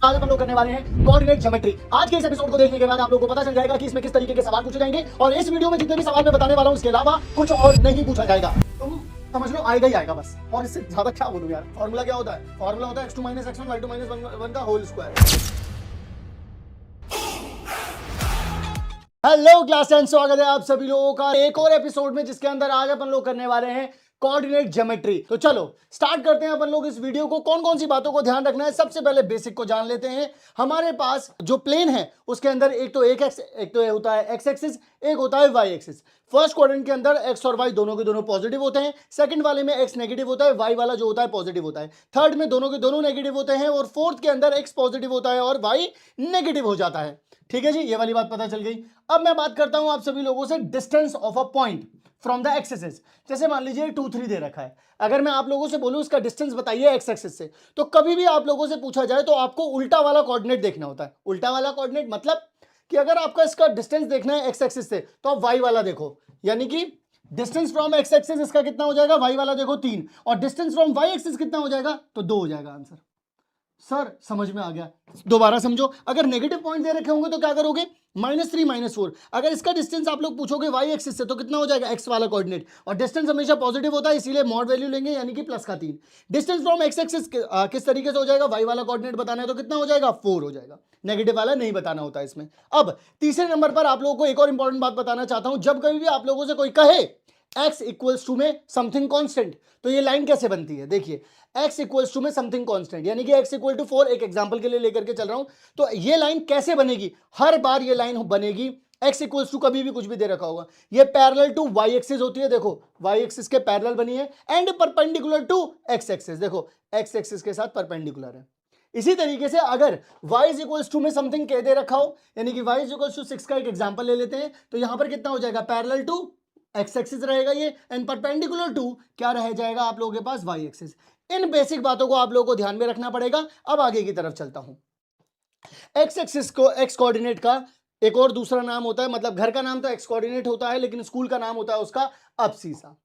आज अपन लोग करने वाले हैं कोऑर्डिनेट ज्योमेट्री। आज के इस एपिसोड को देखने के बाद आप लोगों को पता चल जाएगा कि इसमें किस तरीके के सवाल पूछे जाएंगे और इस वीडियो में जितने भी सवाल मैं बताने वाला हूं उसके अलावा कुछ और नहीं पूछा जाएगा। तुम समझ लो आएगा ही आएगा बस, और इससे ज्यादा क्या बोलूं यार। फॉर्मूला क्या होता है? फॉर्मूला होता है x2 - x1 y2 - 1 का होल स्क्वायर। हेलो क्लास 10, स्वागत है आप सभी लोगों का एक और एपिसोड में, जिसके अंदर आज अपन लोग करने वाले हैं कोऑर्डिनेट ज्योमेट्री। तो चलो स्टार्ट करते हैं अपन लोग इस वीडियो को। कौन कौन सी बातों को ध्यान रखना है, सबसे पहले बेसिक को जान लेते हैं। हमारे पास जो प्लेन है उसके अंदर एक तो होता है एक्स एक्सिस, एक होता है वाई एक्सिस। फर्स्ट क्वाड्रेंट के अंदर एक्स और वाई दोनों के दोनों पॉजिटिव होते हैं, सेकंड वाले में एक्स नेगेटिव होता है, वाई वाला जो होता है पॉजिटिव होता है, थर्ड में दोनों के दोनों नेगेटिव होते हैं, और फोर्थ के अंदर एक्स पॉजिटिव होता है और वाई नेगेटिव हो जाता है। ठीक है जी, ये वाली बात पता चल गई। अब मैं बात करता हूं आप सभी लोगों से distance of a point from the axis. जैसे मान लीजिए 2 3 दे रखा है, अगर मैं आप लोगों से बोलूं इसका डिस्टेंस बताइए एक्स एक्सिस से, तो कभी भी आप लोगों से पूछा जाए तो आपको उल्टा वाला कोऑर्डिनेट देखना होता है। उल्टा वाला कोऑर्डिनेट मतलब कि अगर आपका इसका डिस्टेंस देखना है एक्स एक्सिस से तो आप वाई वाला देखो, यानी कि डिस्टेंस फ्रॉम एक्स एक्सिस इसका कितना हो जाएगा, वाई वाला देखो 3, और डिस्टेंस फ्रॉम वाई एक्सिस कितना हो जाएगा, तो 2 हो जाएगा आंसर। सर समझ में आ गया, दोबारा समझो। अगर नेगेटिव पॉइंट दे रखे होंगे तो क्या करोगे, -3 -4। अगर इसका डिस्टेंस आप लोग पूछोगे वाई एक्सिस से तो कितना हो जाएगा, एक्स वाला कोऑर्डिनेट, और डिस्टेंस हमेशा पॉजिटिव होता है इसीलिए मॉड वैल्यू लेंगे, यानी कि प्लस का 3। डिस्टेंस फ्रॉम एक्स एक्सिस किस तरीके से हो जाएगा, वाई वाला कोऑर्डिनेट बताना है तो कितना हो जाएगा, 4 हो जाएगा। नेगेटिव वाला नहीं बताना होता इसमें। अब तीसरे नंबर पर आप लोगों को एक और इंपॉर्टेंट बात बताना चाहता हूं। जब कभी भी आप लोगों से कोई कहे x इक्वल्स टू में समथिंग कांस्टेंट, तो ये लाइन कैसे बनती है, देखिए x इक्वल्स टू में समथिंग कांस्टेंट, यानी कि x इक्वल टू 4, एक एग्जांपल के लिए लेकर के चल रहा हूं। तो ये लाइन कैसे बनेगी, हर बार ये लाइन बनेगी x इक्वल्स टू, कभी भी कुछ भी दे रखा होगा, ये पैरेलल टू y एक्सिस होती है। देखो y एक्सिस के पैरेलल बनी है, and perpendicular to x axis, देखो x एक्सिस के साथ परपेंडिकुलर है। इसी तरीके से अगर y इज इक्वल्स टू में समथिंग कह दे रखा हो, यानी कि y इज इक्वल्स टू 6 का एक एग्जांपल ले लेते हैं, तो यहां पर कितना हो जाएगा, पैरेलल टू एक्स एक्सिस रहेगा ये, एंड परपेंडिकुलर टू क्या रह जाएगा आप लोगों के पास, वाई एक्सिस। इन बेसिक बातों को आप लोगों को ध्यान में रखना पड़ेगा। अब आगे की तरफ चलता हूं। एक्स एक्सिस को, एक्स कोऑर्डिनेट का एक और दूसरा नाम होता है, मतलब घर का नाम तो एक्स कोऑर्डिनेट होता है लेकिन स्कूल का नाम होता है उसका अबसीसा।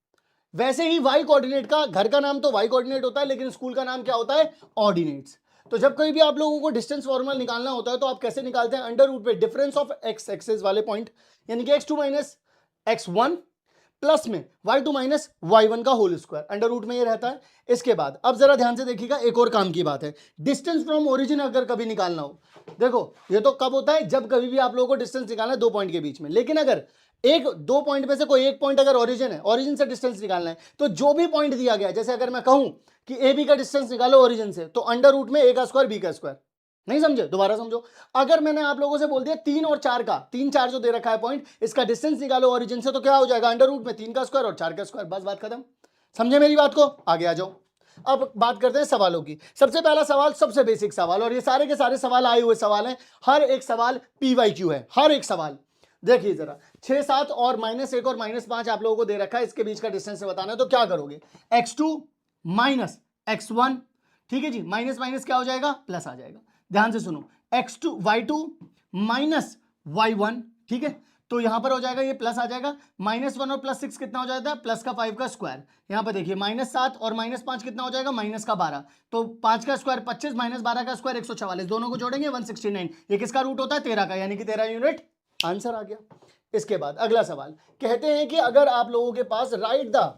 वैसे ही वाई कोऑर्डिनेट का घर का नाम तो वाई कोऑर्डिनेट होता है लेकिन स्कूल का नाम क्या होता है, ऑर्डिनेट्स। तो जब कहीं भी आप लोगों को डिस्टेंस फॉर्मूला निकालना होता है तो आप कैसे निकालते हैं, अंडर रूट पे डिफरेंस ऑफ एक्स एक्सिस वाले पॉइंट, यानी कि x2 - x1 प्लस में y2 - y1 का होल स्क्वायर, अंडर रूट में ये रहता है। इसके बाद अब जरा ध्यान से देखिएगा, एक और काम की बात है, डिस्टेंस फ्रॉम ओरिजिन अगर कभी निकालना हो, देखो ये तो कब होता है, जब कभी भी आप लोगों को डिस्टेंस निकालना है 2 पॉइंट के बीच में। लेकिन अगर एक 2 पॉइंट में से कोई एक पॉइंट अगर ओरिजिन है, ओरिजिन से डिस्टेंस निकालना है, तो जो भी पॉइंट दिया गया, जैसे अगर मैं कहूं कि ए बी का डिस्टेंस निकालो ओरिजिन से, तो अंडर रूट में ए का स्क्वायर बी का स्क्वायर। नहीं समझे, दोबारा समझो। अगर मैंने आप लोगों से बोल दिया 3 और 4 का, 3 4 जो दे रखा है पॉइंट, इसका डिस्टेंस निकालो ओरिजिन से, तो क्या हो जाएगा, अंडर रूट में 3 का स्क्वायर और 4 का स्क्वायर, बस बात खत्म। समझे मेरी बात को, आगे आ जाओ। अब बात करते हैं सवालों की। सबसे पहला सवाल, सबसे बेसिक सवाल, और ये सारे के सारे सवाल आए हुए सवाल हैं, हर एक सवाल PYQ है, हर एक सवाल। देखिए जरा 6 7 और -1 और -5 आप लोगों को दे रखा है, इसके बीच का डिस्टेंस से बताना है, तो क्या करोगे, x2 - x1, ठीक है जी, माइनस माइनस क्या हो जाएगा, प्लस आ जाएगा। ध्यान से सुनो, y2 - y1, ठीक है, तो यहां पर हो जाएगा ये प्लस आ जाएगा, -1 और +6 कितना हो जाता है, प्लस का 5 का स्क्वायर। यहां पर देखिए -7 और -5 कितना हो जाएगा, माइनस का 12, तो 5 का स्क्वायर 25, -12 का स्क्वायर 144, दोनों को जोड़ेंगे 169। ये किसका रूट होता है, 13 का, यानी कि 13 यूनिट आंसर आ गया। इसके बाद अगला सवाल, कहते हैं कि अगर आप लोगों के पास write the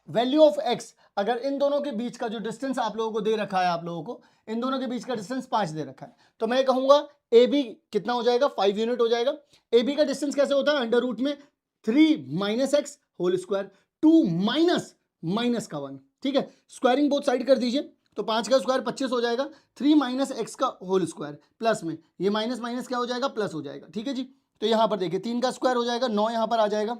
value of x, अगर इन दोनों के बीच का जो डिस्टेंस आप लोगों को दे रखा है, आप लोगों को इन दोनों के बीच का डिस्टेंस 5 दे रखा है, तो मैं कहूंगा ए बी कितना हो जाएगा, 5 यूनिट हो जाएगा। ए बी का डिस्टेंस कैसे होता है, अंडर रूट में 3 - x होल स्क्वायर, 2 माइनस का 1, ठीक है, स्क्वायरिंग बोथ साइड कर दीजिए, तो 5 का स्क्वायर 25 हो जाएगा, 3 - x का होल स्क्वायर, प्लस में ये माइनस माइनस क्या हो जाएगा, प्लस हो जाएगा, ठीक है जी। तो यहां पर देखिए 3 का स्क्वायर हो जाएगा, 9 यहां पर आ जाएगा,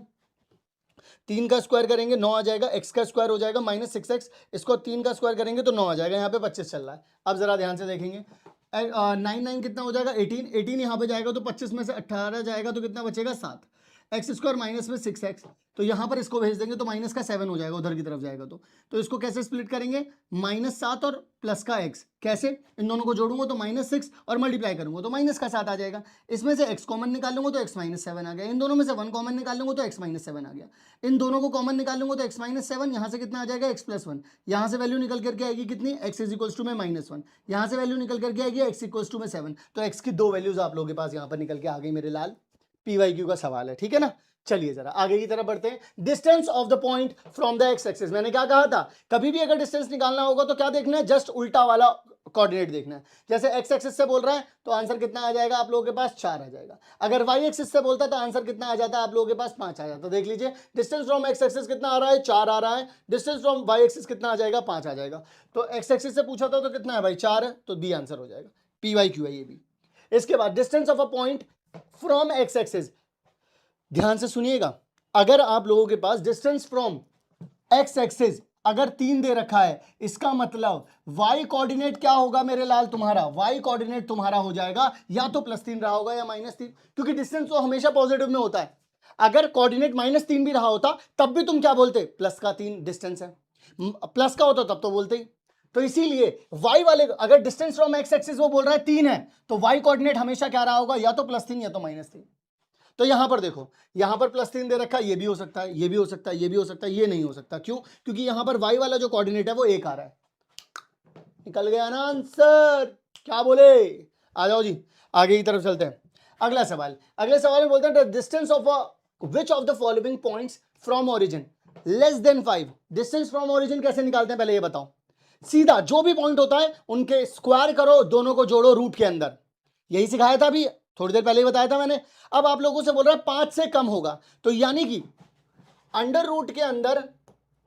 3 का स्क्वायर करेंगे 9 आ जाएगा, x का स्क्वायर हो जाएगा -6x, इसको 3 का स्क्वायर करेंगे तो 9 आ जाएगा, यहाँ पे 25 चल रहा है। अब जरा ध्यान से देखेंगे, 9 9 कितना हो जाएगा, 18 यहाँ पे जाएगा तो 25 में से 18 जाएगा तो कितना बचेगा, 7। एक्स स्क्वायर माइनस में 6x, तो यहां पर इसको भेज देंगे तो माइनस का 7 हो जाएगा, उधर की तरफ जाएगा तो इसको कैसे स्प्लिट करेंगे, -7 और प्लस का x, कैसे, इन दोनों को जोड़ूंगा तो -6 और मल्टीप्लाई करूंगा तो माइनस का 7 आ जाएगा, इसमें से x कॉमन निकाल लूंगा तो x - 7 आ गया, इन दोनों में से 1 कॉमन निकाल लूंगा तो x - 7 आ गया, इन दोनों को कॉमन निकाल लूंगा तो x - 7, यहां से कितना आ जाएगा x + 1, यहां से वैल्यू निकल करके आएगी कितनी, x = में -1, यहां से वैल्यू निकल करके आएगी x = 7, तो x की दो वैल्यूज आप लोगों के पास यहां पर निकल के आ गई मेरे लाल। PYQ का सवाल है, ठीक है ना। चलिए जरा आगे की तरफ बढ़ते हैं। Distance of the point from the x axis, मैंने क्या कहा था, कभी भी अगर डिस्टेंस निकालना होगा तो क्या देखना है, जस्ट उल्टा वाला कोऑर्डिनेट देखना है। जैसे एक्स एक्सिस से बोल रहा है तो आंसर कितना आ जाएगा आप लोगों के पास, 4 आ जाएगा। अगर वाई एक्सिस से बोलता है तो आंसर कितना आ जाता है आप लोगों के पास, 5 आ जाता है। देख लीजिए डिस्टेंस फ्रॉम एक्स एक्सिस कितना आ रहा है, 4 आ रहा है। डिस्टेंस फ्रॉम वाई एक्सिस कितना आ जाएगा, 5 आ जाएगा। तो एक्स एक्सिस से पूछा था तो कितना है भाई, 4 है, तो बी आंसर हो जाएगा। PYQ है ये भी। इसके बाद distance of a point from x axis, ध्यान से सुनिएगा, अगर आप लोगों के पास डिस्टेंस फ्रॉम एक्स एक्सिस अगर 3 दे रखा है, इसका मतलब y कोऑर्डिनेट क्या होगा मेरे लाल तुम्हारा, y कोऑर्डिनेट तुम्हारा हो जाएगा या तो +3 रहा होगा या -3, क्योंकि डिस्टेंस तो हमेशा पॉजिटिव में होता है। अगर कोऑर्डिनेट -3 भी रहा होता तब भी तुम क्या बोलते, +3 डिस्टेंस है, प्लस का होता तब तो बोलते ही। तो इसीलिए y वाले अगर डिस्टेंस फ्रॉम एक्स एक्सिस वो बोल रहा है 3 है तो y कोऑर्डिनेट हमेशा क्या रहा होगा, या तो +3 या तो -3। तो यहां पर देखो, यहां पर +3 दे रखा है, ये भी हो सकता है, ये भी हो सकता है, ये भी हो सकता है, ये नहीं हो सकता। क्यों, क्योंकि यहां पर y वाला जो कोऑर्डिनेट है वो 1 आ रहा है। निकल गया ना आंसर, क्या बोले, आ जाओ जी आगे की तरफ चलते हैं। अगला सवाल, अगले सवाल में बोलते हैं distance of which of the following points from origin less than 5। Distance from origin कैसे निकालते हैं पहले ये बताओ। सीधा जो भी पॉइंट होता है उनके स्क्वायर करो, दोनों को जोड़ो रूट के अंदर, यही सिखाया था अभी थोड़ी देर पहले ही बताया था मैंने। अब आप लोगों से बोल रहा है 5 से कम होगा, तो यानी कि अंडर रूट के अंदर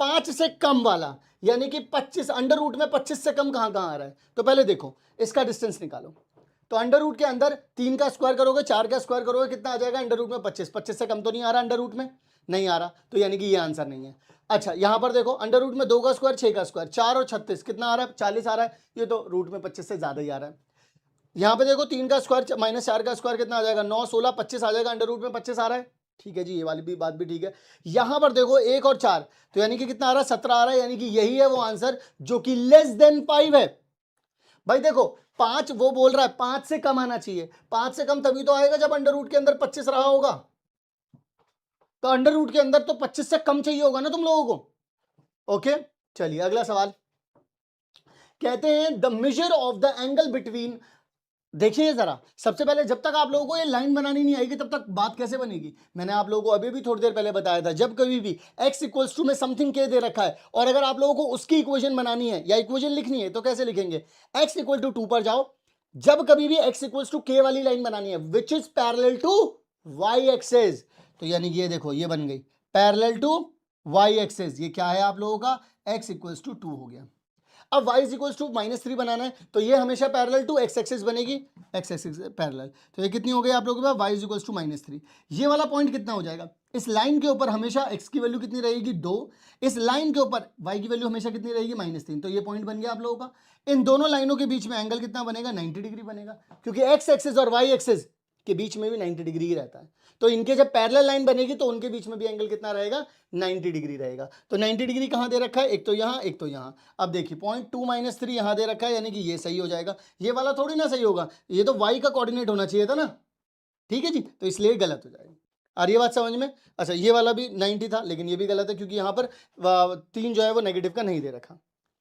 5 से कम वाला, यानी कि 25, अंडर रूट में 25 से कम कहां कहां आ रहा है, तो पहले देखो इसका डिस्टेंस निकालो। तो अंडर रूट के अंदर 3 का स्क्वायर करोगे, 4 का स्क्वायर करोगे, कितना आ जाएगा अंडर रूट में 25, 25 से कम तो नहीं आ रहा अंडर रूट में, नहीं आ रहा, तो यानी कि ये आंसर नहीं है। अच्छा यहां पर देखो अंडर रूट में 2 का स्क्वायर, 6 का स्क्वायर, 4 और 36 कितना आ रहा है, 40 आ रहा है, ये तो रूट में 25 से ज्यादा ही आ रहा है। यहां पे देखो 3 का स्क्वायर -4 का स्क्वायर कितना आ जाएगा, 9, 16, 25 आ जाएगा, अंडर रूट में 25 आ रहा है, ठीक है जी, ये वाली भी बात भी ठीक है। यहां पर देखो 1 और 4, तो यानी कि कितना आ रहा है, 17 आ रहा है, यानी कि यही है वो आंसर जो कि लेस देन 5 है। भाई देखो 5 वो बोल रहा है 5 से कम आना चाहिए, 5 से कम तभी तो आएगा जब अंडर रूट के अंदर 25 रहा होगा, तो अंडर रूट के अंदर तो 25 से कम चाहिए होगा ना तुम लोगों को। ओके चलिए अगला सवाल, कहते हैं the measure of the angle between, देखिए जरा सबसे पहले जब तक आप लोगों को ये लाइन बनानी नहीं आएगी तब तक बात कैसे बनेगी। मैंने आप लोगों को अभी भी थोड़ी देर पहले बताया था, जब कभी भी x इक्वल्स टू में समथिंग के दे रखा है और अगर आप लोगों को उसकी इक्वेशन बनानी है या इक्वेशन लिखनी है तो कैसे लिखेंगे, x इक्वल टू 2 पर जाओ। जब कभी भी x इक्वल्स टू k वाली लाइन बनानी है which is parallel to y axis, तो यानी ये देखो ये बन गई पैरेलल टू y एक्सिस, ये क्या है आप लोगों का x इक्वल्स टू 2 हो गया। अब y इज इक्वल्स टू -3 बनाना है तो ये हमेशा पैरेलल टू x एक्सिस बनेगी, x एक्सिस पैरेलल, तो ये कितनी हो गई आप लोगों के पास y इज इक्वल्स टू -3। ये वाला पॉइंट कितना हो जाएगा, इस लाइन के ऊपर हमेशा x की वैल्यू कितनी रहेगी 2, इस लाइन के ऊपर y की वैल्यू हमेशा कितनी रहेगी -3, तो ये पॉइंट बन गया आप लोगों का। इन दोनों लाइनों के बीच में एंगल कितना बनेगा, 90 डिग्री बनेगा, क्योंकि x एक्सिस और y एक्सिस के बीच में भी 90 डिग्री ही रहता है, तो इनके जब पैरेलल लाइन बनेगी तो उनके बीच में भी एंगल कितना रहेगा, 90 डिग्री रहेगा। तो 90 डिग्री कहां दे रखा है, एक तो यहां एक तो यहां। अब देखिए पॉइंट 2 -3 यहां दे रखा है, यानी कि ये सही हो जाएगा, ये वाला थोड़ी ना सही होगा, ये तो y का कोऑर्डिनेट होना चाहिए था ना, ठीक है जी, तो इसलिए गलत हो जाएगा। आ रही है बात समझ में। अच्छा ये वाला भी 90 था लेकिन ये भी गलत है क्योंकि यहाँ पर 3 जो है वो नेगेटिव का नहीं दे रखा।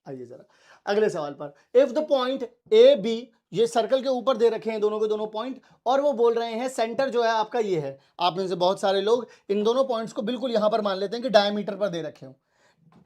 आइए जरा अगले सवाल पर, if the point A B, ये सर्कल के ऊपर दे रखे हैं दोनों के दोनों पॉइंट और वो बोल रहे हैं सेंटर जो है आपका ये है। आप में से बहुत सारे लोग इन दोनों पॉइंट्स को बिल्कुल यहां पर मान लेते हैं कि डायमीटर पर दे रखे हो,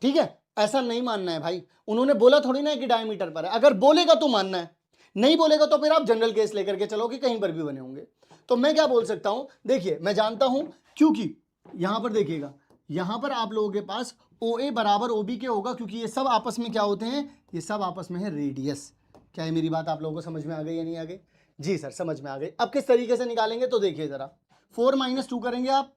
ठीक है, ऐसा नहीं मानना है भाई, उन्होंने बोला थोड़ी ना है कि डायमीटर पर है, अगर बोलेगा तो मानना है, नहीं बोलेगा तो फिर आप जनरल केस लेकर के चलो कि कहीं पर भी बने होंगे। तो मैं क्या बोल सकता हूं, देखिए मैं जानता हूं, क्योंकि यहां पर देखिएगा यहां पर आप लोगों के पास OA बराबर OB के होगा, क्योंकि ये सब आपस में क्या होते हैं, ये सब आपस में है रेडियस। क्या है मेरी बात आप लोगों को समझ में आ गई या नहीं आ गई, जी सर समझ में आ गई। अब किस तरीके से निकालेंगे तो देखिए जरा, 4 - 2 करेंगे आप,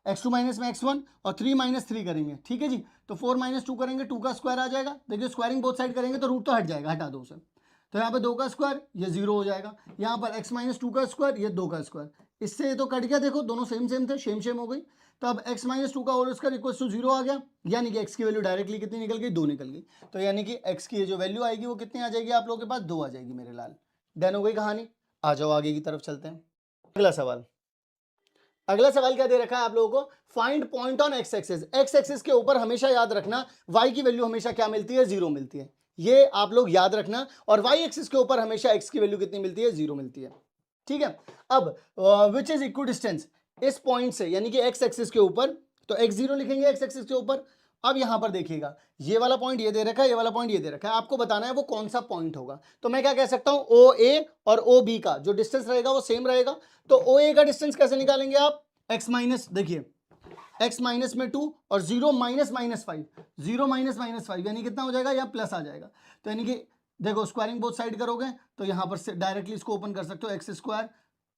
x2 - x1 और 3 - 3 करेंगे, ठीक है जी, तो 4 - 2 करेंगे, 2 का स्क्वायर आ जाएगा, देखिए स्क्वायरिंग बोथ साइड करेंगे तो रूट तो हट जाएगा, हटा दो उसे, तो यहाँ पे 2 का स्क्वायर, ये 0 हो जाएगा। यहाँ पर x माइनस 2 का स्क्वायर, ये 2 का स्क्वायर, इससे ये तो कट गया, देखो दोनों सेम सेम थे, सेम हो गई। तो अब x माइनस 2 का होल स्क्वायर इक्वल टू 0 आ गया, यानी कि x की वैल्यू डायरेक्टली कितनी निकल गई, 2 निकल गई। तो यानी कि x की जो वैल्यू आएगी वो कितनी आ जाएगी आप लोगों के पास, 2 आ जाएगी मेरे लाल। डन हो गई कहानी। आ जाओ आगे की तरफ चलते हैं। अगला सवाल, अगला सवाल क्या दे रखा है आप लोगों को, find point on X axis. X axis के ऊपर हमेशा याद रखना y की वैल्यू हमेशा क्या मिलती है, 0 मिलती है, ये आप लोग याद रखना। और y एक्सिस के ऊपर हमेशा x की वैल्यू कितनी मिलती है, 0 मिलती है, ठीक है। अब विच इज इक्वी डिस्टेंस, इस पॉइंट से यानी कि x एक्सिस के ऊपर, तो x0 लिखेंगे x एक्सिस के ऊपर। अब यहां पर देखिएगा, ये वाला पॉइंट ये दे रखा है, ये वाला पॉइंट ये दे रखा है, आपको बताना है वो कौन सा पॉइंट होगा। तो मैं क्या कह सकता हूं, OA और OB का जो डिस्टेंस रहेगा वो सेम रहेगा। तो OA का डिस्टेंस कैसे निकालेंगे आप, x माइनस, देखिए x माइनस में 2 और 0 माइनस माइनस 5, 0 माइनस माइनस 5 यानी कितना हो जाएगा, या प्लस आ जाएगा। तो यानी कि देखो स्क्वायरिंग बोथ साइड करोगे तो यहां पर से डायरेक्टली इसको ओपन कर सकते हो, एक्स स्क्वायर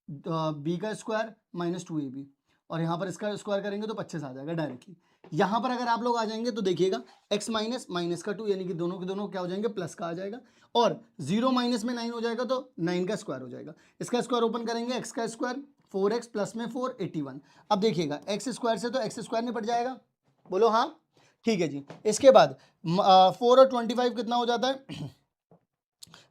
बी का स्क्वायर माइनस 2ab, और यहाँ पर इसका स्क्वायर करेंगे तो 25 आ जाएगा डायरेक्टली। यहाँ पर अगर आप लोग आ जाएंगे तो देखिएगा x माइनस माइनस का 2 यानी कि दोनों के दोनों क्या हो जाएंगे, प्लस का आ जाएगा, और 0 माइनस में 9 हो जाएगा तो 9 का स्क्वायर हो जाएगा। इसका स्क्वायर ओपन करेंगे, x का स्क्वायर 4x प्लस में 4 81। अब देखिएगा x स्क्वायर से तो x स्क्वायर निपट जाएगा, बोलो हाँ, ठीक है जी। इसके बाद 4 और 25 कितना हो जाता है,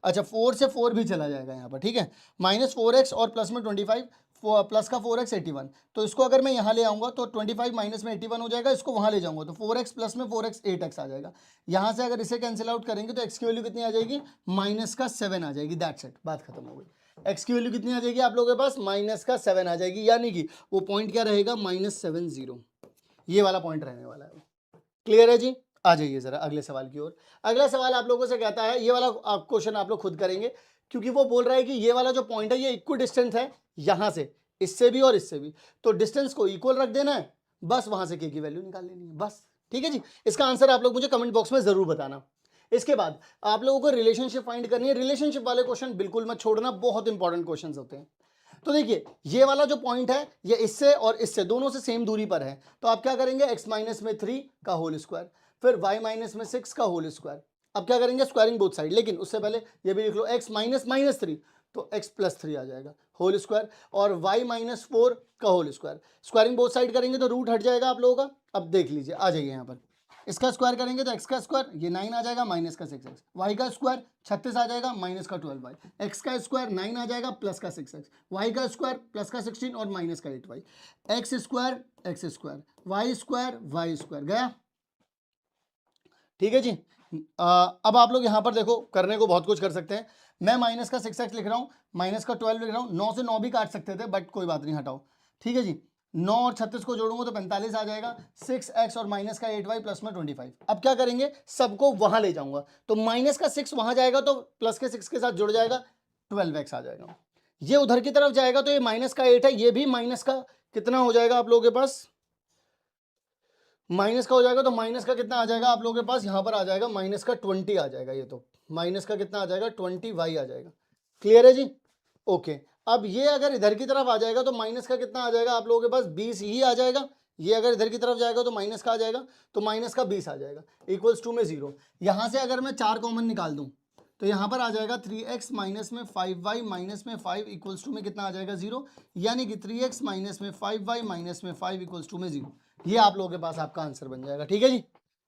अच्छा 4 से 4 भी चला जाएगा यहाँ पर, ठीक है, माइनस 4x और प्लस में 25, प्लस का 4x 81। तो इसको अगर मैं यहाँ ले आऊँगा तो 25 माइनस में 81 हो जाएगा, इसको वहाँ ले जाऊँगा तो 4x प्लस में 4x 8x आ जाएगा। यहाँ से अगर इसे कैंसिल आउट करेंगे तो x की वैल्यू कितनी आ जाएगी, माइनस का 7 आ जाएगी, दैट्स इट, बात खत्म हो गई। x की वैल्यू कितनी आ जाएगी आप लोगों के पास, माइनस का 7 आ जाएगी, यानी कि वो पॉइंट क्या रहेगा, -70, ये वाला पॉइंट रहने वाला है। क्लियर है जी। आ जाइए जरा अगले सवाल की ओर। अगला सवाल आप लोगों से कहता है, ये वाला क्वेश्चन आप लोग खुद करेंगे, क्योंकि वो बोल रहा है कि ये वाला जो पॉइंट है ये इक्वल डिस्टेंस है यहां से, इससे भी और इससे भी, तो डिस्टेंस को इक्वल रख देना है, बस वहां से k की वैल्यू निकाल लेनी है, बस, ठीक है जी। इसका आंसर आप लोग मुझे कमेंट बॉक्स में जरूर बताना। इसके बाद आप लोगों को रिलेशनशिप फाइंड करनी है। रिलेशनशिप वाले क्वेश्चन बिल्कुल मत छोड़ना, बहुत इंपॉर्टेंट क्वेश्चन होते हैं। तो देखिए ये वाला जो पॉइंट है ये इससे और इससे दोनों से सेम दूरी पर है, तो आप क्या करेंगे, x माइनस में 3 का होल स्क्वायर, फिर y माइनस में 6 का होल स्क्वायर। अब क्या करेंगे, स्क्वायरिंग बोथ साइड, लेकिन उससे पहले ये भी लिख लो, x माइनस माइनस 3 तो x प्लस 3 आ जाएगा होल स्क्वायर, और y माइनस 4 का whole square. Squaring both side करेंगे तो रूट हट जाएगा आप लोगों का। अब देख लीजिए, आ जाइए यहाँ पर, इसका स्क्वायर करेंगे तो x का स्क्वायर ये 9 आ जाएगा, माइनस का 6x, y का स्क्वायर 36 आ जाएगा, माइनस का 12y, x का स्क्वायर 9 आ जाएगा, प्लस का 6x, y का स्क्वायर प्लस का 16 और माइनस का 8y, x square y square गया, ठीक है जी। अब आप लोग यहाँ पर देखो, करने को बहुत कुछ कर सकते हैं। मैं माइनस का 6x लिख रहा हूँ, माइनस का 12 लिख रहा हूँ, 9 से 9 भी काट सकते थे बट कोई बात नहीं, हटाओ, ठीक है जी। 9 और 36 को जोड़ूंगा तो 45 आ जाएगा, 6x और माइनस का 8y प्लस में 25। अब क्या करेंगे, सबको वहां ले जाऊंगा, तो माइनस का 6 वहां जाएगा तो प्लस के 6 के साथ जुड़ जाएगा, 12x आ जाएगा। ये उधर की तरफ जाएगा तो ये माइनस का 8 है, ये भी माइनस का कितना हो जाएगा आप लोगों के पास, माइनस का हो जाएगा, तो माइनस का कितना आ जाएगा आप लोगों के पास, यहां पर आ जाएगा माइनस का 20 आ जाएगा, ये तो माइनस का कितना आ जाएगा, 20y आ जाएगा। क्लियर है जी, ओके। अब ये अगर इधर की तरफ आ जाएगा तो माइनस का कितना आ जाएगा आप लोगों के पास, 20 ही आ जाएगा। ये अगर इधर की तरफ जाएगा तो माइनस का आ जाएगा, तो माइनस का 20 आ जाएगा, इक्वल्स टू में 0। यहां से अगर मैं 4 कॉमन निकाल दूं तो यहां पर आ जाएगा 3x माइनस में 5y माइनस में 5 इक्वल्स टू में कितना आ जाएगा, 0, यानी कि 3x माइनस में 5y माइनस में 5 इक्वल्स टू में 0। ये आप लोगों के पास आपका आंसर बन जाएगा, ठीक है जी।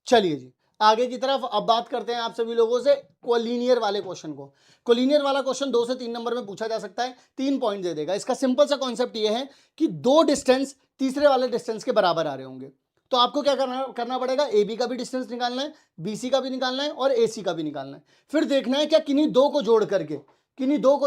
चलिए जी आगे की तरफ अब बात करते हैं आप सभी लोगों से कोलिनियर वाले क्वेश्चन को। कोलिनियर वाला क्वेश्चन 2 से 3 नंबर में पूछा जा सकता है, 3 पॉइंट दे देगा। इसका सिंपल सा कॉन्सेप्ट ये है कि दो डिस्टेंस तीसरे वाले डिस्टेंस के बराबर आ रहे होंगे, तो आपको क्या करना पड़ेगा, ए बी का भी डिस्टेंस निकालना है, बी सी का भी निकालना है और ए सी का भी निकालना है। फिर देखना है क्या किन्हीं दो को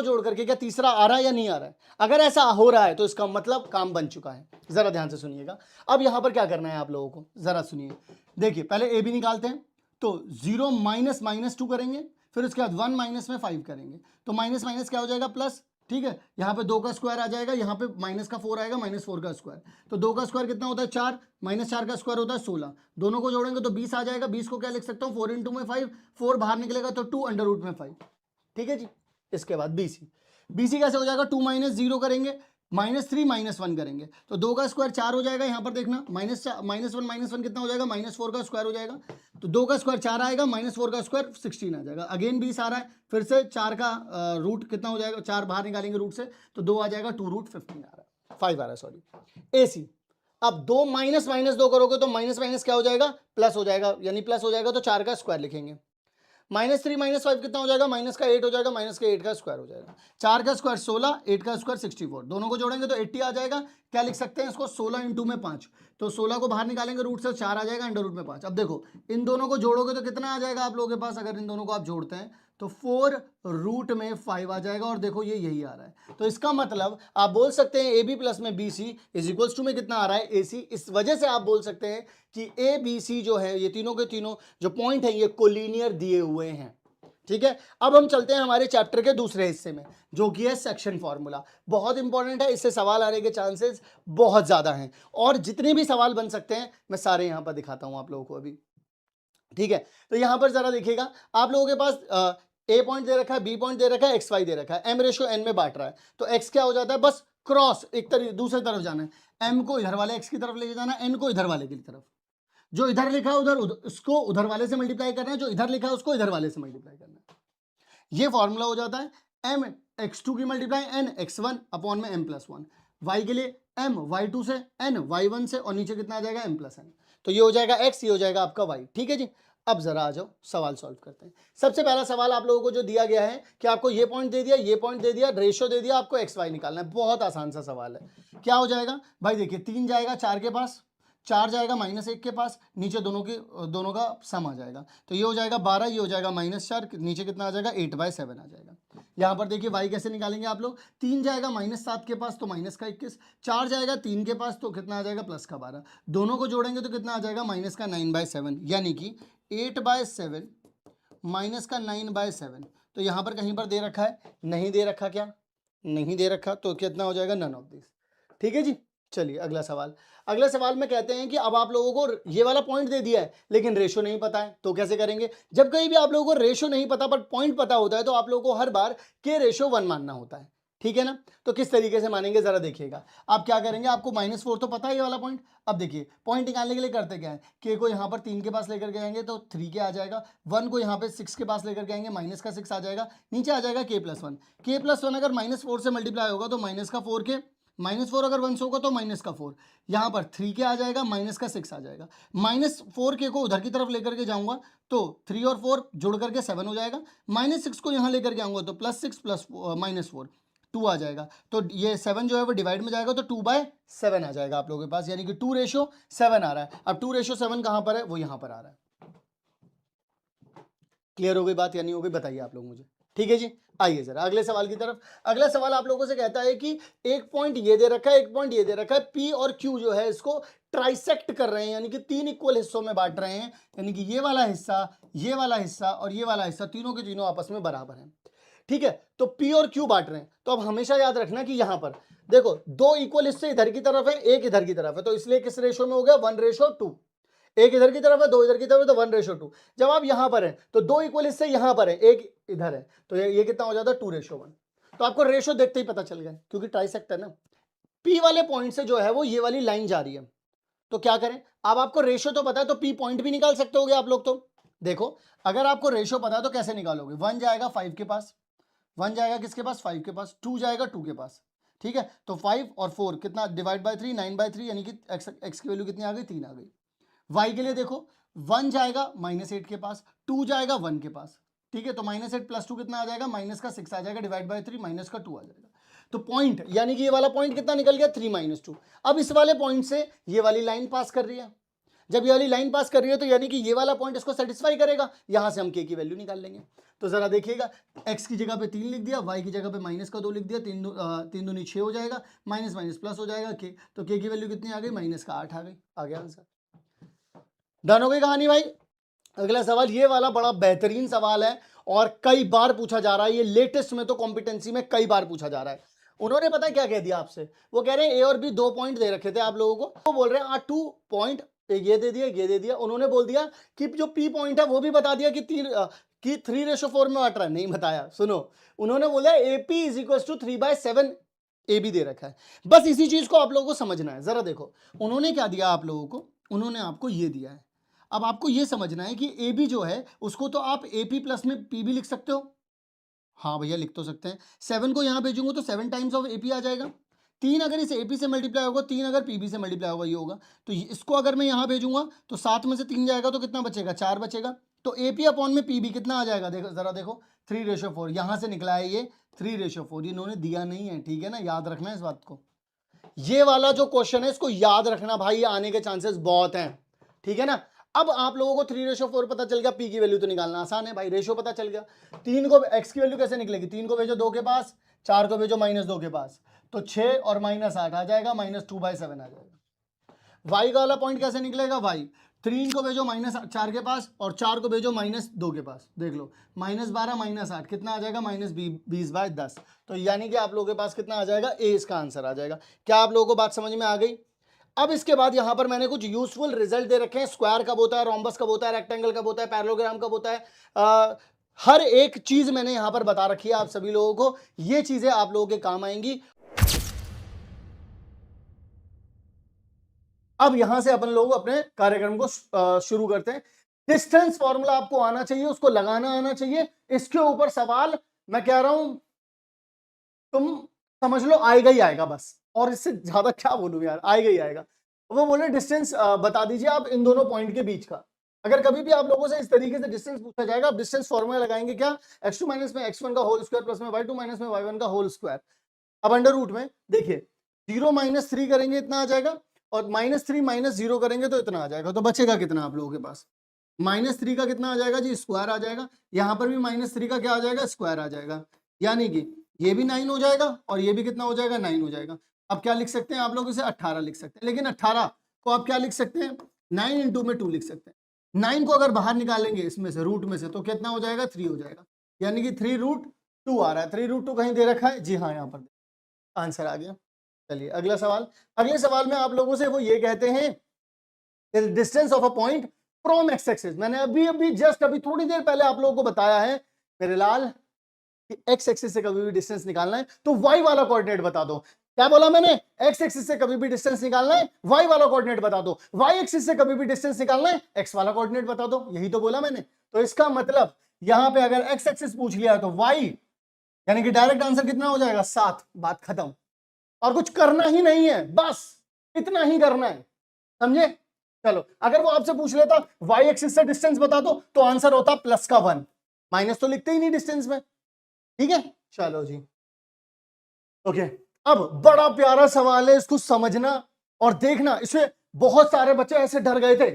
जोड़ करके क्या तीसरा आ रहा है या नहीं आ रहा है। अगर ऐसा हो रहा है तो इसका मतलब काम बन चुका है। जरा ध्यान से सुनिएगा। अब यहां पर क्या करना है आप लोगों को, जरा सुनिए। देखिए पहले ए बी निकालते हैं, तो 0 माइनस माइनस 2 करेंगे, फिर उसके बाद 1 माइनस में 5 करेंगे, तो माइनस माइनस क्या हो जाएगा, प्लस, ठीक है। यहाँ पे 2 का स्क्वायर आ जाएगा, यहाँ पे माइनस का 4 आएगा, माइनस 4 का स्क्वायर, तो 2 का स्क्वायर कितना होता है 4, माइनस 4 का स्क्वायर होता है 16, दोनों को जोड़ेंगे तो 20 आ जाएगा। 20 को क्या लिख सकता हूँ, 4 इंटू में 5, 4 बाहर निकलेगा तो 2 अंडर रूट में 5, ठीक है जी। इसके बाद BC कैसे हो जाएगा, 2 माइनस 0 करेंगे, -3 -1 करेंगे तो 2 का स्क्वायर 4 हो जाएगा। यहाँ पर देखना -1 कितना हो जाएगा, -4 का स्क्वायर हो जाएगा। तो 2 का स्क्वायर 4 आएगा, -4 का स्क्वायर 16 आ जाएगा। अगेन 20 आ रहा है, फिर से 4 का रूट कितना हो जाएगा, 4 बाहर निकालेंगे रूट से तो 2 आ जाएगा, 2 रूट 15 आ रहा है, 5 आ रहा है सॉरी। AC अब 2 माइनस माइनस 2 करोगे तो माइनस माइनस क्या हो जाएगा, प्लस हो जाएगा, यानी प्लस हो जाएगा तो 4 का स्क्वायर लिखेंगे। -3 -5 कितना हो जाएगा, माइनस का 8 हो जाएगा, माइनस का 8 का स्क्वायर हो जाएगा। 4 का स्क्वायर 16, 8 का स्क्वायर 64, दोनों को जोड़ेंगे तो 80 आ जाएगा। क्या लिख सकते हैं इसको, 16 इंटू में 5, तो 16 को बाहर निकालेंगे रूट से, 4 आ जाएगा, अंडर रूट में 5। अब देखो इन दोनों को जोड़ोगे तो कितना आ जाएगा आप लोगों के पास, अगर इन दोनों को आप जोड़ते हैं तो 4 रूट में 5 आ जाएगा। और देखो ये यही आ रहा है, तो इसका मतलब आप बोल सकते हैं AB प्लस में BC इज इक्वल्स टू में कितना आ रहा है, AC। इस वजह से आप बोल सकते हैं कि ABC जो है, ये तीनों के तीनों जो पॉइंट है ये कोलिनियर दिए हुए हैं। ठीक है, अब हम चलते हैं हमारे चैप्टर के दूसरे हिस्से में, जो कि है सेक्शन फॉर्मूला। बहुत इंपॉर्टेंट है, इससे सवाल आने के चांसेस बहुत ज्यादा हैं, और जितने भी सवाल बन सकते हैं मैं सारे यहां पर दिखाता हूं आप लोगों को अभी। ठीक है, तो यहां पर जरा देखिएगा, आप लोगों के पास A पॉइंट दे रखा है, B पॉइंट दे रखा है, XY दे रखा है, M/N में बांट रहा है, तो X क्या हो जाता है, बस क्रॉस एक तरह दूसरे तरफ जाना है। M को इधर वाले X की तरफ लेके जाना है, N को इधर वाले की तरफ। जो इधर लिखा है उधर उसको उधर वाले से मल्टीप्लाई करना है, जो इधर लिखा है उसको इधर वाले से मल्टीप्लाई करना है। ये फॉर्मूला हो जाता है m x2 की मल्टीप्लाई n x1 अपॉन में m+1। y के लिए m y2 से n y1 से, और नीचे कितना आ जाएगा m+n। तो ये हो जाएगा x, ये हो जाएगा आपका y। ठीक है जी, अब जरा आ जाओ सवाल सॉल्व करते हैं। सबसे पहला सवाल आप लोगों को जो दिया गया है कि आपको ये पॉइंट दे दिया, ये पॉइंट दे दिया, रेशियो दे दिया, आपको xy निकालना है। बहुत आसान सा सवाल है। क्या हो जाएगा भाई, देखिए 3 जाएगा 4 के पास, 4 जाएगा -1 के पास, नीचे दोनों का सम आ जाएगा, तो ये हो जाएगा 12, ये हो जाएगा -4, नीचे कितना आ जाएगा 8/7 आ जाएगा। यहाँ पर देखिए y कैसे निकालेंगे आप लोग, 3 जाएगा -7 के पास तो -21, 4 जाएगा 3 के पास तो कितना आ जाएगा +12, दोनों को जोड़ेंगे तो कितना आ जाएगा -9/7, यानी कि 8/7 -9/7। तो यहाँ पर कहीं पर दे रखा है, नहीं दे रखा, क्या नहीं दे रखा, तो कितना हो जाएगा नन ऑफ दिस। ठीक है जी, चलिए अगला सवाल। अगले सवाल में कहते हैं कि अब आप लोगों को ये वाला पॉइंट दे दिया है लेकिन रेशो नहीं पता है, तो कैसे करेंगे। जब कहीं भी आप लोगों को रेशो नहीं पता पर पॉइंट पता होता है तो आप लोगों को हर बार K/1 मानना होता है। ठीक है ना, तो किस तरीके से मानेंगे जरा देखिएगा। आप क्या करेंगे, आपको -4 तो पता है ये वाला पॉइंट। अब देखिए पॉइंट निकालने के लिए करते क्या है, K को यहाँ पर 3 के पास लेकर के आएंगे तो 3K आ जाएगा, 1 को यहाँ पे 6 के पास लेकर के आएंगे, -6 आ जाएगा, नीचे आ जाएगा K+1। K+1 अगर -4 से मल्टीप्लाई होगा तो -4K, -4 अगर 1 से होगा तो -4, यहाँ पर 3K आ जाएगा, -6 आ जाएगा। -4K को उधर की तरफ लेकर के जाऊंगा तो 3 और 4 जोड़ करके 7 हो जाएगा, -6 को यहाँ लेकर के आऊंगा तो +6 + -4 2 आ जाएगा, तो ये 7 जो है वो डिवाइड में जाएगा तो 2/7 आ जाएगा आप लोगों के पास, यानी कि 2:7 आ रहा है। अब 2:7 कहाँ पर है, वो यहाँ पर आ रहा है। क्लियर हो गई बात या नहीं हो गई, बताइए आप लोग मुझे। ठीक है जी, आइए जरा अगले सवाल की तरफ। अगला सवाल आप लोगों से कहता है कि एक पॉइंट ये दे रखा है, एक पॉइंट ये दे रखा है, P और Q जो है इसको ट्राइसेक्ट कर रहे हैं, यानी कि 3 इक्वल हिस्सों में बांट रहे हैं, यानी कि ये वाला हिस्सा, ये वाला हिस्सा और ये वाला हिस्सा तीनों के तीनों आपस में बराबर हैं। ठीक है, तो P और Q बांट रहे हैं, तो अब हमेशा याद रखना कि यहां पर देखो 2 इक्वल हिस्से इधर की तरफ है, एक इधर की तरफ है, तो इसलिए किस रेशो में हो गया, 1:2। एक इधर की तरफ है, 2 इधर की तरफ है, तो 1:2। जब आप यहां पर है तो 2 इक्वल हिस्से यहां पर है, एक इधर है, तो ये कितना हो जाता है 2:1। तो आपको रेशो देखते ही पता चल गया क्योंकि ट्राइसेक्ट है ना। P वाले पॉइंट से जो है वो ये वाली लाइन जा रही है, तो क्या करें, अब आपको रेशो तो पता है तो P पॉइंट भी निकाल सकते होगे आप लोग। तो देखो अगर आपको रेशो पता है तो कैसे निकालोगे, 1 जाएगा 5 के पास, 1 जाएगा किसके पास, 5 के पास, 2 जाएगा 2 के पास। ठीक है, तो 5 और 4 कितना डिवाइड बाय 3, 9/3, यानी कि x की वैल्यू कितनी आ गई, 3 आ गई। y के लिए देखो 1 जाएगा -8 के पास, 2 जाएगा 1 के पास। ठीक है, तो -8 + 2 कितना आ जाएगा, -6 आ जाएगा, डिवाइड बाय 3, -2 आ जाएगा। तो पॉइंट यानी कि ये वाला पॉइंट कितना निकल गया, 3 - 2। अब इस वाले पॉइंट से ये वाली लाइन पास कर रही है, जब ये वाली लाइन पास कर रही है तो यानी कि ये वाला पॉइंट इसको सेटिस्फाई करेगा, यहां से हम K की वैल्यू निकाल लेंगे। तो जरा देखिएगा, x की जगह पे 3 लिख दिया, y की जगह पे -2 लिख दिया, 3 दूनी 6 हो जाएगा, माइनस माइनस प्लस हो जाएगा K, तो K की वैल्यू कितनी आ गई, -8 आ गई, आ गया आंसर। डन हो गई कहानी भाई। अगला सवाल, ये वाला बड़ा बेहतरीन सवाल है और कई बार पूछा जा रहा है, ये लेटेस्ट में तो कॉम्पिटेंसी में कई बार पूछा जा रहा है। उन्होंने पता है क्या कह दिया आपसे, वो कह रहे हैं A और B 2 पॉइंट दे रखे थे आप लोगों को, वो बोल रहे हैं 2 पॉइंट, ये दे दिया, ये दे दिया। उन्होंने बोल दिया कि जो P पॉइंट है वो भी बता दिया कि 3:4 में बांट रहा है, नहीं बताया। सुनो, उन्होंने बोला AP = 3/7 ए बी दे रखा है। बस इसी चीज को आप लोगों को समझना है। जरा देखो उन्होंने क्या दिया आप लोगों को, उन्होंने आपको ये दिया है। अब आपको ये समझना है कि ए बी जो है उसको तो आप ए पी प्लस में पी भी लिख सकते हो। हाँ भैया लिख तो सकते हैं। 7 को यहाँ भेजूंगा तो 7 टाइम्स ऑफ एपी आ जाएगा। 3 अगर इस एपी से मल्टीप्लाई होगा, 3 अगर पीबी से मल्टीप्लाई होगा, ये होगा। तो इसको अगर मैं यहाँ भेजूंगा तो 7 में से 3 जाएगा तो कितना बचेगा, 4 बचेगा। तो एपी अपॉन में पीबी कितना आ जाएगा, देखो जरा देखो 3:4। यहाँ से निकला है ये 3:4, इन्होंने दिया नहीं है, ठीक है ना, याद रखना है इस बात को। ये वाला जो क्वेश्चन है इसको याद रखना भाई, आने के चांसेस बहुत हैं, ठीक है ना। अब आप लोगों को 3:4 पता चल गया, पी की वैल्यू तो निकालना आसान है भाई, रेशो पता चल गया। 3 को एक्स की वैल्यू कैसे निकलेगी, 3 को भेजो 2 के पास, 4 को भेजो -2 के पास, तो 6 और -8 आ जाएगा, -2/7 आ जाएगा। वाई का वाला पॉइंट कैसे निकलेगा भाई, 3 को भेजो -4 के पास और 4 को भेजो -2 के पास, देख लो -12 -8 कितना आ जाएगा, -20/10। तो यानी कि आप लोगों के पास कितना आ जाएगा, ए इसका आंसर आ जाएगा। क्या आप लोगों को बात समझ में आ गई। अब इसके बाद यहां पर मैंने कुछ यूजफुल रिजल्ट दे रखे हैं। स्क्वायर कब होता है, रोम्बस कब होता है, रेक्टेंगल कब होता है, पैरेललोग्राम कब होता है, हर एक चीज मैंने यहां पर बता रखी है आप सभी लोगों को। ये चीजें आप लोगों के काम आएंगी। अब यहां से अपन लोग अपने कार्यक्रम को शुरू करते हैं। डिस्टेंस फॉर्मूला आपको आना चाहिए, उसको लगाना आना चाहिए। इसके ऊपर सवाल मैं कह रहा हूं तुम समझ लो आएगा ही आएगा बस, और इससे ज्यादा क्या बोलूं यार, आएगा ही आएगा। वो बोले डिस्टेंस बता दीजिए आप इन दोनों पॉइंट के बीच का। अगर कभी भी आप लोगों से इस तरीके से डिस्टेंस पूछा जाएगा, आप डिस्टेंस फॉर्मूला लगाएंगे क्या, x2 माइनस में x1 का होल स्क्वायर प्लस में y2 माइनस में y1 का होल स्क्वायर। अब अंडर रूट में देखिए 0 - 3 करेंगे इतना आ जाएगा, और -3 - 0 करेंगे तो इतना आ जाएगा। तो बचेगा कितना आप लोगों के पास, -3 का कितना आ जाएगा जी, स्क्वायर आ जाएगा। यहां पर भी -3 का क्या आ जाएगा, स्क्वायर आ जाएगा। यानी कि ये भी 9 हो जाएगा और ये भी कितना हो जाएगा, 9 हो जाएगा। अब क्या लिख सकते हैं आप लोग, इसे 18 लिख सकते हैं। लेकिन 18 को आप क्या लिख सकते हैं, 9 इंटू में 2 लिख सकते हैं। 9 को अगर बाहर निकालेंगे इसमें से, रूट में से, तो कितना हो जाएगा, 3 हो जाएगा। यानी कि 3√2 आ रहा है। 3√2 कहीं दे रखा है, जी हाँ यहाँ पर आंसर आ गया। चलिए अगला सवाल। अगले सवाल में आप लोगों से वो ये कहते हैं distance of a point from x axis. मैंने अभी जस्ट अभी थोड़ी देर पहले आप लोगों को बताया है मेरे लाल कि एक्स एक्सिस से कभी भी डिस्टेंस निकालना है तो वाई वाला कोऑर्डिनेट बता दो। क्या बोला मैंने, एक्स एक्सिस से कभी भी डिस्टेंस निकालना है वाई वाला कोऑर्डिनेट बता दो, वाई एक्सिस से कभी भी डिस्टेंस निकालना है एक्स वाला कोऑर्डिनेट बता दो, यही तो बोला मैंने। तो इसका मतलब यहां पे अगर एक्स एक्सिस पूछ लिया तो वाई, यानी कि डायरेक्ट आंसर कितना हो जाएगा, 7, बात खत्म। और कुछ करना ही नहीं है, बस इतना ही करना है, समझे। चलो अगर वो आपसे पूछ लेता वाई एक्सिस से डिस्टेंस बता दो तो आंसर होता +1, माइनस तो लिखते ही नहीं डिस्टेंस में, ठीक है। चलो जी ओके। अब बड़ा प्यारा सवाल है, इसको समझना और देखना। इससे बहुत सारे बच्चे ऐसे डर गए थे,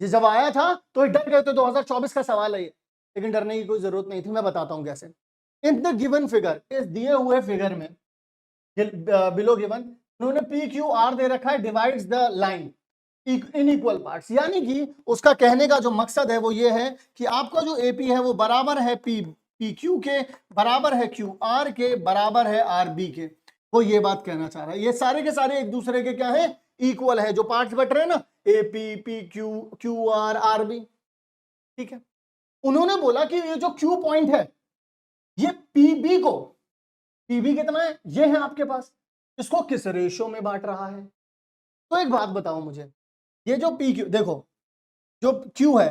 ये जब आया था तो ये डर गए थे। 2024 का सवाल है ये, लेकिन डरने की कोई जरूरत नहीं थी। मैं बताता हूं कैसे। इन द गिवन फिगर, इस दिए हुए फिगर में बिलो गिवन उन्होंने पी क्यू आर दे रखा है, divides the line in equal parts. यानी कि उसका कहने का जो मकसद है वो ये है कि आपका जो एपी है वो बराबर है पी क्यू के, बराबर है क्यू आर के, बराबर है आर बी के। वो ये बात कहना चाह रहा है। ये सारे के सारे एक दूसरे के क्या है, इक्वल है। जो पार्ट्स बट रहे हैं ना, A P, P Q, Q R, R B, ठीक है। उन्होंने बोला कि ये जो क्यू पॉइंट है ये पीबी को, पीबी कितना है ये है आपके पास, इसको किस रेशो में बांट रहा है। तो एक बात बताओ मुझे, ये जो पी क्यू, देखो जो क्यू है,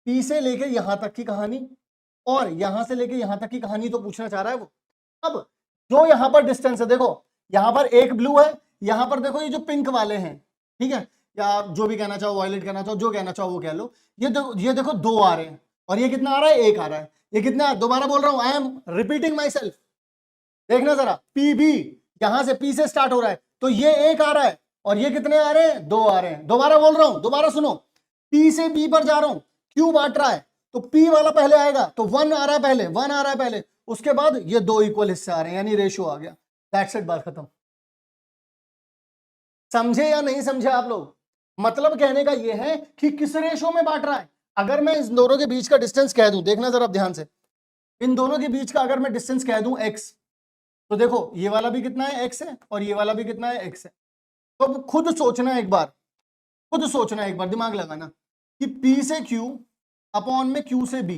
पी से लेके यहां तक की कहानी और यहां से लेके यहां तक की कहानी तो पूछना चाह रहा है वो। अब जो यहां पर डिस्टेंस है, देखो यहां पर एक ब्लू है, यहां पर देखो ये जो पिंक वाले हैं, ठीक है, या आप जो भी कहना चाहो, वायलेट कहना चाहो, जो कहना चाहो वो कह लो। ये देखो 2 आ रहे हैं और ये कितना आ रहा है, 1 आ रहा है। ये कितना, दोबारा बोल रहा हूं, I am repeating my self. देखना जरा, पी बी यहां से पी से स्टार्ट हो रहा है तो ये 1 आ रहा है और ये कितने आ रहे हैं, 2 आ रहे हैं। दोबारा बोल रहा हूं, दोबारा सुनो, पी से बी पर जा रहा हूं, क्यू बांट रहा है तो पी वाला पहले आएगा, तो 1 आ रहा है पहले, 1 आ रहा है पहले, उसके बाद ये 2 इक्वल हिस्से आ रहे हैं, यानी रेशियो आ गया। दैट्स इट, बात खत्म। समझे या नहीं समझे आप लोग। मतलब कहने का ये है कि किस रेशियो में बांट रहा है। अगर मैं इन दोनों के बीच का डिस्टेंस कह दूं, देखना जरा ध्यान से, इन दोनों के बीच का अगर मैं डिस्टेंस कह दूं x, तो देखो ये वाला भी कितना है, x है, और ये वाला भी कितना है, x है। तो अब खुद सोचना एक बार, खुद सोचना एक बार, दिमाग लगाना कि p से q अपॉन में q से b,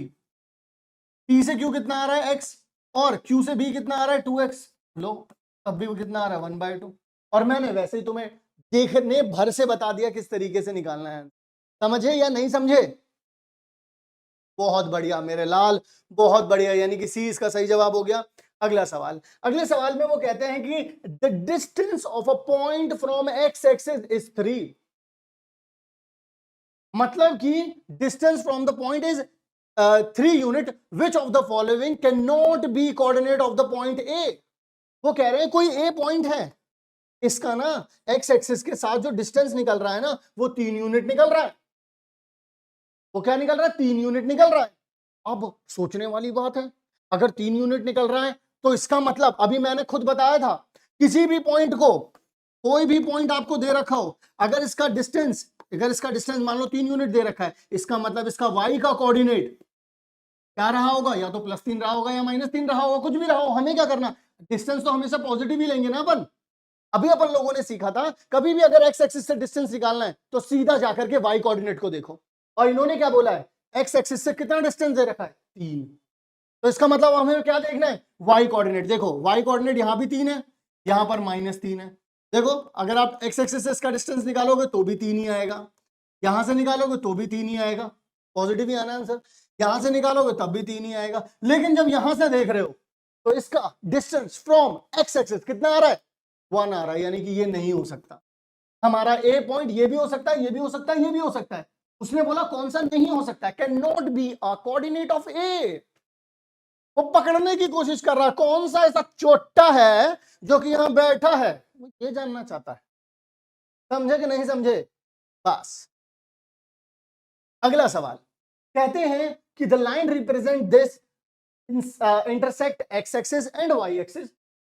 p से q कितना आ रहा है x, और q से b कितना आ रहा है 2x। लो तब भी वो कितना आ रहा है 1/2। और मैंने वैसे ही तुम्हें देखने भर से बता दिया किस तरीके से निकालना है। समझे या नहीं समझे? बहुत बढ़िया मेरे लाल, बहुत बढ़िया, यानी कि सी इसका सही जवाब हो गया। अगला सवाल, अगले सवाल में वो कहते हैं कि the distance of a point from x axis is 3। मतलब कि distance from the point is 3 unit, which of the following can not B coordinate of the point ए। वो कह रहे हैं कोई ए पॉइंट है, इसका ना एक्स एक्सिस के साथ जो डिस्टेंस निकल रहा है ना वो 3 यूनिट निकल रहा है। वो क्या निकल रहा है? 3 यूनिट निकल रहा है। अब सोचने वाली बात है, अगर 3 यूनिट निकल रहा है तो इसका मतलब, अभी मैंने खुद बताया था, किसी भी पॉइंट को, कोई भी पॉइंट आपको दे रखा हो, अगर इसका डिस्टेंस मान लो 3 यूनिट दे रखा है, इसका मतलब इसका y का कोऑर्डिनेट क्या रहा होगा? या तो +3 रहा होगा या -3 रहा होगा, कुछ भी रहा हो, हमें क्या करना, डिस्टेंस तो हमेशा पॉजिटिव ही लेंगे ना अपन। अभी अपन लोगों ने सीखा था कभी भी अगर एक्स एक्सिस से डिस्टेंस निकालना है तो सीधा जाकर के वाई कोऑर्डिनेट को देखो, और इन्होंने क्या बोला है, एक्स एक्सिस से कितना डिस्टेंस दे रखा है? 3। तो इसका मतलब हमें क्या देखना है? Y coordinate. देखो वाई कोऑर्डिनेट यहां भी 3 है, यहां पर -3 है। देखो अगर आप एक्स एक्सिस से इसका डिस्टेंस निकालोगे तो भी 3 ही आएगा, यहां से निकालोगे तो भी 3 ही आएगा, पॉजिटिव ही आना आंसर। यहां से निकालोगे तब भी 3 ही आएगा। लेकिन जब यहां से देख रहे हो तो इसका डिस्टेंस फ्रॉम एक्स एक्सिस कितना आ रहा है? 1 आ रहा है, यानी कि ये नहीं हो सकता। हमारा ए पॉइंट ये भी हो सकता है, ये भी हो सकता है, ये भी हो सकता है। उसने बोला कौन सा नहीं हो सकता? Can not be a coordinate of A. वो पकड़ने की कोशिश कर रहा है कौन सा ऐसा चोटा है जो कि यहां बैठा है, वो ये जानना चाहता है। समझे कि नहीं समझे? बस। अगला सवाल कहते हैं कि the line represent this intersect x axis and y axis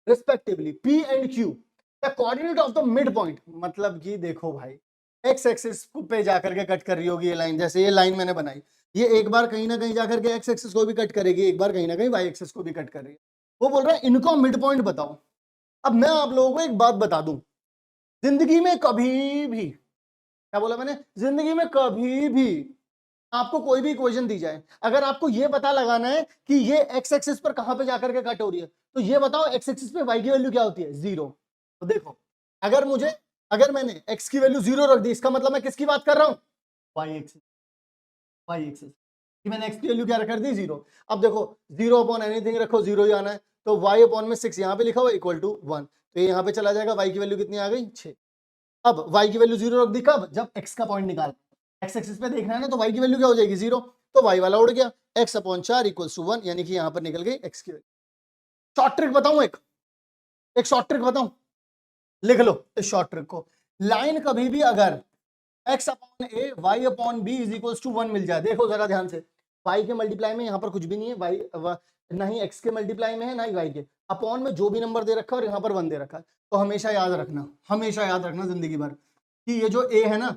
respectively p and q, the coordinate of the midpoint। मतलब कि देखो भाई, x एक्सिस पे जाकर के कट कर रही होगी ये लाइन, जैसे ये लाइन मैंने बनाई, ये एक बार कहीं ना कहीं जाकर के x एक्सिस को भी कट करेगी, एक बार कहीं ना कहीं y एक्सिस को भी कट करेगी। वो बोल रहा है इनको मिड पॉइंट बताओ। अब मैं आप लोगों को एक बात बता दूं, जिंदगी में कभी भी, क्या बोला मैंने, जिंदगी में कभी भी आपको कोई भी इक्वेशन दी जाए, अगर आपको ये पता लगाना है कि ये एक्स एक्सिस पर कहां पे जाकर के कट हो रही है, तो ये बताओ एक्स एक्सिस पे वाई की वैल्यू क्या होती है? 0। तो देखो अगर मैंने एक्स की वैल्यू 0 रख दी, इसका मतलब मैं किसकी बात कर रहा हूं? वाई एक्सिस कि मैंने एक्स की वैल्यू क्या कर दी? 0। अब देखो 0 अपॉन एनीथिंग रखो 0 ही आना है, तो y अपॉन में 6 यहां पे लिखा हुआ इक्वल टू 1, तो ये यहां पे चला जाएगा, y की वैल्यू कितनी आ गई? 6। अब y की वैल्यू 0 रख दी कब? जब x का पॉइंट निकाल, एक्स एक्सिस पे देखना है ना, तो y की वैल्यू क्या हो जाएगी? 0। तो y वाला उड़ गया, x अपॉन 4 इक्वल टू 1, यानी कि यहां पर निकल गई x की वैल्यू। शॉर्ट ट्रिक बताऊं, एक शॉर्ट ट्रिक बताऊं, लिख लो इस शॉर्ट ट्रिक को। लाइन कभी भी अगर x upon a y upon b is equal to 1 मिल जाए, देखो जरा ध्यान से, y के मल्टीप्लाई में यहां पर कुछ भी नहीं है, y ना ही x के मल्टीप्लाई में है ना ही y के, अपॉन में जो भी नंबर दे रखा है और यहां पर 1 दे रखा है, तो हमेशा याद रखना जिंदगी भर कि ये जो a है ना,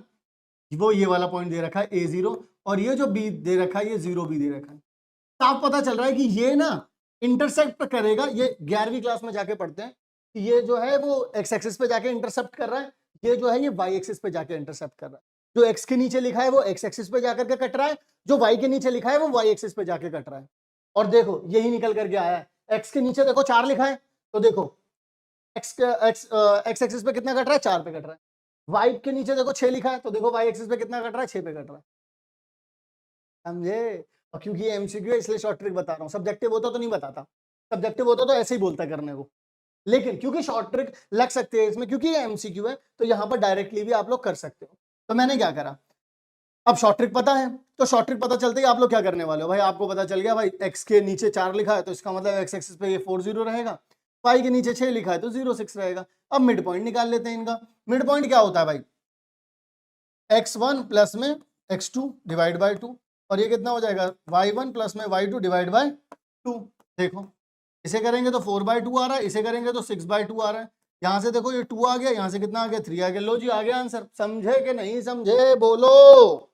वो ये वाला पॉइंट दे रखा है a0, और ये जो b दे रखा है ये 0 b दे रखा है। साफ पता चल रहा है कि ये ना इंटरसेप्ट करेगा, ये 11वीं क्लास में जाके पढ़ते हैं कि ये जो है वो x एक्सिस पे जाके इंटरसेप्ट कर रहा है, ये जो है ये y एक्सिस पे जाके इंटरसेप्ट कर रहा है। जो x के नीचे लिखा है वो x एक्सिस पे जाकर के कट रहा है, जो y के नीचे लिखा है वो y एक्सिस पे जाके कट रहा है। और देखो यही निकल करके आया है, x के नीचे देखो 4 लिखा है, तो देखो x एक्सिस पे कितना कट रहा है? 4 पे कट रहा है। y के नीचे देखो 6 लिखा है, तो देखो y एक्सिस पे कितना कट रहा है? 6 पे कट रहा है। समझे? और क्योंकि ये एमसीक्यू है इसलिए शॉर्ट ट्रिक बता रहा हूँ, सब्जेक्टिव होता तो नहीं बताता, सब्जेक्टिव होता तो ऐसे ही बोलता करने को, लेकिन क्योंकि शॉर्ट ट्रिक लग सकती है इसमें, क्योंकि ये एमसीक्यू है तो यहां पर डायरेक्टली भी आप लोग कर सकते हो। तो मैंने क्या करा, अब शॉर्ट ट्रिक पता है, तो शॉर्ट ट्रिक पता चलते ही आप लोग क्या करने वाले हो भाई, आपको पता चल गया भाई x के नीचे 4 लिखा है तो इसका मतलब x एक्सिस पे ये 40 रहेगा, y के नीचे 6 लिखा है तो 06 रहेगा। अब मिड पॉइंट निकाल लेते हैं इनका। मिड पॉइंट क्या होता है भाई? x1 प्लस में x2 डिवाइड बाय 2, और ये कितना हो जाएगा? y1 प्लस में y2 डिवाइड बाय 2। देखो इसे करेंगे तो 4/2 आ रहा है, इसे करेंगे तो 6/2 आ रहा है, यहां से देखो ये 2 आ गया, यहां से कितना आ गया? 3 आ गया। लो जी आ गया आंसर। समझे कि नहीं समझे? बोलो,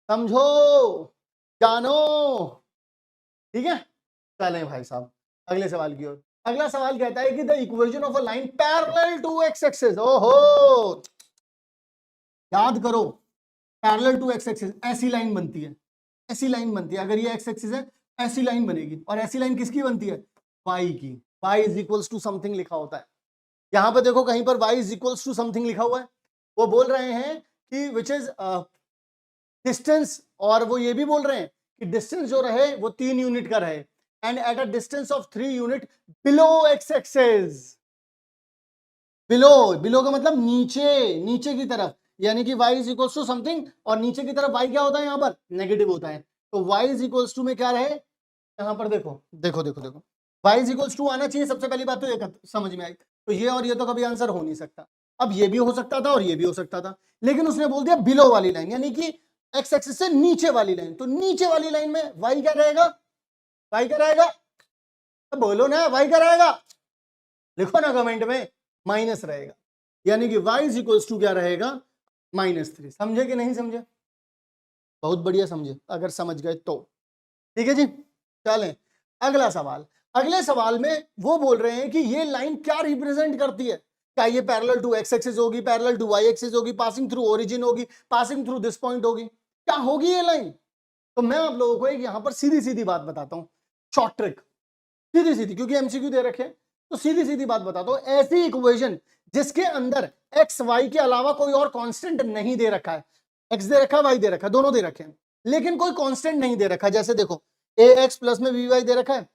समझो, जानो, ठीक है। चलें भाई साहब अगले सवाल की ओर। अगला सवाल कहता है कि the equation of a line parallel to X axis, ओहो याद करो, पैरेलल टू एक्स एक्सिस ऐसी लाइन बनती है, ऐसी लाइन बनती है, अगर ये एक्स एक्सिस है ऐसी लाइन बनेगी, और ऐसी लाइन किसकी बनती है? वाई की। y is equals to something लिखा होता है। यहां पर देखो कहीं पर y is equals to something लिखा हुआ है, वो बोल रहे हैं कि विच इज डिस्टेंस, और वो ये भी बोल रहे हैं कि डिस्टेंस जो रहे वो 3 यूनिट का रहे, and at a distance of 3 unit below X axes. Below, below का मतलब नीचे, नीचे की तरफ, यानी कि y is equals to something, और नीचे की तरफ y क्या होता है, यहां पर नेगेटिव होता है। तो y इज इक्वल्स टू में क्या रहे, यहां पर देखो देखो देखो देखो, y इज इक्वल्स टू आना चाहिए। सबसे पहली बात तो ये समझ में आई, तो ये और ये तो कभी आंसर हो नहीं सकता। अब ये भी हो सकता था और ये भी हो सकता था, लेकिन उसने बोल दिया बिलो वाली लाइन, यानी कि एक्स एक्सिस से नीचे वाली लाइन। तो नीचे वाली लाइन में y क्या रहेगा, y क्या रहेगा, तो बोलो ना y क्या रहेगा, लिखो ना कमेंट में, माइनस रहेगा। यानी कि y इज इक्वल्स टू क्या रहेगा, -3। समझे कि नहीं समझे, बहुत बढ़िया समझे, अगर समझ गए तो ठीक है जी। चलें अगला सवाल। अगले सवाल में वो बोल रहे हैं कि ये लाइन क्या रिप्रेजेंट करती है, क्या ये पैरेलल टू एक्स एक्सिस होगी, पैरेलल टू वाई एक्सिस होगी, पासिंग थ्रू ओरिजिन होगी, पासिंग थ्रू दिस पॉइंट होगी, क्या होगी ये लाइन। तो मैं आप लोगों को एक यहां पर सीधी सीधी बात बताता हूं, शॉर्ट ट्रिक, सीधी सीधी, क्योंकि एमसीक्यू दे रखे हैं, तो सीधी सीधी बात बताता हूं। ऐसी इक्वेशन जिसके अंदर एक्स वाई के अलावा कोई और कांस्टेंट नहीं दे रखा है, एक्स दे रखा है, वाई दे रखा है, दोनों दे रखे हैं, लेकिन कोई कांस्टेंट नहीं दे रखा है। जैसे देखो ए एक्स प्लस में बी वाई दे रखा है,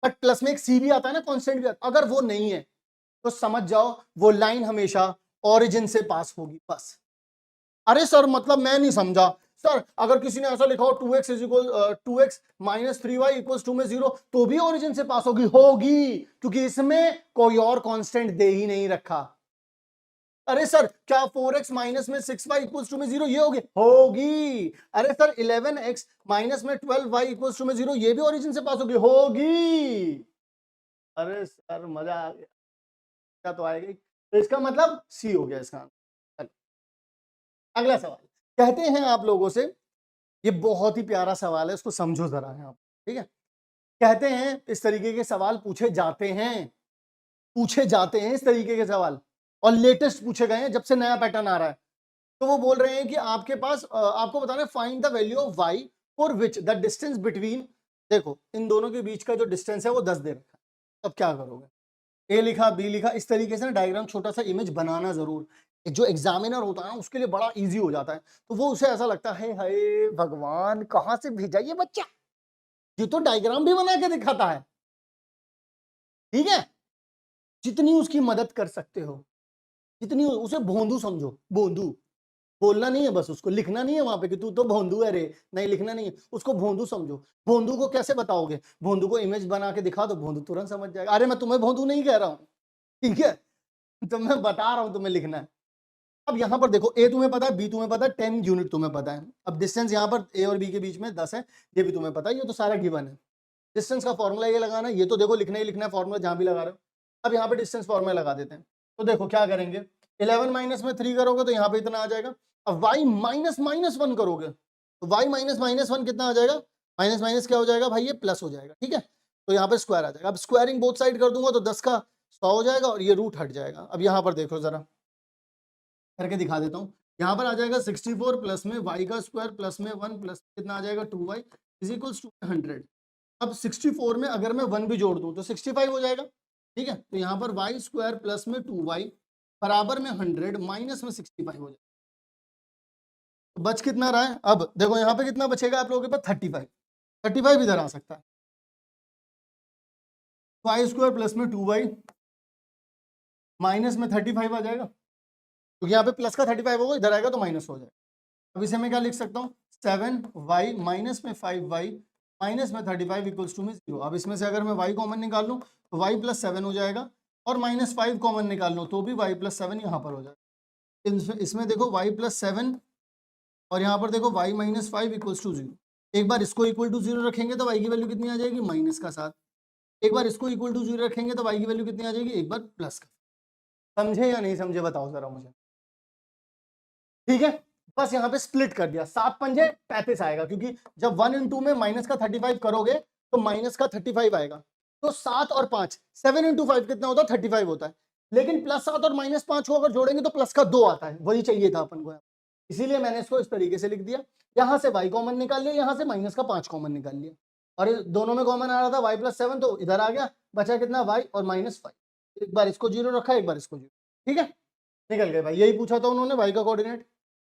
बट प्लस में एक सी भी आता है ना, कांस्टेंट भी आता है। अगर वो नहीं है तो समझ जाओ वो लाइन हमेशा ओरिजिन से पास होगी, बस। अरे सर मतलब मैं नहीं समझा सर, अगर किसी ने ऐसा लिखा हो 2x is equal 2x minus 3y equals 2 में 0, तो भी ओरिजिन से पास होगी, होगी, क्योंकि इसमें कोई और कांस्टेंट दे ही नहीं रखा। अरे सर क्या 4x माइनस में 6y इक्वल्स टू में 0 ये होगी, होगी। अरे सर 11x माइनस में 12y इक्वल्स टू में 0 ये भी ओरिजिन से पास होगी, होगी। अरे सर मजा आ गया, क्या तो आएगी, तो इसका मतलब सी हो गया इसका आंसर। अगला सवाल, कहते हैं आप लोगों से, ये बहुत ही प्यारा सवाल है, इसको समझो जरा आप, ठीक है। कहते हैं इस तरीके के सवाल पूछे जाते हैं, पूछे जाते हैं इस तरीके के सवाल, और लेटेस्ट पूछे गए हैं जब से नया पैटर्न आ रहा है। तो वो बोल रहे हैं कि आपके पास आपको बताना है find the value of y for which the distance between, देखो इन दोनों के बीच का जो डिस्टेंस है वो 10 दे रखा है। अब क्या करोगे, ए लिखा बी लिखा, इस तरीके से ना डायग्राम छोटा सा इमेज बनाना जरूर, जो एग्जामिनर होता है ना उसके लिए बड़ा इजी हो जाता है। तो वो उसे ऐसा लगता है हाय भगवान कहां से भेजा ये बच्चा, ये तो डायग्राम भी बना के दिखाता है। ठीक है, जितनी उसकी मदद कर सकते हो, जितनी उसे भोंदू समझो, भोंदू, बोलना नहीं है बस, उसको लिखना नहीं है वहां पे कि तू तो भोंदू है रे, नहीं लिखना नहीं है, उसको भोंदू समझो। भोंदू को कैसे बताओगे, भोंदू को इमेज बना के दिखा दो, भोंदू तुरंत समझ जाएगा। अरे मैं तुम्हें भोंदू नहीं कह रहा हूं, ठीक है, तो मैं बता रहा हूं तुम्हें लिखना है। अब यहां पर देखो ए तुम्हें पता है, बी तुम्हें पता है, 10 यूनिट तुम्हें पता है। अब डिस्टेंस यहां पर ए और बी के बीच में 10 है, ये भी तुम्हें पता है, ये तो सारा गिवन है। डिस्टेंस का फॉर्मूला ये लगाना है, ये तो देखो लिखना ही लिखना है फॉर्मूला जहां भी लगा रहे हो। अब यहाँ पे डिस्टेंस फॉर्मूला लगा देते हैं। तो देखो क्या करेंगे, 11 माइनस में 3 करोगे तो यहाँ पे इतना आ जाएगा। अब y माइनस माइनस 1 करोगे तो y माइनस माइनस 1 कितना आ जाएगा, माइनस माइनस क्या हो जाएगा भाई, ये प्लस हो जाएगा। ठीक है, तो यहाँ पे स्क्वायर आ जाएगा। अब स्क्वायरिंग बोथ साइड कर दूंगा तो 10 का 100 हो जाएगा और ये रूट हट जाएगा। अब यहाँ पर देखो जरा करके दिखा देता हूँ। यहाँ पर आ जाएगा 64 प्लस में y का स्क्वायर प्लस में 1 प्लस कितना आ जाएगा 2y इज इक्वल्स टू 100। अब 64 में अगर मैं 1 भी जोड़ दूं तो 65 हो जाएगा। ठीक है, तो यहाँ पर y स्क्वायर प्लस में 2y बराबर में 100 माइनस में 65 हो जाएगा। तो बच कितना रहा है, अब देखो यहाँ पे कितना बचेगा आप लोगों के पास 35, 35 इधर आ सकता है। y स्क्वायर प्लस में 2y माइनस में 35 आ जाएगा, क्योंकि यहाँ पे प्लस का 35 होगा, इधर आएगा तो माइनस हो जाएगा। अब इसे मैं क्या लिख सकता हूँ, 7y माइनस में 5y माइनस में 35 इक्वल्स टू में 0। अब इसमें से अगर मैं y कॉमन निकाल लूँ तो y प्लस 7 हो जाएगा, और माइनस 5 कॉमन निकाल लूँ तो भी y प्लस 7 यहाँ पर हो जाएगा। इसमें देखो y प्लस 7 और यहाँ पर देखो y माइनस 5 इक्वल्स टू 0। एक बार इसको इक्वल टू 0 रखेंगे तो y की वैल्यू कितनी आ जाएगी, माइनस का 7। एक बार इसको इक्वल टू 0 रखेंगे तो y की वैल्यू कितनी आ जाएगी, एक बार प्लस का। समझे या नहीं समझे बताओ जरा मुझे। ठीक है, बस यहाँ पे स्प्लिट कर दिया, 7 पंजे 35 आएगा, क्योंकि जब 1 इन 2 में माइनस का 35 करोगे तो माइनस का 35 आएगा। तो 7 और 5, 7 इंटू 5 कितना होता है, 35 होता है। लेकिन प्लस 7 और माइनस 5 को अगर जोड़ेंगे तो प्लस का 2 आता है, वही चाहिए था अपन को, इसीलिए मैंने इसको इस तरीके से लिख दिया। यहां से y कॉमन निकाल लिया, यहां से माइनस का 5 कॉमन निकाल लिया। और ये दोनों में कॉमन आ रहा था y प्लस 7, तो इधर आ गया, बचा कितना y और -5। एक बार इसको 0 रखा, एक बार इसको 0, ठीक है, निकल गए भाई। यही पूछा था उन्होंने y का कोऑर्डिनेट।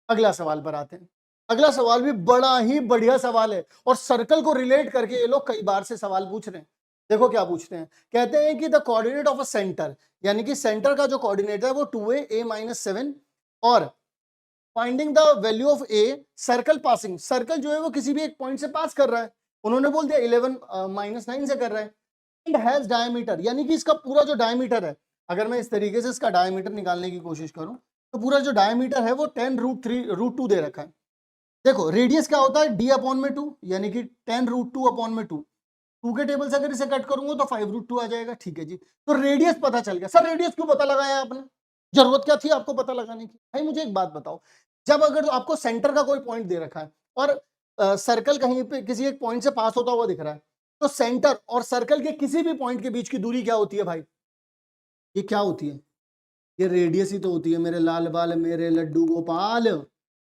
अगला सवाल पर आते हैं। अगला सवाल भी बड़ा ही बढ़िया सवाल है और सर्कल को रिलेट करके ये लोग कई बार से सवाल पूछ रहे हैं। देखो क्या पूछते हैं, कहते हैं कि the coordinate of a centre, यानी कि सेंटर का जो कोऑर्डिनेट है वो 2a a-7 और finding the value of a circle passing, circle जो है वो किसी भी एक पॉइंट से पास कर रहा है, उन्होंने बोल दिया 11 -9 से कर रहा है। एंड हैज डायमीटर, यानी कि इसका पूरा जो डायमीटर है, अगर मैं इस तरीके से इसका डायमीटर निकालने की कोशिश करूं तो पूरा जो डायमीटर है वो 10√3√2 दे रखा है। देखो रेडियस क्या होता है d/2, यानी कि 10√2/2। 2 के टेबल से अगर इसे कट करूंगा तो 5√2 आ जाएगा, ठीक है जी। तो रेडियस पता चल गया। सर रेडियस क्यों पता लगाया आपने, जरूरत क्या थी आपको पता लगाने की? भाई मुझे एक बात बताओ, जब अगर आपको सेंटर का कोई पॉइंट दे रखा है और सर्कल कहीं पे किसी एक पॉइंट से पास होता हुआ दिख रहा है, तो सेंटर और सर्कल के किसी भी पॉइंट के बीच की दूरी क्या होती है भाई? ये क्या होती है? ये रेडियस ही तो होती है मेरे लाल बाल मेरे लड्डू गोपाल।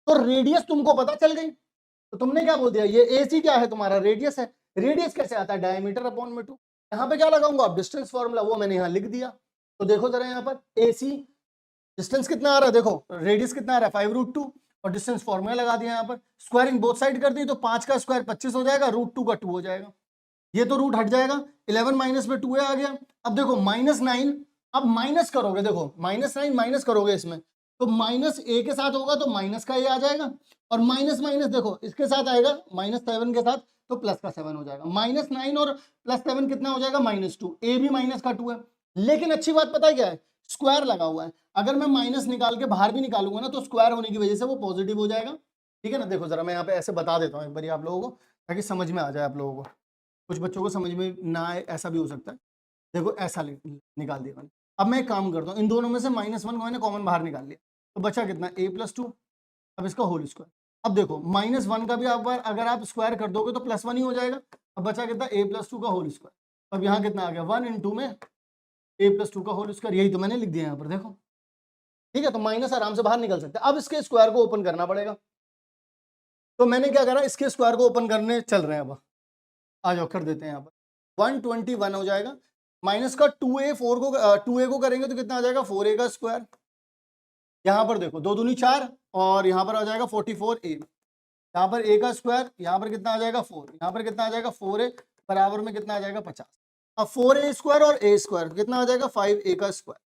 तो रेडियस तुमको पता चल गई, तो तुमने क्या बोल दिया, ये एसी क्या है तुम्हारा, रेडियस है। रेडियस कैसे आता है, डायमीटर/2। यहाँ पे क्या लगाऊंगा आप, डिस्टेंस फॉर्मूला, वो मैंने यहाँ लिख दिया। तो देखो जरा यहाँ पर एसी डिस्टेंस कितना आ रहा है, देखो रेडियस कितना आ रहा है 5√2 और डिस्टेंस फॉर्मूला लगा दिया यहाँ पर, स्क्वायरिंग बोथ साइड कर दी तो 5 का स्क्वायर 25 हो जाएगा, √2 का 2 हो जाएगा, ये तो रूट हट जाएगा, 11 माइनस में 2 आ गया। अब देखो -9, अब माइनस करोगे, देखो -9 माइनस करोगे इसमें, तो माइनस ए के साथ होगा तो माइनस का ए आ जाएगा, और माइनस माइनस देखो इसके साथ आएगा -7 के साथ तो प्लस का 7 हो जाएगा। -9 और +7 कितना हो जाएगा, -2। ए भी माइनस का 2 है, लेकिन अच्छी बात पता है क्या है, स्क्वायर लगा हुआ है। अगर मैं माइनस निकाल के बाहर भी निकालूंगा ना तो स्क्वायर होने की वजह से वो पॉजिटिव हो जाएगा, ठीक है ना। देखो जरा मैं यहाँ पे ऐसे बता देता हूँ एक बार आप लोगों को, ताकि समझ में आ जाए आप लोगों को। कुछ बच्चों को समझ में ना आए, ऐसा भी हो सकता है। देखो ऐसा निकाल दिया मैंने। अब मैं एक काम करता हूँ, इन दोनों में से -1 को मैंने कॉमन बाहर निकाल लिया, तो बचा कितना a+2, अब इसका होल स्क्वायर। अब देखो -1 का भी आप बार अगर आप स्क्वायर कर दोगे तो +1 ही हो जाएगा। अब बचा कितना a+2 का होल स्क्वायर। अब यहाँ कितना आ गया 1 × में a+2 का होल स्क्वायर, यही तो मैंने लिख दिया यहाँ पर, देखो ठीक है। तो माइनस आराम से बाहर निकल सकता है। अब इसके स्क्वायर को ओपन करना पड़ेगा, तो मैंने क्या करा, इसके स्क्वायर को ओपन करने चल रहे हैं। अब आ जाओ कर देते हैं यहाँ पर, 121 हो जाएगा, माइनस का 2a, 2a को करेंगे तो कितना आ जाएगा 4a का स्क्वायर। यहाँ पर देखो 2 दूनी 4 और यहाँ पर आ जाएगा 44a, यहाँ पर a का स्क्वायर, यहाँ पर कितना आ जाएगा 4, यहाँ पर कितना आ जाएगा 4a, बराबर में कितना आ जाएगा 50। अब 4a स्क्वायर और a स्क्वायर कितना आ जाएगा 5a का स्क्वायर।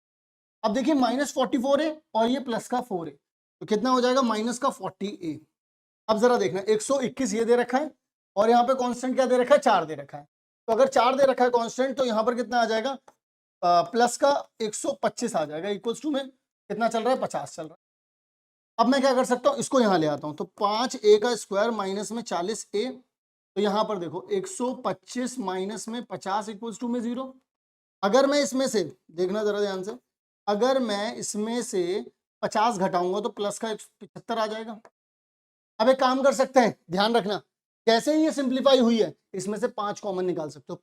अब देखिए -44a और ये प्लस का 4a, तो कितना हो जाएगा माइनस का 40a। अब जरा देखना 121 ये दे रखा है और यहाँ पे कांस्टेंट क्या दे रखा है, 4 दे रखा है। तो अगर 4 दे रखा है कांस्टेंट तो यहाँ पर कितना आ जाएगा, प्लस का 125 आ जाएगा, इक्वल्स टू में कितना चल रहा है 50 चल रहा है। अब मैं क्या कर सकता हूँ, इसको यहाँ ले आता हूँ, तो 5a का स्क्वायर माइनस में 40a, तो यहाँ पर देखो 125 माइनस में 50 इक्वल्स टू में 0। अगर मैं इसमें से, देखना जरा ध्यान से, अगर मैं इसमें से 50 घटाऊंगा तो प्लस का 75 आ जाएगा। अब एक काम कर सकते हैं, ध्यान रखना, जैसे ही ये सिंप्लीफाई हुई है इसमें से 5 कॉमन निकाल सकते हो,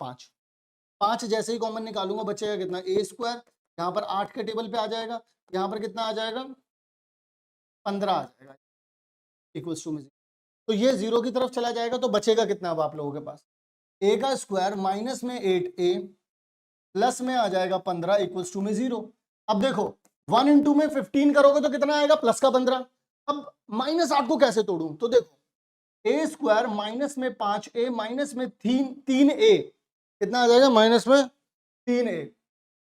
5 जैसे ही कॉमन निकालूंगा बचेगा कितना, a स्क्वायर, यहाँ पर 8 के टेबल पे आ जाएगा, यहाँ पर कितना आ जाएगा 15 आ जाएगा, इक्वल्स टू में 0। तो ये 0 की तरफ चला जाएगा, तो बचेगा कितना अब आप लोगों के पास, a का स्क्वायर माइनस में 8a प्लस में आ जाएगा 15 इक्वल्स टू में 0। अब देखो 1 × में 15 करोगे तो कितना आएगा, प्लस का 15। अब -8 को कैसे तोड़ूं, तो देखो a स्क्वायर माइनस में 5a माइनस में 3a कितना आ जाएगा, माइनस में 3a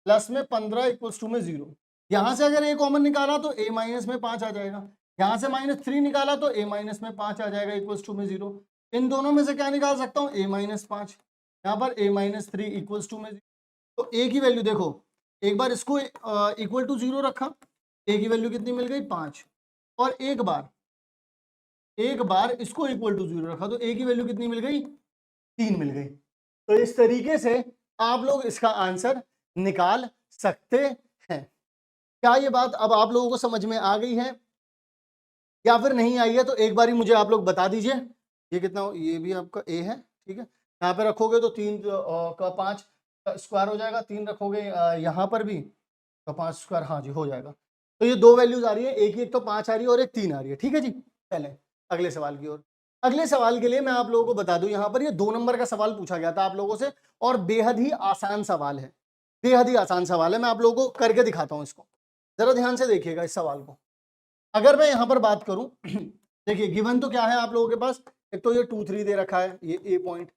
प्लस में 15 इक्वल्स टू में 0। यहां से अगर a कॉमन निकाला तो a माइनस में 5 आ जाएगा, यहां से -3 निकाला तो a माइनस में 5 आ जाएगा इक्वल्स टू में 0। इन दोनों में से क्या निकाल सकता हूं, a माइनस 5, यहाँ पर a माइनस 3 इक्वल्स टू में 0। तो a की वैल्यू देखो, एक बार इसको इक्वल टू 0 रखा, a की वैल्यू कितनी मिल गई 5, और एक बार इसको इक्वल टू 0 रखा तो a की वैल्यू कितनी मिल गई, 3 मिल गई। तो इस तरीके से आप लोग इसका आंसर निकाल सकते हैं। क्या ये बात अब आप लोगों को समझ में आ गई है या फिर नहीं आई है, तो एक बार मुझे आप लोग बता दीजिए। ये कितना, ये भी आपका a है, ठीक है, यहाँ पे रखोगे तो 3 का 5 स्क्वायर हो जाएगा, 3 रखोगे यहाँ पर भी तो 5 स्क्वायर, हाँ जी हो जाएगा। तो ये 2 वैल्यूज आ रही है, एक तो 5 आ रही है और एक 3 आ रही है, ठीक है जी। पहले अगले सवाल की ओर। अगले सवाल के लिए मैं आप लोगों को बता दूं, यहां पर ये 2 नंबर का सवाल पूछा गया था आप लोगों से और बेहद ही आसान सवाल है, बेहद ही आसान सवाल है। मैं आप लोगों को करके दिखाता हूं इसको, जरा ध्यान से देखिएगा इस सवाल को। अगर मैं यहां पर बात करूं देखिए गिवन तो क्या है आप लोगों के पास, एक तो ये 2 3 दे रखा है, ये ए पॉइंट,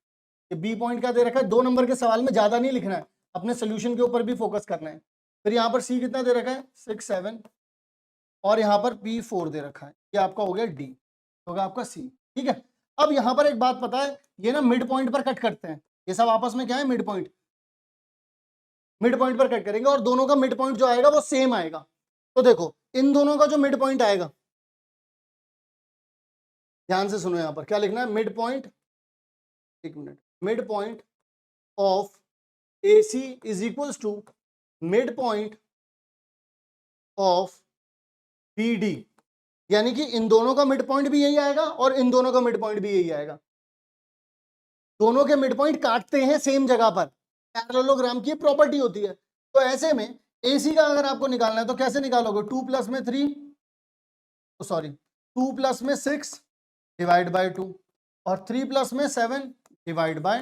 ये बी पॉइंट क्या दे रखा है। 2 नंबर के सवाल में ज्यादा नहीं लिखना है, अपने सोल्यूशन के ऊपर भी फोकस करना है। फिर यहाँ पर सी कितना दे रखा है 6 7 और यहाँ पर पी 4 दे रखा है, ये आपका हो गया डी, होगा आपका सी। ठीक है, अब यहाँ पर एक बात पता है, ये ना मिड पॉइंट पर कट करते हैं, ये सब आपस में क्या है मिड पॉइंट, मिड पॉइंट पर कट करेंगे और दोनों का मिड पॉइंट जो आएगा वो सेम आएगा। तो देखो इन दोनों का जो मिड पॉइंट आएगा, ध्यान से सुनो, यहाँ पर क्या लिखना है, मिड पॉइंट, एक minute, mid point of AC is equals to mid point of BD, यानी कि इन दोनों का मिड पॉइंट भी यही आएगा और इन दोनों का मिड पॉइंट भी यही आएगा। दोनों के मिड पॉइंट काटते हैं सेम जगह पर, पैरेललोग्राम की प्रॉपर्टी होती है। तो ऐसे में AC का अगर आपको निकालना है तो कैसे निकालोगे, 2 प्लस में 3, सॉरी 2 प्लस में 6 डिवाइड बाय 2 और 3 प्लस में 7 डिवाइड बाय,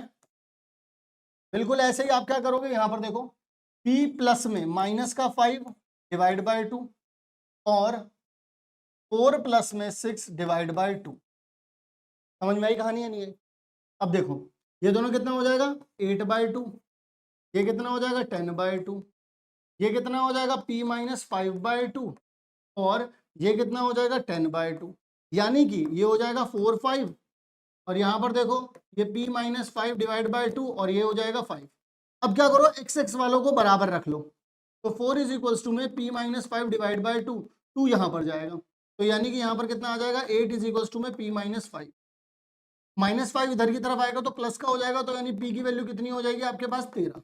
बिल्कुल ऐसे ही आप क्या करोगे, यहां पर देखो P प्लस में माइनस का 5 डिवाइड बाय 2 और 4 प्लस में 6 डिवाइड बाय 2। समझ में आई कहानी है नहीं है। अब देखो ये दोनों कितना हो जाएगा 8 बाय 2, ये कितना हो जाएगा 10 बाय 2, ये कितना हो जाएगा P माइनस 5 बाय 2 और ये कितना हो जाएगा 10 बाय 2, यानी कि ये हो जाएगा 4 5 और यहाँ पर देखो ये P माइनस 5 डिवाइड बाय 2 और ये हो जाएगा 5। अब क्या करो x वालों को बराबर रख लो, तो 4 इज इक्वल्स टू में P माइनस 5 डिवाइड बाय 2, 2 यहाँ पर जाएगा, तो यानी कि यहाँ पर कितना आ जाएगा 8 इज इक्वल्स टू में P माइनस 5, माइनस 5 इधर की तरफ आएगा तो प्लस का हो जाएगा, तो यानी P की वैल्यू कितनी हो जाएगी आपके पास 13।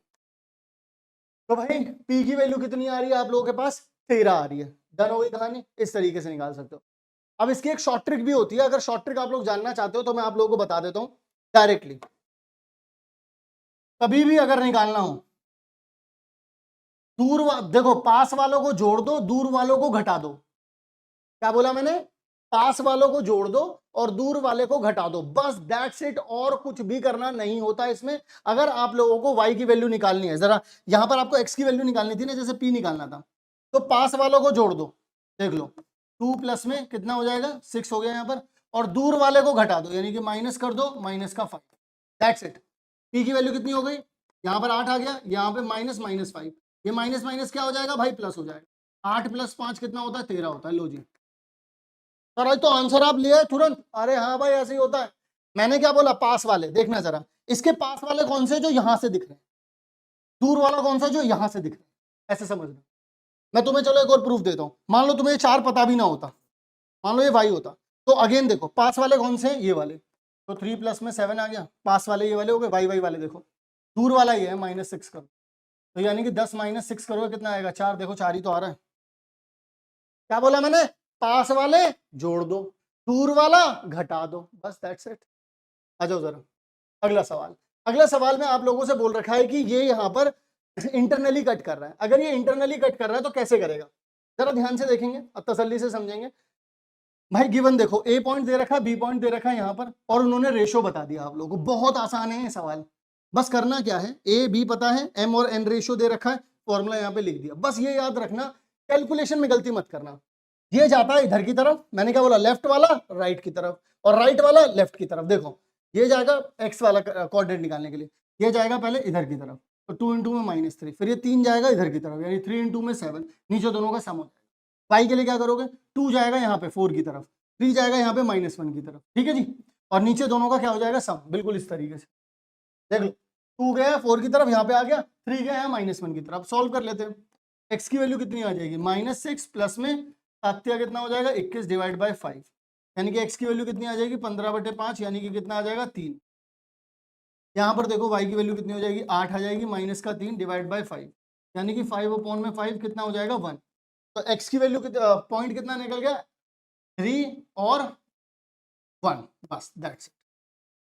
तो भाई P की वैल्यू कितनी आ रही है आप लोगों के पास 13 आ रही है। डन हो गई कहानी, इस तरीके से निकाल सकते हो। अब इसकी एक शॉर्ट ट्रिक भी होती है, अगर शॉर्ट ट्रिक आप लोग जानना चाहते हो तो मैं आप लोगों को बता देता हूं डायरेक्टली। कभी भी अगर निकालना हो देखो पास वालों को जोड़ दो, दूर वालों को घटा दो। क्या बोला मैंने, पास वालों को जोड़ दो और दूर वाले को घटा दो, बस दैट्स इट, और कुछ भी करना नहीं होता इसमें। अगर आप लोगों को y की वैल्यू निकालनी है, जरा यहां पर आपको x की वैल्यू निकालनी थी ना, जैसे p निकालना था, तो पास वालों को जोड़ दो, देख लो 2 प्लस में कितना हो जाएगा 6 हो गया यहाँ पर, और दूर वाले को घटा दो यानी कि माइनस कर दो, माइनस का 5, दैट्स इट। p की वैल्यू कितनी हो गई, यहाँ पर 8 आ गया, यहाँ पे माइनस माइनस 5, ये माइनस माइनस क्या हो जाएगा भाई प्लस हो जाएगा, 8 प्लस 5 कितना होता है 13 होता है। लो जी सर आज तो आंसर आप लिए तुरंत, अरे हाँ भाई ऐसे ही होता है। मैंने क्या बोला, पास वाले, देखना जरा इसके पास वाले कौन से जो यहां से दिख रहे हैं, दूर वाला कौन सा जो यहां से दिख रहा है, ऐसे समझना। मैं तुम्हें चलो एक और प्रूफ देता हूं, मान लो तुम्हें 4 पता भी ना होता, मान लो ये y होता, तो अगेन देखो पास वाले कौन से, ये वाले, तो 3 प्लस में 7 आ गया, पास वाले ये वाले हो गए, y वाले देखो, दूर वाला ये है -6 करो, तो यानी कि 10 - 6 करोगे कितना आएगा 4, देखो 4 ही तो आ रहा है। क्या बोला मैंने, पास वाले जोड़ दो, दूर वाला घटा दो, बस दैट्स इट। आ जाओ जरा अगला सवाल। अगला सवाल में आप लोगों से बोल रखा है कि ये यहाँ पर इंटरनली कट कर रहा है। अगर ये इंटरनली कट कर रहा है तो कैसे करेगा, जरा ध्यान से देखेंगे और तसल्ली से समझेंगे। भाई गिवन देखो, ए पॉइंट दे रखा है, बी पॉइंट दे रखा है यहाँ पर, और उन्होंने रेशो बता दिया आप लोगों को। बहुत आसान है ये सवाल, बस करना क्या है, ए बी पता है, एम और एन रेशो दे रखा है, फॉर्मूला यहाँ पे लिख दिया। बस ये याद रखना, कैलकुलेशन में गलती मत करना। ये जाता है इधर की तरफ, मैंने क्या बोला, लेफ्ट वाला राइट की तरफ और राइट वाला लेफ्ट की तरफ। देखो ये जाएगा एक्स वाला कोऑर्डिनेट निकालने के लिए, ये जाएगा पहले इधर की तरफ, तो 2 इंटू में -3, फिर ये 3 जाएगा इधर की तरफ, यानी 3 इंटू में 7, नीचे दोनों का सम हो जाएगा। y के लिए क्या करोगे, 2 जाएगा यहाँ पे 4 की तरफ, 3 जाएगा यहाँ पे -1 की तरफ, ठीक है जी, और नीचे दोनों का क्या हो जाएगा सम, बिल्कुल इस तरीके से। देख लो 2 गया 4 की तरफ, यहाँ पे आ गया 3 गया है -1 की तरफ। सॉल्व कर लेते हैं, x की वैल्यू कितनी आ जाएगी -6 प्लस में 7 कितना हो जाएगा 21 डिवाइड बाय 5, यानी कि x की वैल्यू कितनी आ जाएगी 15/5, यानी कि कितना आ जाएगा 3। यहाँ पर देखो y की वैल्यू कितनी हो जाएगी 8 आ जाएगी, -3 डिवाइड बाय 5, यानी कि 5/5 कितना हो जाएगा 1। तो x की वैल्यू पॉइंट कितना निकल गया 3 और 1, बस दैट्स इट,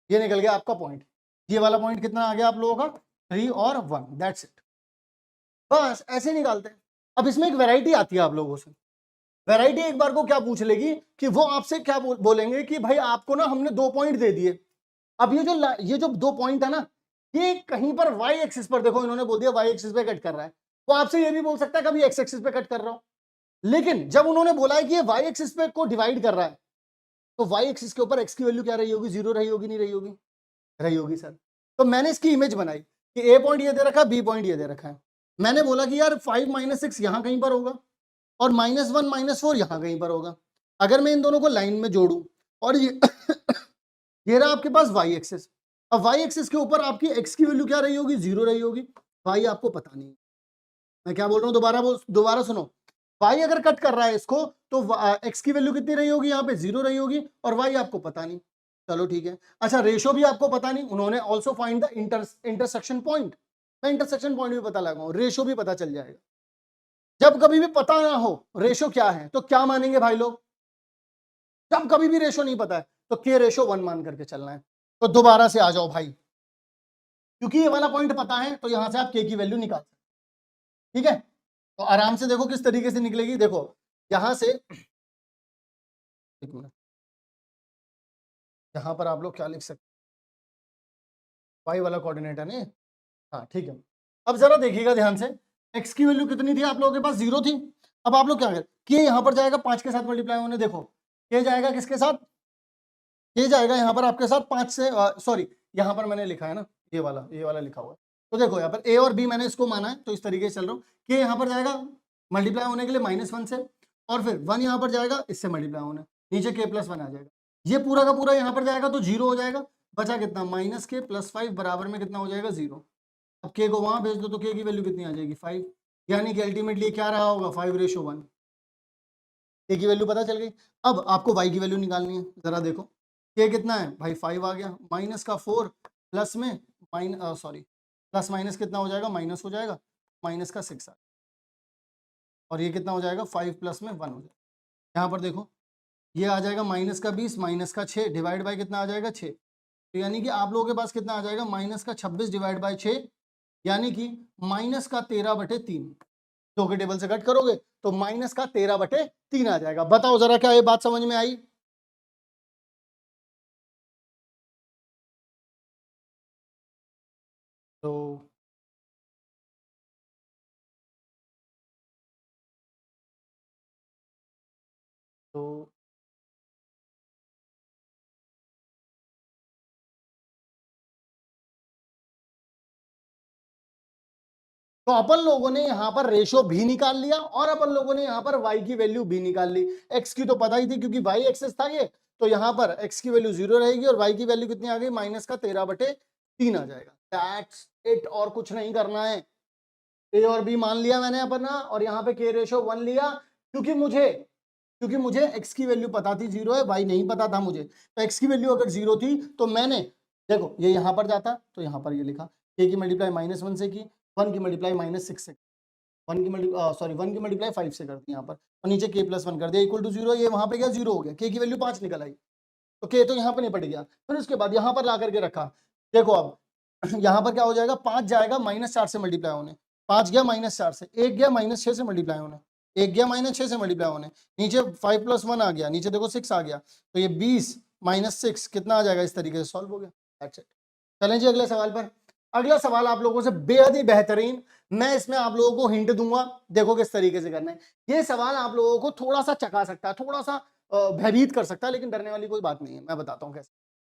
ये निकल गया आपका पॉइंट। ये वाला पॉइंट कितना आ गया आप लोगों का 3 और 1, दैट्स इट। बस ऐसे निकालते हैं। अब इसमें एक वैरायटी आती है आप लोगों से, वैरायटी एक बार को क्या पूछ लेगी कि वो आपसे क्या बोलेंगे कि भाई आपको ना हमने 2 पॉइंट दे दिए। अब ये जो 2 पॉइंट है ना, ये कहीं पर y एक्सिस पर देखो इन्होंने बोल दिया y एक्सिस पे कट कर रहा है, वो आपसे ये भी बोल सकता है कभी x एक्सिस पे कट कर रहा हूं। लेकिन जब उन्होंने बोला है कि ये y एक्सिस पे को डिवाइड कर रहा है, तो y एक्सिस के ऊपर x की वैल्यू क्या रही होगी? 0 रही होगी, नहीं रही होगी? रही होगी सर। तो मैंने इसकी इमेज बनाई कि a पॉइंट ये दे रखा है, b पॉइंट ये दे रखा है। मैंने बोला कि यार 5 - 6 यहां कहीं पर होगा और -1 - 4 यहां कहीं पर होगा। अगर मैं इन दोनों को लाइन में जोड़ू और ये ये रहा आपके पास y एक्सिस। अब y एक्सिस के ऊपर आपकी x की वैल्यू क्या रही होगी? 0 रही होगी। y आपको पता नहीं। मैं क्या बोल रहा हूं? दोबारा सुनो। y अगर कट कर रहा है इसको तो x की वैल्यू कितनी रही होगी? यहाँ पे 0 रही होगी और y आपको पता नहीं। चलो ठीक है। अच्छा, रेशो भी आपको पता नहीं। उन्होंने also find the intersection point. मैं इंटरसेक्शन पॉइंट भी पता लगाऊं, रेशो भी पता चल जाएगा। जब कभी भी पता ना हो रेशो क्या है तो क्या मानेंगे भाई लोग? जब कभी भी रेशो नहीं पता है तो के रेशो 1 मान करके चलना है। तो दोबारा से आ जाओ भाई, क्योंकि ये वाला पॉइंट पता है तो यहां से आप के की वैल्यू निकाल सकते। ठीक है, तो आराम से देखो किस तरीके से निकलेगी। देखो यहां से, एक मिनट, यहां पर आप लोग क्या लिख सकते? वाई वाला कोऑर्डिनेट है ना? हाँ ठीक है। अब जरा देखिएगा ध्यान से, एक्स की वैल्यू कितनी थी आप लोगों के पास? 0 थी। अब आप लोग क्या करें, के यहां पर जाएगा 5 के साथ मल्टीप्लाई होने। देखो के जाएगा किसके साथ? के जाएगा यहां पर आपके साथ 5 से, सॉरी यहां पर मैंने लिखा है ना, ये वाला लिखा हुआ है। तो देखो यहाँ पर ए और बी मैंने इसको माना है, तो इस तरीके से चल रहा हूँ। के यहाँ पर जाएगा मल्टीप्लाई होने के लिए -1 से, और फिर 1 यहाँ पर जाएगा इससे मल्टीप्लाई होने, नीचे k+1 आ जाएगा। ये पूरा का पूरा यहाँ पर जाएगा तो 0 हो जाएगा। बचा कितना? -k + 5 बराबर में कितना हो जाएगा? 0। अब के को वहां भेज दो तो के की वैल्यू कितनी आ जाएगी? 5। यानी कि अल्टीमेटली क्या रहा होगा? 5:1। के की वैल्यू पता चल गई। अब आपको y की वैल्यू निकालनी है। जरा देखो के कितना है भाई? 5 आ गया। -4 प्लस में सॉरी प्लस माइनस कितना हो जाएगा? माइनस हो जाएगा, -6 आ, और ये कितना हो जाएगा? 5 + में 1 हो जाएगा। यहाँ पर देखो ये आ जाएगा -20 -6 डिवाइड बाय कितना आ जाएगा? 6। तो यानी कि आप लोगों के पास कितना आ जाएगा? -26 डिवाइड बाय 6, यानी कि -13/3। 2 के टेबल से कट करोगे तो -13/3 आ जाएगा। बताओ जरा क्या ये बात समझ में आई? तो तो तो अपन लोगों ने यहां पर रेशो भी निकाल लिया और अपन लोगों ने यहां पर y की वैल्यू भी निकाल ली। x की तो पता ही थी क्योंकि y एक्सिस था ये, तो यहां पर x की वैल्यू 0 रहेगी और y की वैल्यू कितनी आ गई? -13/3 आ जाएगा। दैट्स इट, और कुछ नहीं करना है। a और b मान लिया मैंने अपना, और यहाँ पे k रेशो 1 लिया, क्योंकि मुझे x की वैल्यू पता थी 0 है, y नहीं पता था मुझे। तो x की वैल्यू अगर 0 थी तो मैंने, देखो ये यहां पर जाता तो यहां पर ये लिखा, k की मल्टीप्लाई -1 से की, 1 की मल्टीप्लाई -6 से, 1 की मल्टीप्लाई 5 से कर दी यहाँ पर, और नीचे k+1 कर दिया इक्वल टू 0। ये वहां पे गया 0 हो गया, k की वैल्यू 5 निकल आई, तो k तो यहाँ पर निपट गया। फिर उसके बाद यहाँ पर ला करके रखा। देखो अब यहाँ पर क्या हो जाएगा? 5 जाएगा -4 से मल्टीप्लाई होने, 5 गया -4 से, 1 गया -6 से मल्टीप्लाई होने, 1 गया -6 से मल्टीप्लाई होने, नीचे 5 + 1 आ गया, नीचे देखो 6 आ गया, तो ये 20 -6 कितना आ जाएगा? इस तरीके से सॉल्व हो गया। That's it. चलें जी अगले सवाल पर। अगला सवाल आप लोगों से बेहद ही बेहतरीन, मैं इसमें आप लोगों को हिंट दूंगा, देखो किस तरीके से करना है। ये सवाल आप लोगों को थोड़ा सा चका सकता है, थोड़ा सा भयभीत कर सकता है, लेकिन डरने वाली कोई बात नहीं है। मैं बताता हूँ कैसे।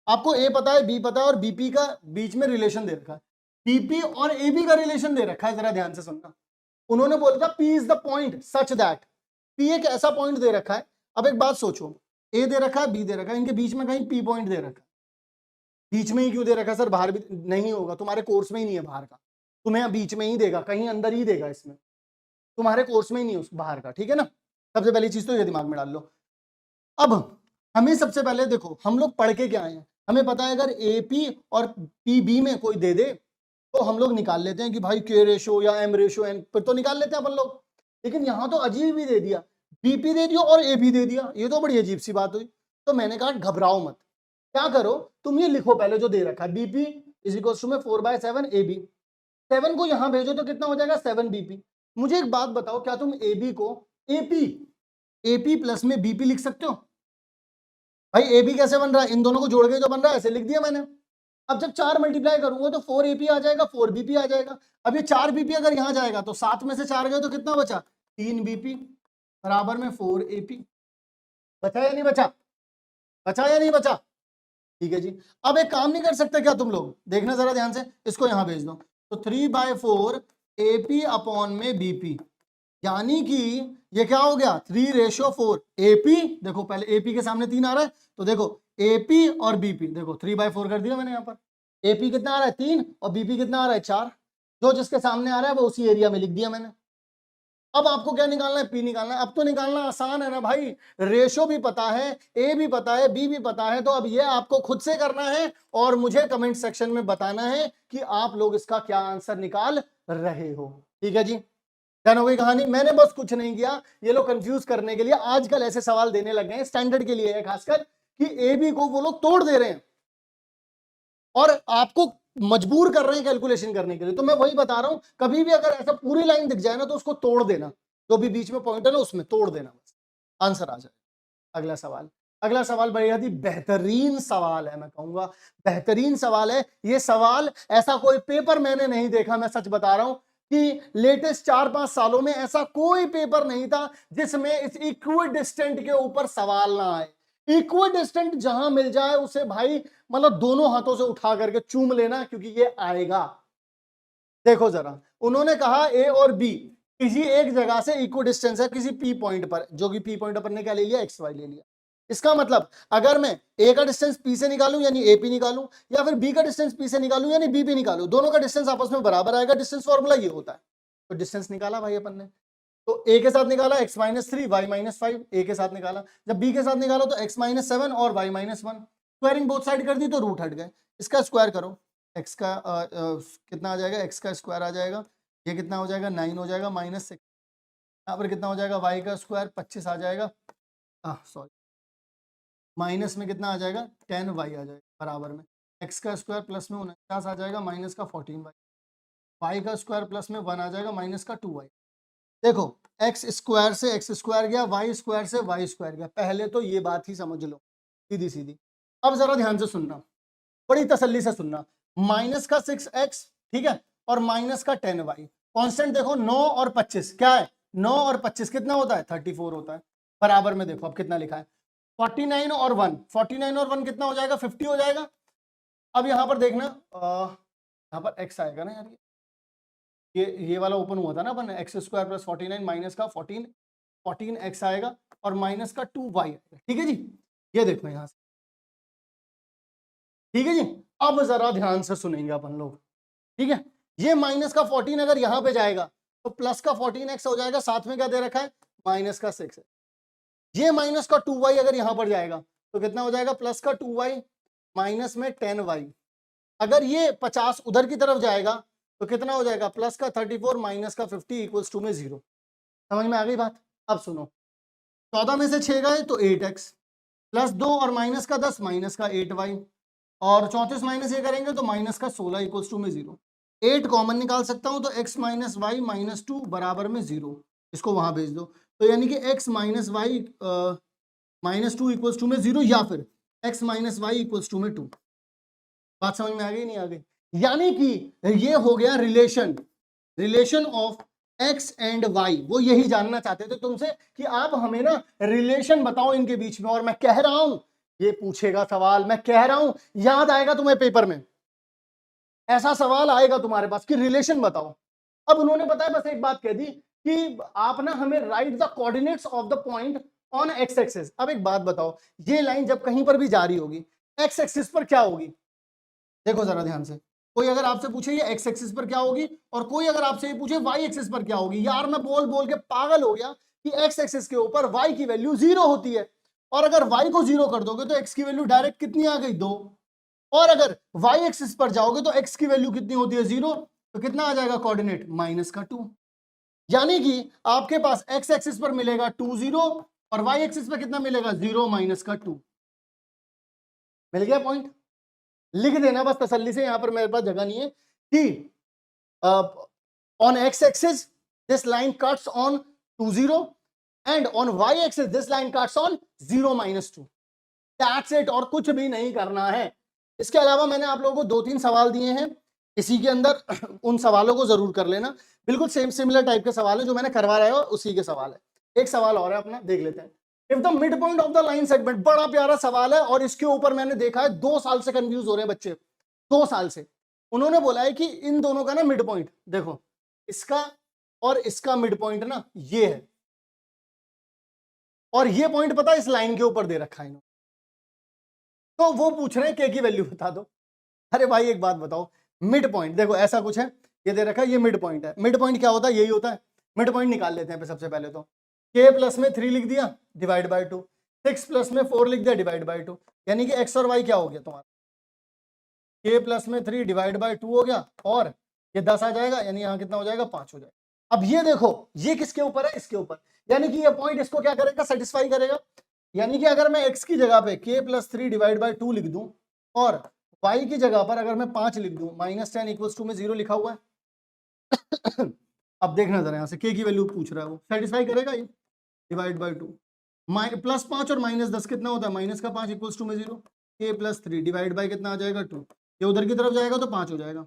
आपको ए पता है, बी पता है, और बीपी का बीच में रिलेशन दे रखा है। बीपी और एबी का रिलेशन दे रखा है, जरा ध्यान से सुनना। उन्होंने बोला था P is the point such that, P एक ऐसा पॉइंट दे रखा है। अब एक बात सोचो, ए दे रखा है, बी दे रखा है, इनके बीच में कहीं पी पॉइंट दे रखा है। बीच में ही क्यों दे रखा है सर? बाहर भी नहीं होगा, तुम्हारे कोर्स में ही नहीं है बाहर का, तुम्हें बीच में ही देगा, कहीं अंदर ही देगा, इसमें तुम्हारे कोर्स में ही नहीं है बाहर का। ठीक है ना? सबसे पहली चीज तो ये दिमाग में डाल लो। अब हमें सबसे पहले देखो, हम लोग पढ़ के क्या आए हैं, हमें पता है अगर एपी और पीबी में कोई दे दे तो हम लोग निकाल लेते हैं कि भाई के रेशो या एम रेशो एन, फिर तो निकाल लेते हैं अपन लोग। लेकिन यहां तो अजीब ही दे दिया, बीपी दे दिया और एबी दे दिया, ये तो बड़ी अजीब सी बात हुई। तो मैंने कहा घबराओ मत, क्या करो तुम ये लिखो पहले जो दे रखा है, बीपी इज इक्वल टू में 4/7 एबी, 7 को यहां भेजो तो कितना हो जाएगा? 7 बीपी। मुझे एक बात बताओ, क्या तुम एबी को एपी एपी प्लस में बीपी लिख सकते हो भाई। एबी कैसे बन रहा है, इन दोनों को जोड़ के जो बन रहा है ऐसे लिख दिया मैंने। अब जब 4 मल्टीप्लाई करूंगा तो 4 एपी आ जाएगा, 4 बीपी आ जाएगा। अब ये 4 बीपी अगर यहां जाएगा तो 7 में से 4 गए तो कितना बचा, 3 बीपी बराबर में 4 एपी। बचा या नहीं बचा, बचा या नहीं बचा? ठीक है जी। अब एक काम नहीं कर सकते क्या तुम लोग, देखना जरा ध्यान से, इसको यहां भेज दो। तो 3/4 एपी अपॉन में बीपी, यानी कि ये क्या हो गया 3/4 एपी। देखो पहले एपी के सामने 3 आ रहा है, तो देखो एपी और बीपी, देखो 3/4 कर दिया मैंने यहां पर। एपी कितना आ रहा है 3 और बीपी कितना आ रहा है 4, जो जिसके सामने आ रहा है वो उसी एरिया में लिख दिया मैंने। अब आपको क्या निकालना है, पी निकालना है। अब तो निकालना आसान है ना भाई, रेशो भी पता है, ए भी पता है, बी भी पता है। तो अब ये आपको खुद से करना है और मुझे कमेंट सेक्शन में बताना है कि आप लोग इसका क्या आंसर निकाल रहे हो। ठीक है जी, डन हो गई कहानी। मैंने बस कुछ नहीं किया, ये लोग कंफ्यूज करने के लिए आजकल ऐसे सवाल देने लगे हैं, स्टैंडर्ड के लिए है खासकर, कि ए बी को वो लोग तोड़ दे रहे हैं और आपको मजबूर कर रहे हैं कैलकुलेशन करने के लिए। तो मैं वही बता रहा हूं, कभी भी अगर ऐसा पूरी लाइन दिख जाए ना तो उसको तोड़ देना, जो भी बीच में पॉइंट है ना उसमें तोड़ देना, बस आंसर आ जाए। अगला सवाल, अगला सवाल बढ़िया ही बेहतरीन सवाल है, मैं कहूंगा बेहतरीन सवाल है। ये सवाल ऐसा कोई पेपर मैंने नहीं देखा, मैं सच बता रहा हूं कि लेटेस्ट 4-5 सालों में ऐसा कोई पेपर नहीं था जिसमें इस इक्विडिस्टेंट के ऊपर सवाल ना आए। इक्विडिस्टेंट जहां मिल जाए उसे भाई मतलब दोनों हाथों से उठा करके चूम लेना, क्योंकि ये आएगा। देखो जरा, उन्होंने कहा ए और बी किसी एक जगह से इक्विडिस्टेंस है किसी पी पॉइंट पर, जो कि पी पॉइंट पर ने क्या ले लिया, एक्स वाई ले लिया। इसका मतलब अगर मैं ए का डिस्टेंस पी से निकालूं यानी ए पी निकालूं, या फिर बी का डिस्टेंस पी से निकालूं यानी बी पी निकालूं, दोनों का डिस्टेंस आपस में बराबर आएगा। डिस्टेंस फॉर्मूला ये होता है। तो डिस्टेंस निकाला भाई अपन ने, तो ए के साथ निकाला x-3 y-5, ए के साथ निकाला। जब बी के साथ निकाला तो x-7 और y-1, स्क्वायरिंग बोथ साइड कर दी तो रूट हट गए। इसका स्क्वायर करो, x का कितना आ जाएगा, x का स्क्वायर आ जाएगा, ये कितना हो जाएगा 9 हो जाएगा, -6 यहाँ पर कितना हो जाएगा, y का स्क्वायर 25 आ जाएगा, सॉरी माइनस में कितना आ जाएगा 10y आ जाएगा बराबर में x का स्क्वायर प्लस में 49 आ जाएगा, माइनस का 14y, y का स्क्वायर प्लस में 1 आ जाएगा, माइनस का 2y। देखो एक्स स्क्वायर से एक्स स्क्वायर गया, वाई स्क्वायर से वाई स्क्वायर गया। पहले तो ये बात ही समझ लो सीधी सीधी। अब जरा ध्यान से सुनना, बड़ी तसल्ली से सुनना। माइनस का 6x, ठीक है, और माइनस का 10y, कांस्टेंट देखो 9 और 25 क्या है, 9 और 25 कितना होता है 34 होता है। बराबर में देखो अब कितना लिखा है 49 और 1, 49 और 1 कितना हो जाएगा 50 हो जाएगा। अब यहां पर देखना यहां पर x आएगा ना यार, ये वाला ओपन हुआ था ना अपन, एक्स स्क्वायर प्लस 49 माइनस का 14 एक्स आएगा और माइनस का 2y आएगा। ठीक है जी, ये देखो यहां से, ठीक है जी। अब जरा ध्यान से सुनेंगे अपन लोग, ठीक है। ये माइनस का 14 अगर यहां पे जाएगा तो प्लस का 14x हो जाएगा, साथ में क्या दे रखा है माइनस का 6 है। ये माइनस का 2y अगर यहां पर जाएगा तो कितना हो जाएगा, प्लस का 2y माइनस में 10y। अगर ये 50 उधर की तरफ जाएगा तो कितना हो जाएगा, प्लस का 34 माइनस का 50 इक्वल्स टू में 0। समझ में आ गई बात? अब सुनो, 14 में से 6 गए तो 8x, प्लस 2 और माइनस का 10 माइनस का 8y, और 34 माइनस ये करेंगे तो माइनस का 16 इक्वल्स टू में 0। 8 कॉमन निकाल सकता हूं तो x माइनस वाई माइनस 2 बराबर में 0, इसको वहां भेज दो। तो यानी कि x minus Y minus 2 equals to में 0, या फिर x minus Y equals to में 2। बात समझ में आ गई नहीं आ गई? यानी कि ये हो गया relation of x and y। वो यही जानना चाहते थे तुमसे कि आप हमें ना रिलेशन बताओ इनके बीच में। और मैं कह रहा हूं ये पूछेगा सवाल, मैं कह रहा हूं याद आएगा तुम्हें पेपर में, ऐसा सवाल आएगा तुम्हारे पास कि रिलेशन बताओ। अब उन्होंने बताया बस एक बात कह दी कि आप ना हमें right the coordinates of the point on X axis. अब एक बात बताओ, ये लाइन जब कहीं पर भी जा रही होगी एक्स एक्सिस पर क्या होगी? देखो जरा ध्यान से, कोई अगर आपसे पूछे ये एक्स एक्सिस पर क्या होगी और कोई अगर आपसे ये पूछे वाई एक्सिस पर क्या होगी, यार मैं बोल बोल के पागल हो गया कि एक्स एक्सिस के ऊपर वाई की वैल्यू 0 होती है, और अगर वाई को 0 कर दोगे तो एक्स की वैल्यू डायरेक्ट कितनी आ गई 2, और अगर वाई एक्सिस पर जाओगे तो एक्स की वैल्यू कितनी होती है 0, तो कितना आ जाएगा कोऑर्डिनेट माइनस का 2। यानी कि आपके पास एक्स एक्सिस पर मिलेगा 2 0 और वाई एक्सिस पर कितना मिलेगा 0 माइनस का 2। मिल गया पॉइंट? लिख देना बस तसल्ली से, यहां पर मेरे पास जगह नहीं है, कि on X axis this line cuts on 2 0 and on Y axis this line cuts on 0 -2। That's it, और कुछ भी नहीं करना है। इसके अलावा मैंने आप लोगों को 2-3 सवाल दिए हैं इसी के अंदर, उन सवालों को जरूर कर लेना। बिल्कुल सेम सिमिलर टाइप के सवाल है जो मैंने करवा रहा है, उसी के सवाल है। एक सवाल और है अपना, देख लेते हैं। If the mid point of the line segment, बड़ा प्यारा सवाल है और इसके ऊपर मैंने देखा है 2 साल से कंफ्यूज हो रहे हैं बच्चे, 2 साल से। उन्होंने बोला है कि इन दोनों का ना मिड पॉइंट देखो, इसका और इसका मिड पॉइंट ना ये है, और ये पॉइंट पता है इस लाइन के ऊपर दे रखा है इन्होंने। तो वो पूछ रहे हैं के की वैल्यू बता दो। अरे भाई एक बात बताओ, मिड पॉइंट देखो ऐसा कुछ है, ये दे रखा है, ये मिड पॉइंट है। मिड पॉइंट क्या होता है? यही होता है। मिड पॉइंट निकाल लेते हैं सबसे पहले तो। के प्लस में 3 लिख दिया डिवाइड बाय 2, 6 प्लस में 4 लिख दिया डिवाइड बाय 2, यानी कि एक्स और वाई क्या हो गया तुम्हारा? के प्लस में 3 डिवाइड बाय 2 हो गया, और ये 10 आ जाएगा, यानी यहाँ कितना हो जाएगा? 5 हो जाएगा। अब ये देखो, ये किसके ऊपर है? इसके ऊपर, यानी कि ये पॉइंट इसको क्या करेगा? सेटिस्फाई करेगा। यानी कि अगर मैं x की जगह पे k प्लस 3 डिवाइड बाय 2 लिख दूं, और y की जगह पर अगर मैं 5 लिख दूं, -10 इक्वल्स टू में 0 लिखा हुआ है। अब देखना जरा, यहां से k की वैल्यू पूछ रहा है, वो सेटिस्फाई करेगा ये? डिवाइड बाय 2, +5 और -10 कितना होता है? माइनस का 5 इक्वल्स टू में 0। k प्लस 3 डिवाइड बाय कितना आ जाएगा? 2। ये उधर की तरफ जाएगा तो 5 हो जाएगा,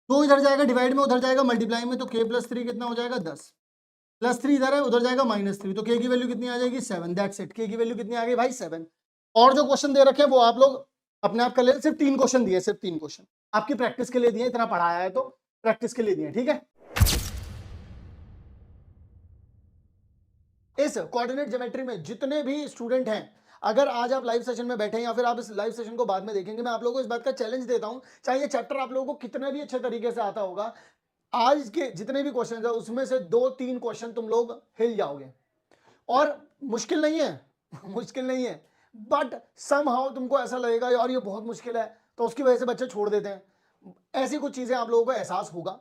2 इधर जाएगा डिवाइड में, उधर जाएगा मल्टीप्लाई में, तो k प्लस 3 कितना हो जाएगा? 10, +3 इधर है, उधर जाएगा -3, तो k की वैल्यू कितनी आ जाएगी? 7। दैट्स इट, k की वैल्यू कितनी आ गई भाई? 7। और जो क्वेश्चन दे रखे हैं वो आप लोग अपने आप कर ले, सिर्फ 3 क्वेश्चन दिए, सिर्फ 3 क्वेश्चन आपकी प्रैक्टिस के लिए दिए, इतना पढ़ाया है तो प्रैक्टिस के लिए दिए, ठीक है। इस कोऑर्डिनेट ज्योमेट्री में जितने भी स्टूडेंट हैं, अगर आज आप लाइव सेशन में बैठे हैं या फिर आप इस लाइव सेशन को बाद में देखेंगे, मैं आप लोगों को इस बात का चैलेंज देता हूं, चाहे ये चैप्टर आप लोगों को कितना भी अच्छे तरीके से आता होगा, आज के जितने भी क्वेश्चन है उसमें से 2-3 क्वेश्चन तुम लोग हिल जाओगे। और मुश्किल नहीं है, मुश्किल नहीं है, बट समहाउ तुमको ऐसा लगेगा यार ये बहुत मुश्किल है, तो उसकी वजह से बच्चे छोड़ देते हैं। ऐसी कुछ चीजें आप लोगों को एहसास होगा।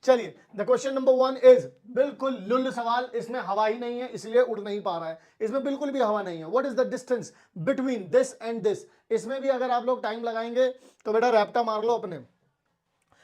चलिए, द क्वेश्चन नंबर 1 इज बिल्कुल लुल्ल सवाल, इसमें हवा ही नहीं है इसलिए उड़ नहीं पा रहा है, इसमें बिल्कुल भी हवा नहीं है। What is the distance between this and this? इसमें भी अगर आप लोग टाइम लगाएंगे तो बेटा रैप्टा मार लो अपने।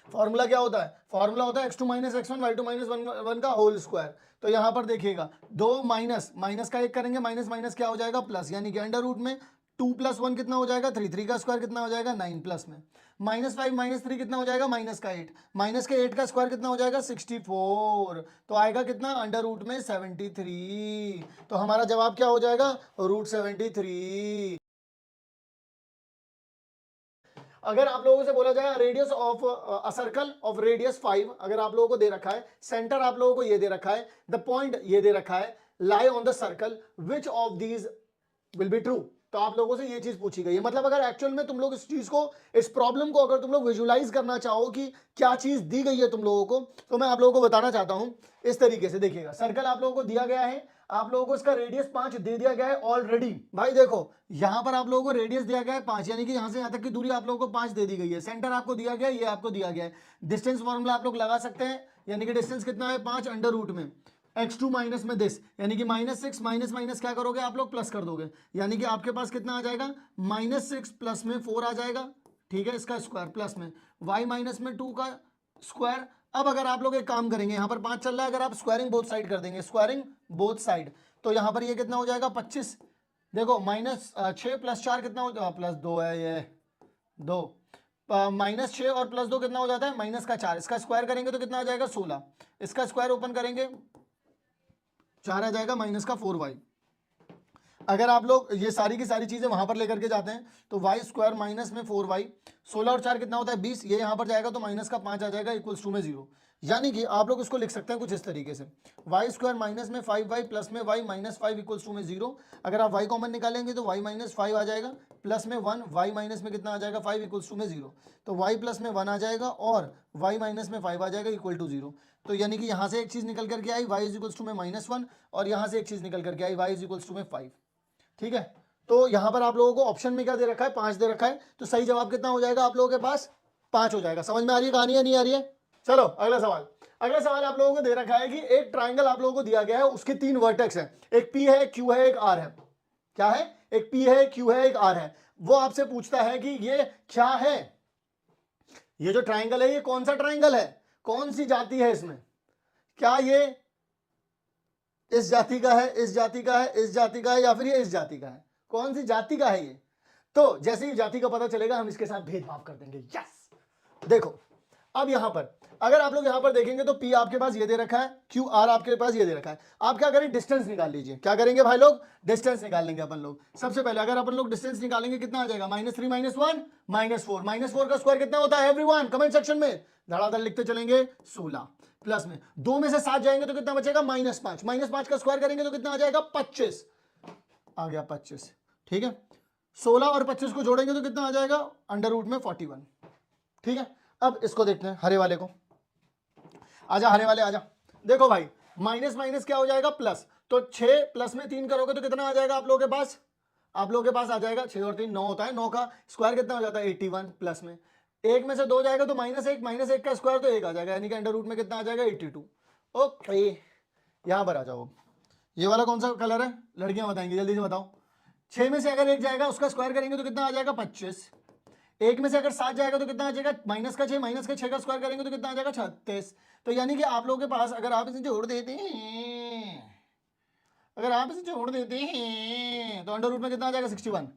फॉर्मूला क्या होता है? फॉर्मूला होता है x2 - x1 y2 - 1 का होल स्क्वायर। तो यहां पर देखिएगा, 2 माइनस माइनस का 1 करेंगे, माइनस माइनस क्या हो जाएगा? प्लस, यानी कि अंडर रूट में 2 + 1 कितना हो जाएगा? 3, 3 का स्क्वायर कितना हो जाएगा? 9, प्लस में -5 - 3 कितना हो जाएगा? माइनस का 8, माइनस के 8 का स्क्वायर कितना हो जाएगा? 64, तो आएगा कितना? अंडर रूट में 73। तो हमारा जवाब क्या हो जाएगा? √73। अगर आप लोगों से बोला जाए radius of a circle of radius 5, अगर आप लोगों को दे रखा है, सेंटर आप लोगों को ये दे रखा है, द पॉइंट ये दे रखा है, lie on the circle, which of these will be true? तो आप लोगों से ये चीज पूछी गई है। मतलब अगर एक्चुअल में तुम लोग इस चीज को, इस प्रॉब्लम को अगर तुम लोग विजुलाइज करना चाहो कि क्या चीज दी गई है तुम लोगों को, तो मैं आप लोगों को बताना चाहता हूं इस तरीके से। देखिएगा, सर्कल आप लोगों को दिया गया है, आप लोगों को इसका रेडियस 5 दे दिया गया है ऑलरेडी। भाई देखो, यहां पर आप लोगों को रेडियस दिया गया है 5, यानी कि यहां से यहां तक की दूरी आप लोगों को 5 दे दी गई है। सेंटर आपको दिया गया है, ये आपको दिया गया है। डिस्टेंस फॉर्मूला आप लोग लगा सकते हैं, यानी कि डिस्टेंस कितना है? 5 अंडर रूट में x2 माइनस में दिस, यानी कि -6 माइनस माइनस क्या करोगे आप लोग? प्लस कर दोगे, यानी कि आपके पास कितना आ जाएगा? -6 प्लस में 4 आ जाएगा, ठीक है, इसका स्क्वायर, प्लस में y माइनस में 2 का स्क्वायर। अब अगर आप लोग एक काम करेंगे, यहां पर 5 चल रहा है, अगर आप स्क्वायरिंग बोथ साइड कर देंगे, स्क्वायरिंग बोथ साइड, तो यहां पर ये कितना हो जाएगा? 25। देखो, -6 + 4 कितना हो जाएगा? +2 है ये, 2, -6 और +2 कितना हो जाता है? -4। इसका स्क्वायर करेंगे तो कितना आ जाएगा? 16। इसका स्क्वायर ओपन करेंगे, 4 आ जाएगा, -4y। अगर आप लोग ये सारी की सारी चीजें वहां पर लेकर के जाते हैं तो y² माइनस में 4y, 16 और 4 कितना होता है? 20। ये यहां पर जाएगा तो -5 आ जाएगा, इक्वल्स टू में 0। यानी कि आप लोग इसको लिख सकते हैं कुछ इस तरीके से, y² माइनस में 5y प्लस में y -5 इक्वल्स टू में 0। अगर आप y कॉमन निकालेंगे तो y -5 आ जाएगा, प्लस में 1, y माइनस में कितना आ जाएगा? 5 इक्वल्स टू में 0। तो y प्लस में 1 आ जाएगा और y माइनस में 5 आ जाएगा, इक्वल टू 0। तो यानी कि यहां से एक चीज निकल करके आई, y इज इक्वल्स टू में -1, और यहां से एक चीज निकल करके आई, y इज इक्वल्स टू में 5। ठीक है, तो यहां पर आप लोगों को ऑप्शन में क्या दे रखा है? 5 दे रखा है, तो सही जवाब कितना हो जाएगा आप लोगों के पास? 5 हो जाएगा। समझ में आ रही है कहानी या नहीं आ रही है? चलो अगला सवाल। अगला सवाल आप लोगों को दे रखा है कि एक ट्राइंगल आप लोगों को दिया गया है, उसके 3 वर्टेक्स हैं, एक P है, एक Q है, एक R है। क्या है? एक P है, एक Q है, एक R है। वो आपसे पूछता है कि ये क्या है? ये जो ट्राइंगल है ये कौन सा ट्राइंगल है? कौन सी जाति है इसमें? क्या ये इस जाति का है, इस जाति का है, इस जाति का है, या फिर ये इस जाति का है? कौन सी जाति का है ये? तो जैसे ही जाति का पता चलेगा हम इसके साथ भेदभाव कर देंगे। यस, देखो अब यहां पर अगर आप लोग यहां पर देखेंगे तो P आपके पास ये दे रखा है, QR आपके पास ये दे रखा है। आप क्या करें, डिस्टेंस निकाल लीजिए। क्या करेंगे भाई लोग, डिस्टेंस निकाल लेंगे अपन लोग। सबसे पहले अगर अपन लोग डिस्टेंस निकालेंगे कितना आ जाएगा, -3 - 1 -4। -4 का स्क्वायर कितना होता है एवरीवन, कमेंट सेक्शन में धड़ाधड़ लिखते चलेंगे। 16 प्लस में 2 में से 7 जाएंगे तो कितना बचेगा, -5। -5 का स्क्वायर करेंगे तो कितना आ जाएगा, 25 आ गया, 25। ठीक है, 16 और 25 को जोड़ेंगे तो कितना आ जाएगा, √ में 41। ठीक है, अब इसको देखते हैं हरे वाले को। आजा हरे वाले आजा। देखो भाई माइनस माइनस क्या हो जाएगा, प्लस। तो 6 प्लस में 3 करोगे तो कितना आ जाएगा आप लोगों के पास, आप लोगों के पास आ जाएगा 6 और 3 9 होता है। 9 का स्क्वायर कितना हो जाता है 81, प्लस में 1 में से 2 जाएगा तो -1, -1 का स्क्वायर तो 1 आ जाएगा, यानी कि √ में कितना आ जाएगा 82। ओके, यहां पर आ जाओ। ये वाला कौन सा कलर है, लड़कियां बताएंगी, जल्दी से बताओ। 6 में से अगर 1 जाएगा उसका स्क्वायर करेंगे तो कितना आ जाएगा 25। 1 में से अगर 7 जाएगा तो कितना आ जाएगा, -6 का स्क्वायर करेंगे तो कितना आ जाएगा 36। तो यानी कि आप लोगों के पास अगर आप इसे जोड़ देते हैं, अगर आप इसे जोड़ देते हैं तो √ में कितना आ जाएगा 61।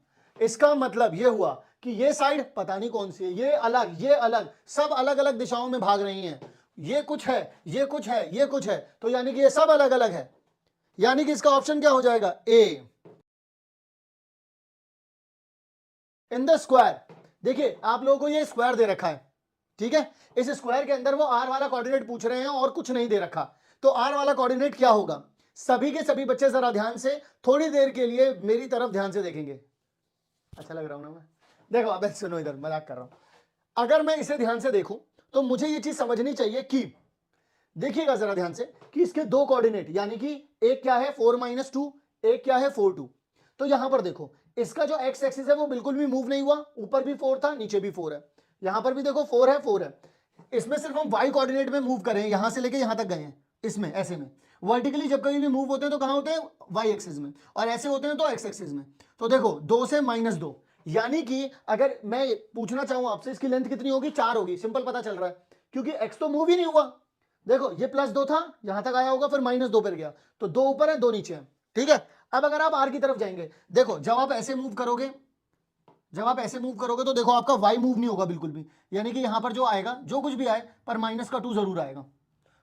इसका मतलब ये हुआ कि ये साइड पता नहीं कौन सी है, ये अलग, ये अलग, सब अलग अलग दिशाओं में भाग रही हैं। ये कुछ है, ये कुछ है, ये कुछ है, तो यानी कि ये सब अलग अलग है। यानी कि इसका ऑप्शन क्या हो जाएगा, ए इन द स्क्वायर। देखिए आप लोगों को ये स्क्वायर दे रखा है, ठीक है, इस स्क्वायर के अंदर वो r वाला कोऑर्डिनेट पूछ रहे हैं और कुछ नहीं दे रखा। तो r वाला कोऑर्डिनेट क्या होगा, सभी के सभी बच्चे जरा ध्यान से थोड़ी देर के लिए मेरी तरफ ध्यान से देखेंगे। अच्छा लग रहा हूं ना मैं, देखो अब सुनो, इधर मजाक कर रहा हूं। अगर मैं इसे ध्यान से देखूं तो मुझे ये चीज समझनी चाहिए कि, देखिएगा जरा ध्यान से कि इसके 2 कोऑर्डिनेट, यानी कि एक क्या है 4 - 2, एक क्या है 4 2। तो यहां पर देखो इसका जो x एक्सिस है वो बिल्कुल भी मूव नहीं हुआ, ऊपर भी 4 था नीचे भी 4 है, यहां पर भी देखो 4 है 4 है। इसमें सिर्फ हम y कोऑर्डिनेट में मूव करें, यहां से लेके यहां तक गए हैं, इसमें ऐसे में वर्टिकली जब कभी भी मूव होते हैं तो कहां होते हैं, y एक्सिस में, और ऐसे होते हैं तो x एक्सिस में। तो देखो 2 से -2, यानी कि अगर मैं पूछना चाहूं आपसे इसकी लेंथ कितनी होगी, 4 होगी। सिंपल पता चल रहा है क्योंकि x तो मूव ही नहीं हुआ। देखो ये +2 था, यहां तक आया होगा, फिर -2 पर गया, तो 2 ऊपर है 2 नीचे है। ठीक है, अब अगर आप r की तरफ जाएंगे, देखो जब आप ऐसे मूव करोगे, जब आप ऐसे मूव करोगे तो देखो आपका y मूव नहीं होगा बिल्कुल भी, यानी कि यहां पर जो आएगा, जो कुछ भी आए पर -2 जरूर आएगा,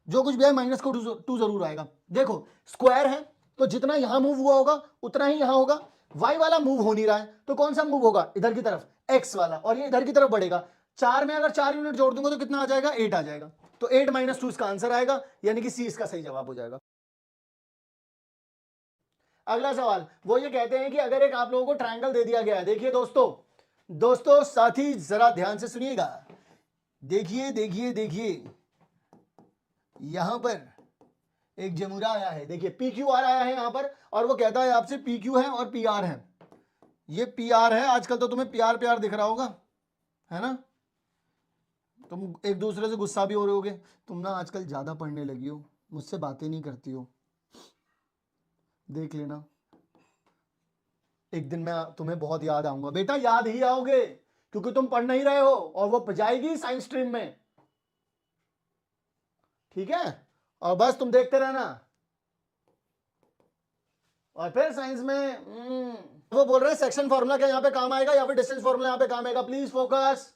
जो कुछ भी आए -2 जरूर आएगा। देखो स्क्वायर है तो जितना यहां मूव हुआ होगा उतना ही यहां होगा। y वाला मूव हो नहीं रहा है तो कौन सा मूव होगा, इधर की तरफ x वाला, और ये इधर की तरफ बढ़ेगा। 4 में अगर 4 यूनिट जोड़ दूंगा तो कितना आ जाएगा, 8 आ जाएगा। तो 8 - 2 इसका आंसर आएगा, यानी कि सी इसका सही जवाब हो जाएगा। अगला सवाल वो ये कहते हैं कि अगर एक आप लोगों को ट्रायंगल दे दिया गया है, देखिए दोस्तों साथी जरा ध्यान से सुनिएगा, देखिए देखिए देखिए, यहां पर एक जमुरा आया है, देखिए PQR आया है यहां पर, और वो कहता है आपसे PQ है और PR है। ये PR है, आजकल तो तुम्हें प्यार प्यार दिख रहा होगा, है ना, तुम एक दूसरे से गुस्सा भी हो रहे होगे। तुम ना आजकल ज्यादा पढ़ने लगी हो, मुझसे बातें नहीं करती हो, देख लेना एक दिन मैं तुम्हें बहुत याद आऊंगा। बेटा याद ही आओगे क्योंकि तुम पढ़ नहीं रहे हो, और वो जाएगी साइंस स्ट्रीम में, ठीक है, और बस तुम देखते रहना। और फिर साइंस में वो बोल रहे हैं सेक्शन फॉर्मूला क्या यहाँ पे काम आएगा या फिर डिस्टेंस फॉर्मूला यहाँ पे काम आएगा, प्लीज फोकस।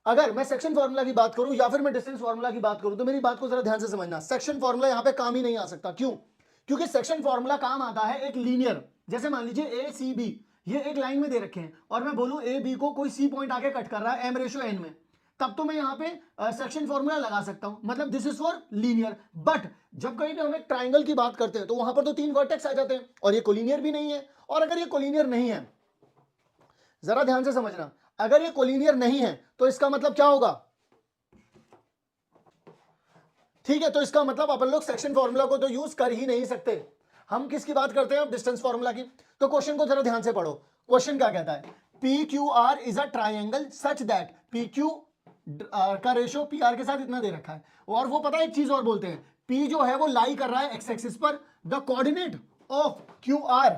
अगर मैं सेक्शन फॉर्मूला की बात करूं या फिर मैं डिस्टेंस फॉर्मूला की बात करूं तो मेरी बात को जरा ध्यान से समझना, सेक्शन फॉर्मूला यहाँ पे काम ही नहीं आ सकता। क्यों, क्योंकि सेक्शन फॉर्मूला काम आता है एक लीनियर, जैसे मान लीजिए ACB ये एक लाइन में दे रखे हैं और मैं बोलूं AB को कोई C पॉइंट आके कट कर रहा है M/N में, तब तो मैं यहाँ पे सेक्शन फॉर्मूला लगा सकता हूं, मतलब this is for linear. But जब कहीं पे हम एक ट्राइंगल की बात करते हैं तो वहां पर तो 3 वर्टेक्स आ जाते हैं और ये कोलिनियर भी नहीं है। और अगर ये कोलिनियर नहीं है, जरा ध्यान से समझना, अगर ये कोलिनियर नहीं है तो इसका मतलब क्या होगा, ठीक है, तो इसका मतलब अपन लोग सेक्शन फॉर्मूला को तो यूज कर ही नहीं सकते। हम किसकी बात करते हैं, डिस्टेंस फॉर्मूला की। तो क्वेश्चन को जरा ध्यान से पढ़ो, क्वेश्चन क्या कहता है, PQR is a triangle such that PQ का रेशियो PR के साथ इतना दे रखा है। और वो पता है एक चीज और बोलते हैं, P जो है वो लाई कर रहा है x एक्सिस पर, the coordinate of QR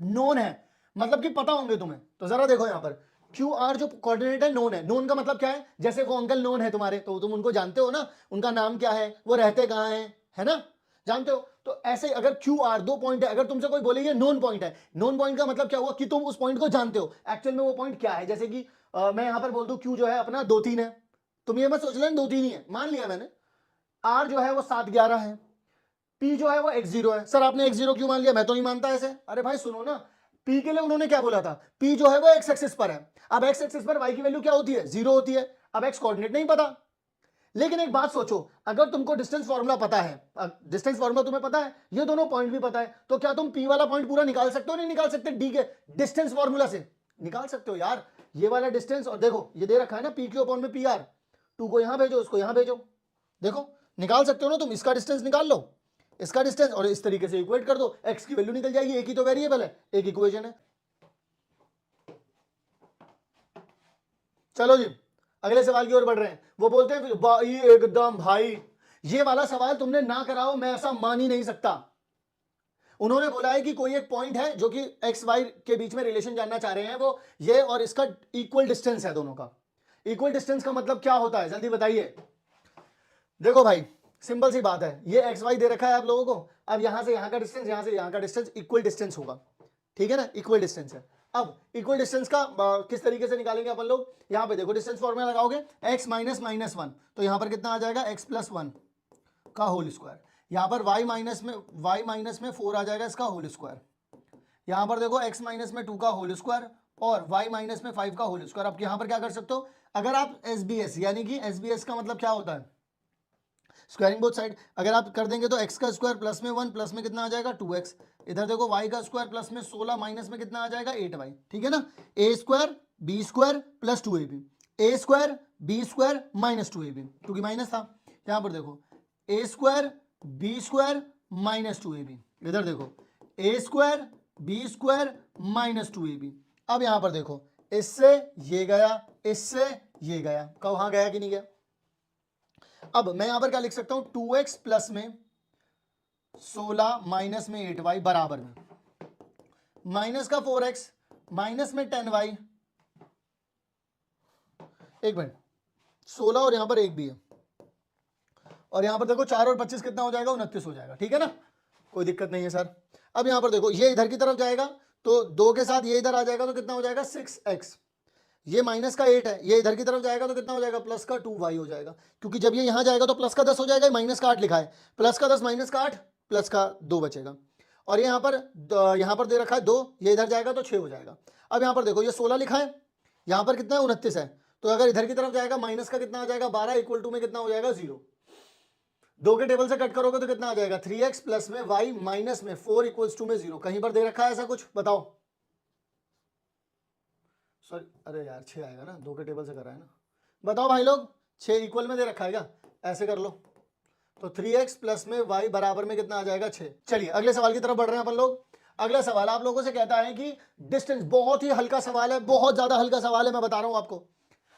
known है, मतलब कि पता होंगे तुम्हें। तो जरा देखो यहां पर QR जो कोऑर्डिनेट है नोन है, नोन का मतलब क्या है, जैसे वो अंकल नोन है तुम्हारे तो तुम उनको जानते हो ना, उनका नाम क्या है, वो रहते कहां है ना। जानते हो? तो ऐसे अगर क्यू आर दो पॉइंट है, अगर तुमसे कोई बोले ये नोन पॉइंट है, नोन पॉइंट का मतलब क्या हुआ कि तुम उस पॉइंट को जानते हो एक्चुअल में वो पॉइंट क्या है। जैसे कि मैं यहां पर बोल दूं क्यू जो है अपना 2-3 है, तुम ये मत सोच लेना 2-3 ही है, मान लिया मैंने। आर जो है वो 7-11 है, पी जो है वो x0 है। सर आपने x0 क्यों मान लिया, मैं तो नहीं मानता ऐसे। अरे भाई सुनो ना, पी के लिए उन्होंने क्या बोला था, पी जो है वो x एक्सिस पर है। अब x एक्सिस पर y की वैल्यू क्या होती है, 0 होती है। अब x कोऑर्डिनेट नहीं पता, लेकिन एक बात सोचो, अगर तुमको डिस्टेंस फॉर्मूला पता है, डिस्टेंस फॉर्मूला तुम्हें पता है, ये दोनों पॉइंट भी पता है, तो क्या तुम पी वाला पॉइंट पूरा निकाल सकते हो, नहीं निकाल सकते, डी के डिस्टेंस फॉर्मूला से निकाल सकते हो यार। ये वाला डिस्टेंस, और देखो ये दे रखा है ना पी क्यू अपॉन में पी आर, टू को यहां भेजो, उसको यहां भेजो, देखो निकाल सकते हो ना तुम, इसका डिस्टेंस निकाल लो, इसका डिस्टेंस, और इस तरीके से इक्वेट कर दो, एक्स की वैल्यू निकल जाएगी, एक ही तो वेरिएबल है, एक इक्वेशन है। चलो जी अगले सवाल की ओर बढ़ रहे हैं। वो बोलते हैं भाई एकदम भाई ये वाला सवाल तुमने ना कराओ मैं ऐसा मान ही नहीं सकता। उन्होंने बोला है कि कोई एक पॉइंट है जो कि एक्स वाई के बीच में रिलेशन जानना चाह रहे हैं, वो ये और इसका इक्वल डिस्टेंस है दोनों का। इक्वल डिस्टेंस का मतलब क्या होता है जल्दी बताइए। देखो भाई सिंपल सी बात है, ये एक्स वाई दे रखा है आप लोगों को, अब यहां से यहां का डिस्टेंस, यहां से यहां का डिस्टेंस इक्वल डिस्टेंस होगा, ठीक है ना, इक्वल डिस्टेंस है। अब इक्वल डिस्टेंस का किस तरीके से निकालेंगे अपन लोग, यहां पे देखो डिस्टेंस फॉर्मूला लगाओगे, x माइनस माइनस 1, तो यहां पर कितना आ जाएगा x प्लस 1 का होल स्क्वायर, यहां पर y माइनस में 4 आ जाएगा इसका होल स्क्वायर, यहां पर देखो x माइनस में 2 का होल स्क्वायर और y माइनस में 5 का होल स्क्वायर। अब यहां पर क्या कर सकते हो, अगर आप SBS यानी कि SBS का मतलब क्या होता है, स्क्वायरिंग बोथ साइड, अगर आप कर देंगे तो x का स्क्वायर प्लस में 1 प्लस में कितना आ जाएगा 2x, इधर देखो y का स्क्वायर प्लस में 16 माइनस में कितना आ जाएगा 8y, ठीक है ना, a square b square plus 2ab, a square b square minus 2ab, क्योंकि माइनस था। यहां पर देखो a square b square minus 2ab, इधर देखो a square b square minus 2ab। अब यहां पर देखो इससे ये गया, इससे ये गया, कहाँ गया कि नहीं गया। अब मैं यहां पर क्या लिख सकता हूं, 2x प्लस में 16 माइनस में 8y बराबर में माइनस का 4x माइनस में 10y, एक मिनट 16 और यहां पर एक भी है, और यहां पर देखो 4 और 25 कितना हो जाएगा 29 हो जाएगा, ठीक है ना, कोई दिक्कत नहीं है सर। अब यहां पर देखो ये इधर की तरफ जाएगा तो 2 के साथ ये इधर आ जाएगा तो कितना हो जाएगा 6x, ये माइनस का 8 है, ये इधर की तरफ जाएगा तो कितना हो जाएगा प्लस का 2y हो जाएगा, क्योंकि जब ये यहां जाएगा तो प्लस का 10 हो जाएगा, माइनस का 8 लिखा है, प्लस का 10 माइनस का 8 प्लस का 2 बचेगा, और यहां पर दे रखा है 2, ये इधर जाएगा तो 6 हो जाएगा। अब यहां पर देखो ये 16 लिखा है, यहां पर कितना है 29 है, तो अगर इधर की तरफ जाएगा माइनस का कितना आ जाएगा 12 इक्वल टू में कितना हो जाएगा 0, 2 के टेबल से कट करोगे तो कितना आ जाएगा 3x प्लस में y माइनस में 4 इक्वल्स टू में 0। कहीं पर दे रखा है ऐसा कुछ बताओ, सॉरी अरे यार 6 आएगा ना, 2 के टेबल से कर रहा है ना, बताओ भाई लोग 6 इक्वल में दे रखा है क्या, ऐसे कर लो, तो 3x प्लस में y बराबर में कितना आ जाएगा 6। चलिए अगले सवाल की तरफ बढ़ रहे हैं अपन लोग। अगला सवाल आप लोगों से कहता है कि डिस्टेंस, बहुत ही हल्का सवाल है, बहुत ज्यादा हल्का सवाल है, मैं बता रहा हूं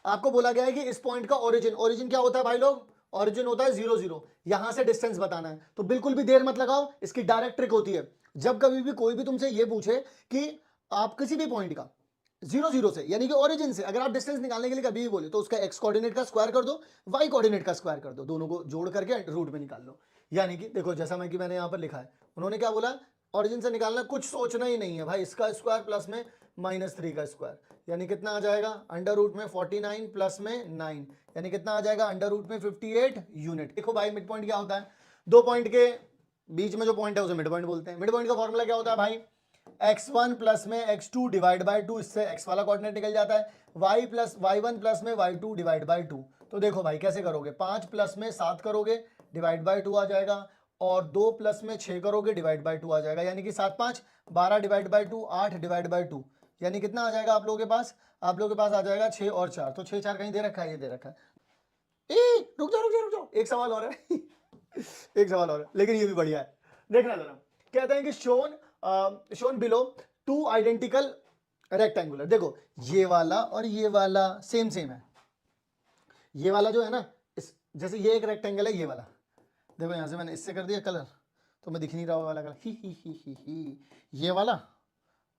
आपको बोला गया है कि इस पॉइंट का ओरिजिन क्या होता है भाई लोग, ओरिजिन होता है 0 0, यहां से डिस्टेंस बताना है, तो बिल्कुल भी देर मत लगाओ, इसकी डायरेक्ट ट्रिक होती है। जब कभी भी कोई भी तुमसे ये पूछे कि आप किसी भी पॉइंट का 0 0 से यानी कि ओरिजिन से अगर आप डिस्टेंस निकालने के लिए कभी भी बोले तो उसका x कोऑर्डिनेट का स्क्वायर कर दो, y कोऑर्डिनेट का स्क्वायर कर दो, दोनों को जोड़ करके रूट में निकाल लो। यानी कि देखो जैसा मैंने यहाँ पर लिखा है, उन्होंने क्या बोला, ओरिजिन से निकालना कुछ सोचना ही नहीं है भाई, इसका स्क्वायर प्लस में -3 का स्क्वायर, यानी कितना आ जाएगा अंडर रूट में 49 प्लस में 9, यानी कितना आ जाएगा अंडर रूट में 58 यूनिट। देखो भाई मिड पॉइंट क्या होता है, दो पॉइंट के बीच में जो पॉइंट है उसे मिड पॉइंट बोलते हैं। मिड पॉइंट का फॉर्मूला क्या होता है भाई, x1 प्लस में x2 डिवाइड बाई 2, इससे x वाला कोऑर्डिनेट निकल जाता है, y1 प्लस में y2 डिवाइड बाई 2। तो देखो भाई कैसे करोगे, 5 प्लस में 7 करोगे डिवाइड बाई 2 आ जाएगा, और 2 प्लस में 6 करोगे डिवाइड बाई 2 आ जाएगा, यानी कि 7 5 12 डिवाइड बाई 2 8 डिवाइड बाई 2, यानी कितना आ जाएगा आप लोगों के पास, आ जाएगा 6 और 4, तो 6 4 कहीं दे रखा है, ये दे रखा है। रुक जाओ एक सवाल और है एक सवाल और है, लेकिन ये भी बढ़िया है, देखना जरा। कहते हैं कि शोन बिलो 2 आइडेंटिकल रेक्टेंगुलर, देखो ये वाला और ये वाला सेम है, ये वाला जो है ना जैसे ये एक रेक्टेंगल है, ये वाला देखो यहां से मैंने इससे कर दिया कलर तो मैं दिख नहीं रहा वाला कलर, ही ये वाला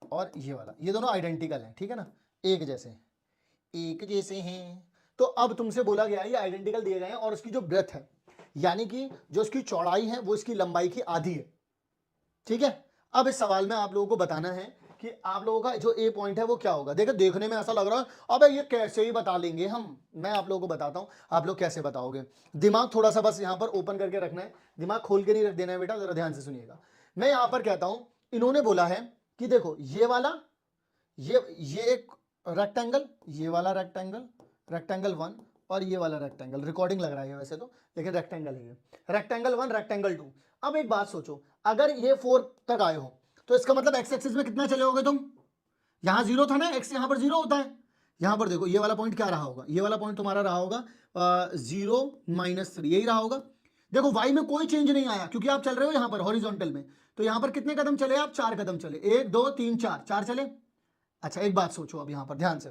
और ये वाला, ये दोनों आइडेंटिकल हैं, ठीक है ना, एक जैसे हैं। तो अब तुमसे बोला गया है ये आइडेंटिकल दिए गए हैं और उसकी जो ब्रेथ है यानी कि जो इसकी चौड़ाई है वो इसकी लंबाई की आधी है। ठीक है, अब इस सवाल में आप लोगों को बताना है कि आप लोगों का जो ए पॉइंट है वो क्या होगा। देखो देखने में ऐसा लग रहा है अबे ये कैसे ही बता लेंगे हम, मैं आप लोगों को बताता हूं आप लोग कैसे बताओगे। दिमाग थोड़ा सा बस यहां पर ओपन करके रखना है, दिमाग खोल के नहीं रख देना है बेटा, जरा ध्यान से सुनिएगा। मैं यहां पर कहता हूं, इन्होंने बोला है कि देखो ये वाला ये एक रेक्टेंगल, ये वाला रेक्टेंगल, रेक्टेंगल 1 और ये वाला रेक्टेंगल, रिकॉर्डिंग लग रहा है वैसे तो, लेकिन रेक्टेंगल है ये, रेक्टेंगल 1 रेक्टेंगल 2। अब एक बात सोचो, अगर ये 4 तक आए हो तो इसका मतलब एक्स एक्सिस में कितना चले होगे तुम, यहां 0 था ना, एक्स यहां पर 0 होता है, यहां पर देखो ये वाला पॉइंट क्या रहा होगा, ये वाला पॉइंट तुम्हारा रहा होगा 0-3, यही रहा होगा। देखो वाई में कोई चेंज नहीं आया क्योंकि आप चल रहे हो यहां पर हॉरिजॉन्टल में, तो यहां पर कितने कदम चले आप, 4 कदम चले, 1 2 3 4, 4 चले। अच्छा एक बात सोचो अब यहां पर ध्यान से,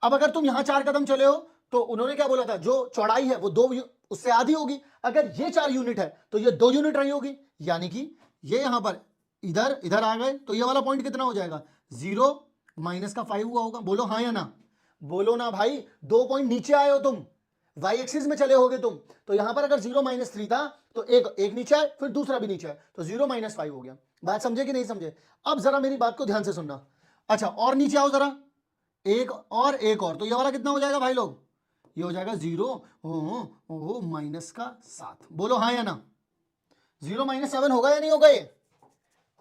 अब अगर तुम यहां 4 कदम चले हो तो उन्होंने क्या बोला था, जो चौड़ाई है वो 2 उससे आधी होगी, अगर ये 4 यूनिट है तो ये 2 यूनिट रही होगी, यानी कि ये यहां पर इधर इधर आ गए तो ये वाला पॉइंट कितना हो जाएगा, 0 माइनस का 5 हुआ होगा। बोलो हाँ या ना, बोलो ना भाई, 2 पॉइंट नीचे आए हो तुम, वाई एक्सिस में चले होगे तुम, तो यहां पर अगर 0-3 था तो एक नीचे आए फिर दूसरा भी नीचे आए तो 0-5 हो गया। बात समझे कि नहीं समझे? अब जरा मेरी बात को ध्यान से सुनना। अच्छा और नीचे आओ जरा, एक और, तो ये वाला कितना हो जाएगा भाई लोग, ये हो जाएगा 0 माइनस का 7। बोलो हाँ या ना, 0-7 होगा या नहीं होगा, ये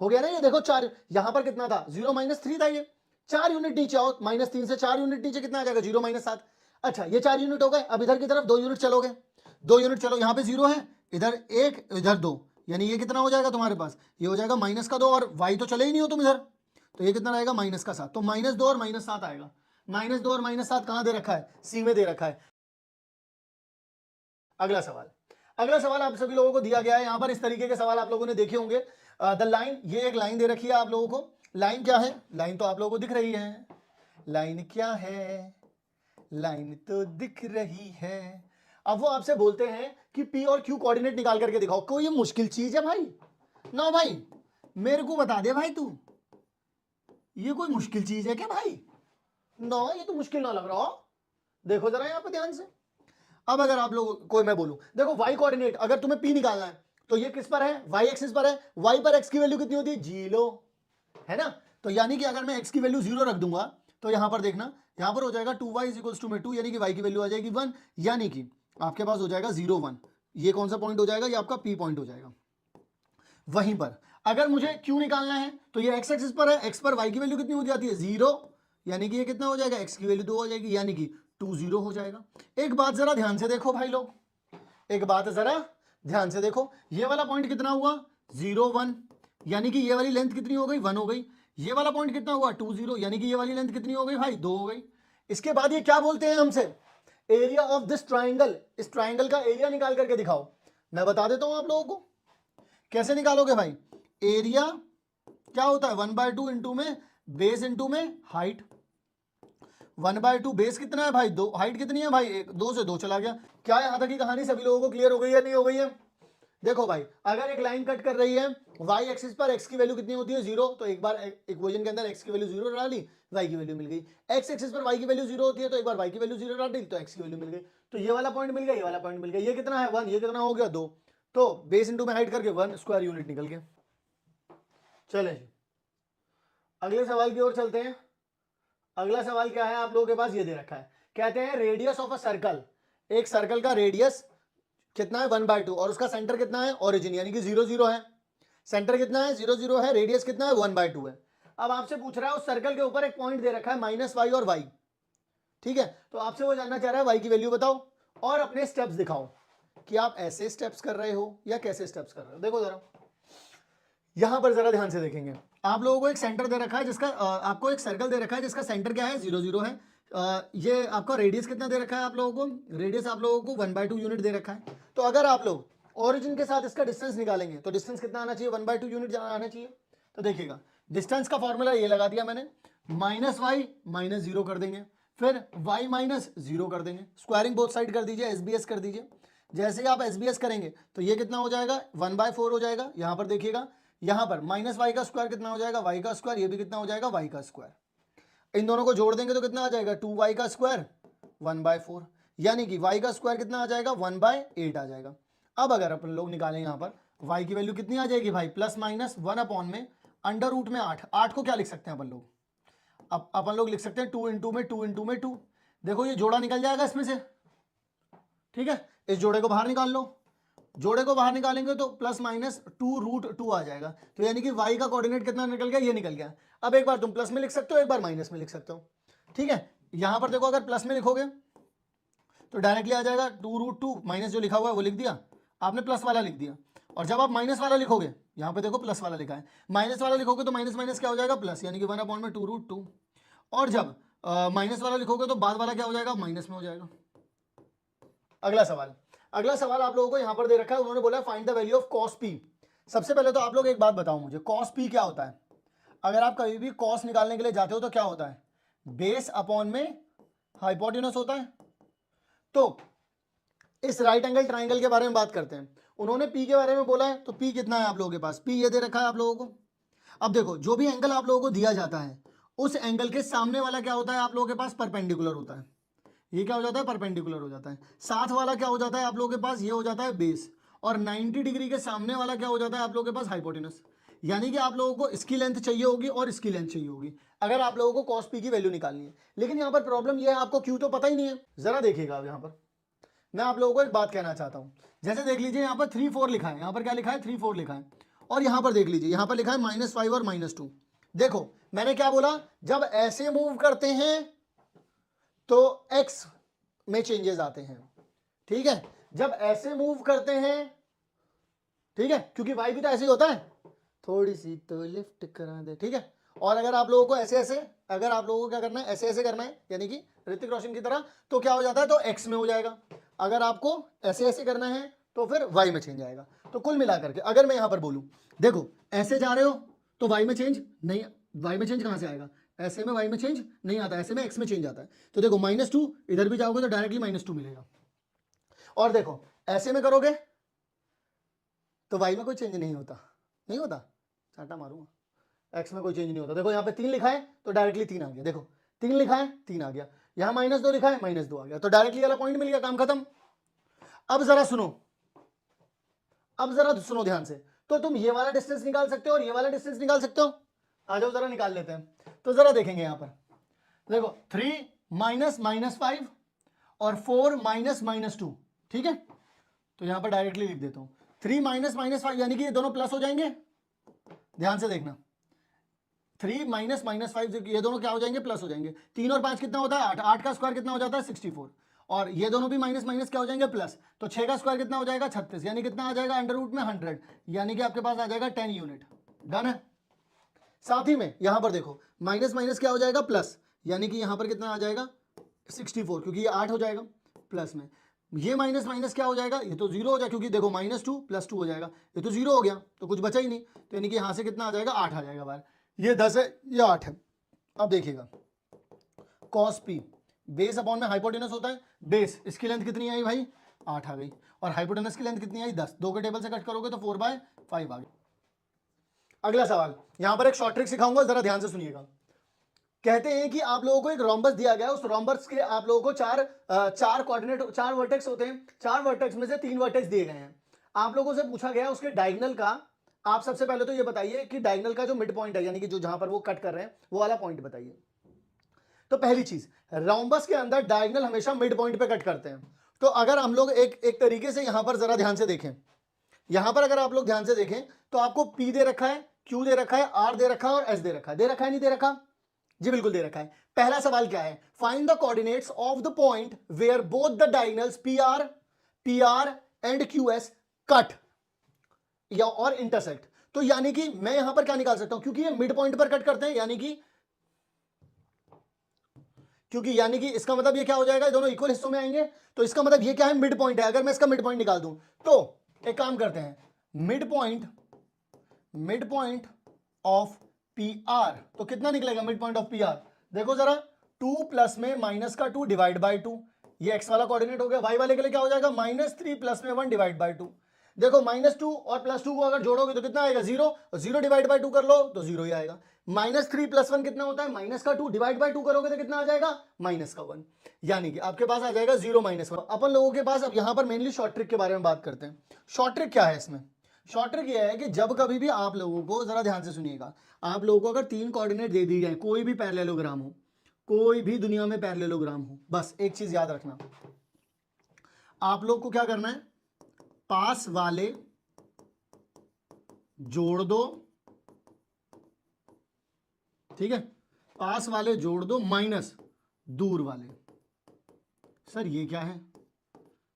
हो गया ना, ये देखो 4, यहां पर कितना था 0-3 था, ये 4 यूनिट नीचे आओ, -3 से 4 यूनिट नीचे कितना आ जाएगा, 0-7। अच्छा ये 4 यूनिट हो गए, अब इधर की तरफ 2 यूनिट चलोगे, 2 यूनिट चलो, यहां पे 0 है, इधर 1 इधर 2, यानी ये कितना हो जाएगा तुम्हारे पास, ये हो जाएगा -2, और वाई तो चले ही नहीं हो तुम इधर, तो ये कितना रहेगा -7, तो -2 और -7 आएगा। -2 और -7 कहां दे रखा है, सी में दे रखा है। अगला सवाल आप सभी लोगों को दिया गया है, यहां पर इस तरीके के सवाल आप लोगों ने देखे होंगे। द लाइन, ये एक लाइन दे रखी है आप लोगों को, लाइन क्या है, लाइन तो आप लोगों को दिख रही है, लाइन क्या है, लाइन तो दिख रही है। अब वो आपसे बोलते हैं कि पी और क्यू कोऑर्डिनेट निकाल करके दिखाओ, कोई ये मुश्किल चीज है भाई ना भाई, मेरे को बता दे भाई तू, ये कोई मुश्किल चीज है क्या भाई, ना ये तो मुश्किल ना लग रहा हो, देखो जरा यहां पर ध्यान से। अब अगर आप लोग को मैं बोलूं, देखो वाई कोऑर्डिनेट अगर तुम्हें पी निकालना है तो ये किस पर है, वाई एक्सिस पर है, वाई पर एक्स की वैल्यू कितनी होती है, 0 है ना, तो यानी कि अगर मैं एक्स की वैल्यू 0 रख दूंगा तो यहां पर देखना, यहां पर हो जाएगा 2y = 2, यानी कि y की वैल्यू आ जाएगी 1, यानी कि आपके पास हो जाएगा 0 1, ये कौन सा पॉइंट हो जाएगा, ये आपका p पॉइंट हो जाएगा। वहीं पर अगर मुझे q निकालना है तो ये x एक्सिस पर है, x पर y की वैल्यू कितनी हो जाती है, 0, यानी कि ये कितना हो जाएगा, x की वैल्यू 2 हो जाएगी, यानी कि 2 0 हो जाएगा। एक बात जरा ध्यान से देखो भाई लोग, एक बात जरा ध्यान से देखो, ये वाला पॉइंट कितना हुआ, 0 1, यानी कि ये वाली लेंथ कितनी हो गई, 1 हो गई, ये वाला पॉइंट कितना हुआ, 2 0, यानी कि ये वाली लेंथ कितनी हो गई भाई, 2 हो गई। इसके बाद ये क्या बोलते हैं हमसे, एरिया ऑफ दिस ट्राइंगल, इस ट्राइंगल का एरिया निकाल करके दिखाओ। मैं बता देता हूं आप लोगों को कैसे निकालोगे भाई, एरिया क्या होता है, 1/2 इंटू में बेस इंटू में हाइट, 1/2 बेस कितना है भाई, 2, हाइट कितनी है भाई 1, 2 से 2 चला गया। क्या यहां तक की कहानी सभी लोगों को क्लियर हो गई है, नहीं हो गई है? देखो भाई अगर एक लाइन कट कर रही है वाई एक्सिस पर, एक्स की वैल्यू कितनी होती है, 0, तो एक बार इक्वेशन के अंदर एक्स की वैल्यू 0 डाली, वाई की वैल्यू मिल गई। एक्स एक्सिस पर वाई की वैल्यू 0 होती है तो एक बार वाई की वैल्यू 0 डाली तो एक्स की वैल्यू मिल गई, तो ये वाला पॉइंट मिल गया, ये वाला पॉइंट मिल गया, ये कितना है 1, ये कितना हो गया 2, तो बेस इंटू में हाइट करके 1 स्क्वायर यूनिट निकल गया। चले जी अगले सवाल की ओर चलते हैं। अगला सवाल क्या है, आप लोगों के पास ये दे रखा है, कहते हैं रेडियस ऑफ अ सर्कल, एक सर्कल का रेडियस कितना है 1/2 और उसका सेंटर कितना है, ओरिजिन, यानी कि 0 0 है, सेंटर कितना है 0 0 है, रेडियस कितना है 1/2 है। अब आपसे पूछ रहा है उस सर्कल के ऊपर एक पॉइंट दे रखा है -y और y, ठीक है, तो आपसे वो जानना चाह रहा है y की वैल्यू बताओ और अपने स्टेप्स दिखाओ कि आप ऐसे स्टेप्स कर रहे हो या कैसे स्टेप्स कर रहे हो। देखो जरा यहां पर जरा ध्यान से देखेंगे, आप लोगों को एक सेंटर दे रखा है जिसका आपको एक सर्कल दे रखा है जिसका सेंटर क्या है 0 0 है, ये आपका रेडियस कितना दे रखा है आप लोगों को, रेडियस आप लोगों को 1/2 यूनिट दे रखा है। तो अगर आप लोग ओरिजिन के साथ इसका डिस्टेंस निकालेंगे तो डिस्टेंस कितना आना चाहिए, 1/2 यूनिट आना चाहिए। तो देखिएगा डिस्टेंस का फॉर्मूला ये लगा दिया मैंने, -y -0 कर देंगे, फिर y -0 कर देंगे, स्क्वायरिंग बोथ साइड कर दीजिए, SBS कर दीजिए। जैसे ही आप SBS करेंगे तो ये कितना हो जाएगा 1/4 हो जाएगा। यहां पर देखिएगा, यहां पर -y का स्क्वायर कितना हो जाएगा, y का स्क्वायर, ये भी कितना हो जाएगा y का स्क्वायर, इन दोनों को जोड़ देंगे तो कितना आ जाएगा 2y का स्क्वायर 1/4, यानी कि y का स्क्वायर कितना आ जाएगा 1/8 आ जाएगा। अब अगर अपन लोग निकालें यहाँ पर y की वैल्यू कितनी आ जाएगी भाई, प्लस माइनस 1 में अंडर रूट में 8। 8 को क्या लिख सकते हैं अपन लोग, अब अपन लोग लिख सकते हैं 2 इंटू में 2 इंटू में 2। देखो ये जोड़ा निकल जाएगा इसमें से, ठीक है, इस जोड़े को बाहर निकाल लो, जोड़े को बाहर निकालेंगे तो प्लस माइनस 2√2 आ जाएगा। तो यानी कि y का कोऑर्डिनेट कितना निकल गया, ये निकल गया। अब एक बार तुम प्लस में लिख सकते हो, एक बार माइनस में लिख सकते हो, ठीक है। यहां पर देखो अगर प्लस में लिखोगे तो डायरेक्टली आ जाएगा 2√2, माइनस जो लिखा हुआ है वो लिख दिया आपने, प्लस वाला लिख दिया। और जब आप माइनस वाला लिखोगे, यहाँ पे देखो प्लस वाला लिखा है, माइनस वाला लिखोगे तो माइनस माइनस क्या हो जाएगा प्लस, यानी कि 1/2√2। और जब माइनस वाला लिखोगे तो बाद वाला क्या हो जाएगा, माइनस में हो जाएगा। अगला सवाल, अगला सवाल आप लोगों को यहां पर दे रखा है, उन्होंने बोला find the value of cos p। सबसे पहले तो आप लोग एक बात बताओ मुझे, cos p क्या होता है। अगर आप कभी भी cos निकालने के लिए जाते हो तो क्या होता है, बेस अपॉन में हाइपोटेनस होता है। तो इस राइट एंगल ट्राइंगल के बारे में बात करते हैं। उन्होंने p के बारे में बोला है, तो p कितना है आप लोगों के पास, p ये दे रखा है आप लोगों को। अब देखो जो भी एंगल आप लोगों को दिया जाता है उस एंगल के सामने वाला क्या होता है आप लोगों के पास, परपेंडिकुलर होता है। ये क्या हो जाता है, परपेंडिकुलर हो जाता है। साथ वाला क्या हो जाता है आप लोगों के पास, ये हो जाता है बेस। और 90 डिग्री के सामने वाला क्या हो जाता है आप लोगों के पास, हाइपोटेनस। यानी कि आप लोगों को इसकी लेंथ चाहिए होगी और इसकी लेंथ चाहिए होगी अगर आप लोगों को cos p की वैल्यू निकालनी है। लेकिन यहाँ पर प्रॉब्लम ये है, आपको क्यों तो पता ही नहीं है। जरा देखिएगा अब यहाँ पर मैं आप लोगों को एक बात कहना चाहता हूँ। जैसे देख लीजिए यहाँ पर 3 4 लिखा है, यहाँ पर क्या लिखा है 3 4 लिखा है। और यहाँ पर देख लीजिए यहाँ पर लिखा है -5 और -2। देखो मैंने क्या बोला, जब ऐसे मूव करते हैं तो x में चेंजेस आते हैं, ठीक है। जब ऐसे मूव करते हैं, ठीक है, क्योंकि y भी तो ऐसे ही होता है, थोड़ी सी तो लिफ्ट करा दे, ठीक है। और अगर आप लोगों को ऐसे ऐसे, अगर आप लोगों को क्या करना है, ऐसे ऐसे करना है, यानी कि ऋतिक रोशन की तरह, तो क्या हो जाता है, तो x में हो जाएगा। अगर आपको ऐसे ऐसे करना है तो फिर y में चेंज आएगा। तो कुल मिलाकर के अगर मैं यहां पर बोलूं, देखो ऐसे जा रहे हो तो y में चेंज नहीं, y में चेंज कहां से आएगा, ऐसे में y में चेंज नहीं आता, ऐसे में x में चेंज आता है। तो देखो -2 इधर भी जाओगे तो डायरेक्टली -2 मिलेगा। और देखो ऐसे में करोगे तो y में कोई चेंज नहीं होता, नहीं होता, चाटा मारूंगा। x में कोई चेंज नहीं होता। देखो यहाँ पे 3 लिखा है तो डायरेक्टली 3 आ गया, देखो 3 लिखा है 3 आ गया, यहाँ -2 लिखा है -2 आ गया, तो डायरेक्टली वाला पॉइंट मिल गया, काम खत्म। अब जरा सुनो, अब जरा सुनो ध्यान से, तो तुम ये वाला डिस्टेंस निकाल सकते हो और ये वाला डिस्टेंस निकाल सकते हो। आ जाओ जरा निकाल लेते हैं। तो जरा देखेंगे यहाँ पर, देखो 3 -5 और 4 -2, ठीक है। तो यहाँ पर डायरेक्टली लिख देता हूँ 3 -5, यानी कि ये दोनों प्लस हो जाएंगे। ध्यान से देखना, 3 -5 ये दोनों क्या हो जाएंगे, प्लस हो जाएंगे। 3 और 5 कितना होता है 8, 8 का स्क्वायर कितना हो जाता है 64। और ये दोनों भी माइनस माइनस क्या हो जाएंगे, प्लस। तो 6 का स्क्वायर कितना हो जाएगा 36, यानी कितना आ जाएगा अंडर रूट में 100, यानी कि आपके पास आ जाएगा 10 यूनिट। डन है। साथ ही में यहां पर देखो माइनस माइनस क्या हो जाएगा प्लस, यानी कि यहां पर कितना आ जाएगा 64, क्योंकि ये 8 हो जाएगा प्लस में। ये माइनस माइनस क्या हो जाएगा, ये तो जीरो हो जाएगा, क्योंकि देखो -2 + 2 हो जाएगा, ये तो जीरो हो गया, तो कुछ बचा ही नहीं। तो यानी कि यहां से कितना आ जाएगा 8 आ जाएगा बाहर। ये 10 है, ये 8 है। अब देखिएगा cos p बेस अपॉन में हाइपोटेनस होता है, बेस इसकी लेंथ कितनी आई भाई 8 आ गई, और हाइपोटेनस की लेंथ कितनी आई 10, 2 के टेबल से कट करोगे तो 4/5 आ गई। अगला सवाल, यहां पर एक शॉर्ट ट्रिक सिखाऊंगा, जरा ध्यान से सुनिएगा। कहते हैं कि आप लोगों को एक रोम्बस दिया गया है, उस रोम्बस के आप लोगों को चार कोऑर्डिनेट, 4 वर्टेक्स होते हैं, 4 वर्टेक्स में से 3 वर्टेक्स दिए गए हैं। आप लोगों से पूछा गया उसके डायगोनल का, आप सबसे पहले तो ये बताइए कि डायगोनल का जो मिड पॉइंट है, यानी कि जो जहां पर वो कट कर रहे हैं वो वाला पॉइंट बताइए। तो पहली चीज, रोम्बस के अंदर डायगोनल हमेशा मिड पॉइंट पे कट करते हैं। तो अगर हम लोग एक तरीके से यहां पर जरा ध्यान से देखें, यहां पर अगर आप लोग ध्यान से देखें तो आपको P दे रखा है, Q दे रखा है, R दे रखा है और S दे रखा है। दे रखा है नहीं दे रखा, जी बिल्कुल दे रखा है। पहला सवाल क्या है, find the coordinates of the point where both the diagonals PR and QS cut या और इंटरसेक्ट। तो यानी कि मैं यहां पर क्या निकाल सकता हूं, क्योंकि ये मिड पॉइंट पर कट करते हैं, यानी कि इसका मतलब ये क्या हो जाएगा, दोनों इक्वल हिस्सों में आएंगे। तो इसका मतलब ये क्या है, मिड पॉइंट है। अगर मैं इसका मिड पॉइंट निकाल दूं तो एक काम करते हैं, मिड पॉइंट ऑफ PR, तो कितना निकलेगा मिड पॉइंट ऑफ PR, देखो जरा 2 प्लस में -2 डिवाइड बाय 2, ये x वाला कोऑर्डिनेट हो गया। y वाले के लिए क्या हो जाएगा -3 प्लस में 1 डिवाइड बाय 2। देखो -2 और +2 को अगर जोड़ोगे तो कितना आएगा 0, और 0 डिवाइड बाय 2 कर लो तो 0 ही आएगा। -3 + 1 कितना होता है -2, डिवाइड बाय 2 करोगे तो कितना आ जाएगा -1, यानी कि आपके पास आ जाएगा 0 -1। अपन लोगों के पास अब यहां पर मेनली शॉर्ट ट्रिक के बारे में बात करते हैं। शॉर्ट ट्रिक क्या है इसमें? शॉर्ट ट्रिक यह है कि जब कभी भी आप लोगों को, जरा ध्यान से सुनिएगा, आप लोगों को अगर 3 कोऑर्डिनेट दे दी जाए, कोई भी पैरेललोग्राम हो, कोई भी दुनिया में पैरेललोग्राम हो, बस एक चीज याद रखना, आप लोग को क्या करना है, पास वाले जोड़ दो, ठीक है, पास वाले जोड़ दो माइनस दूर वाले। सर ये क्या है?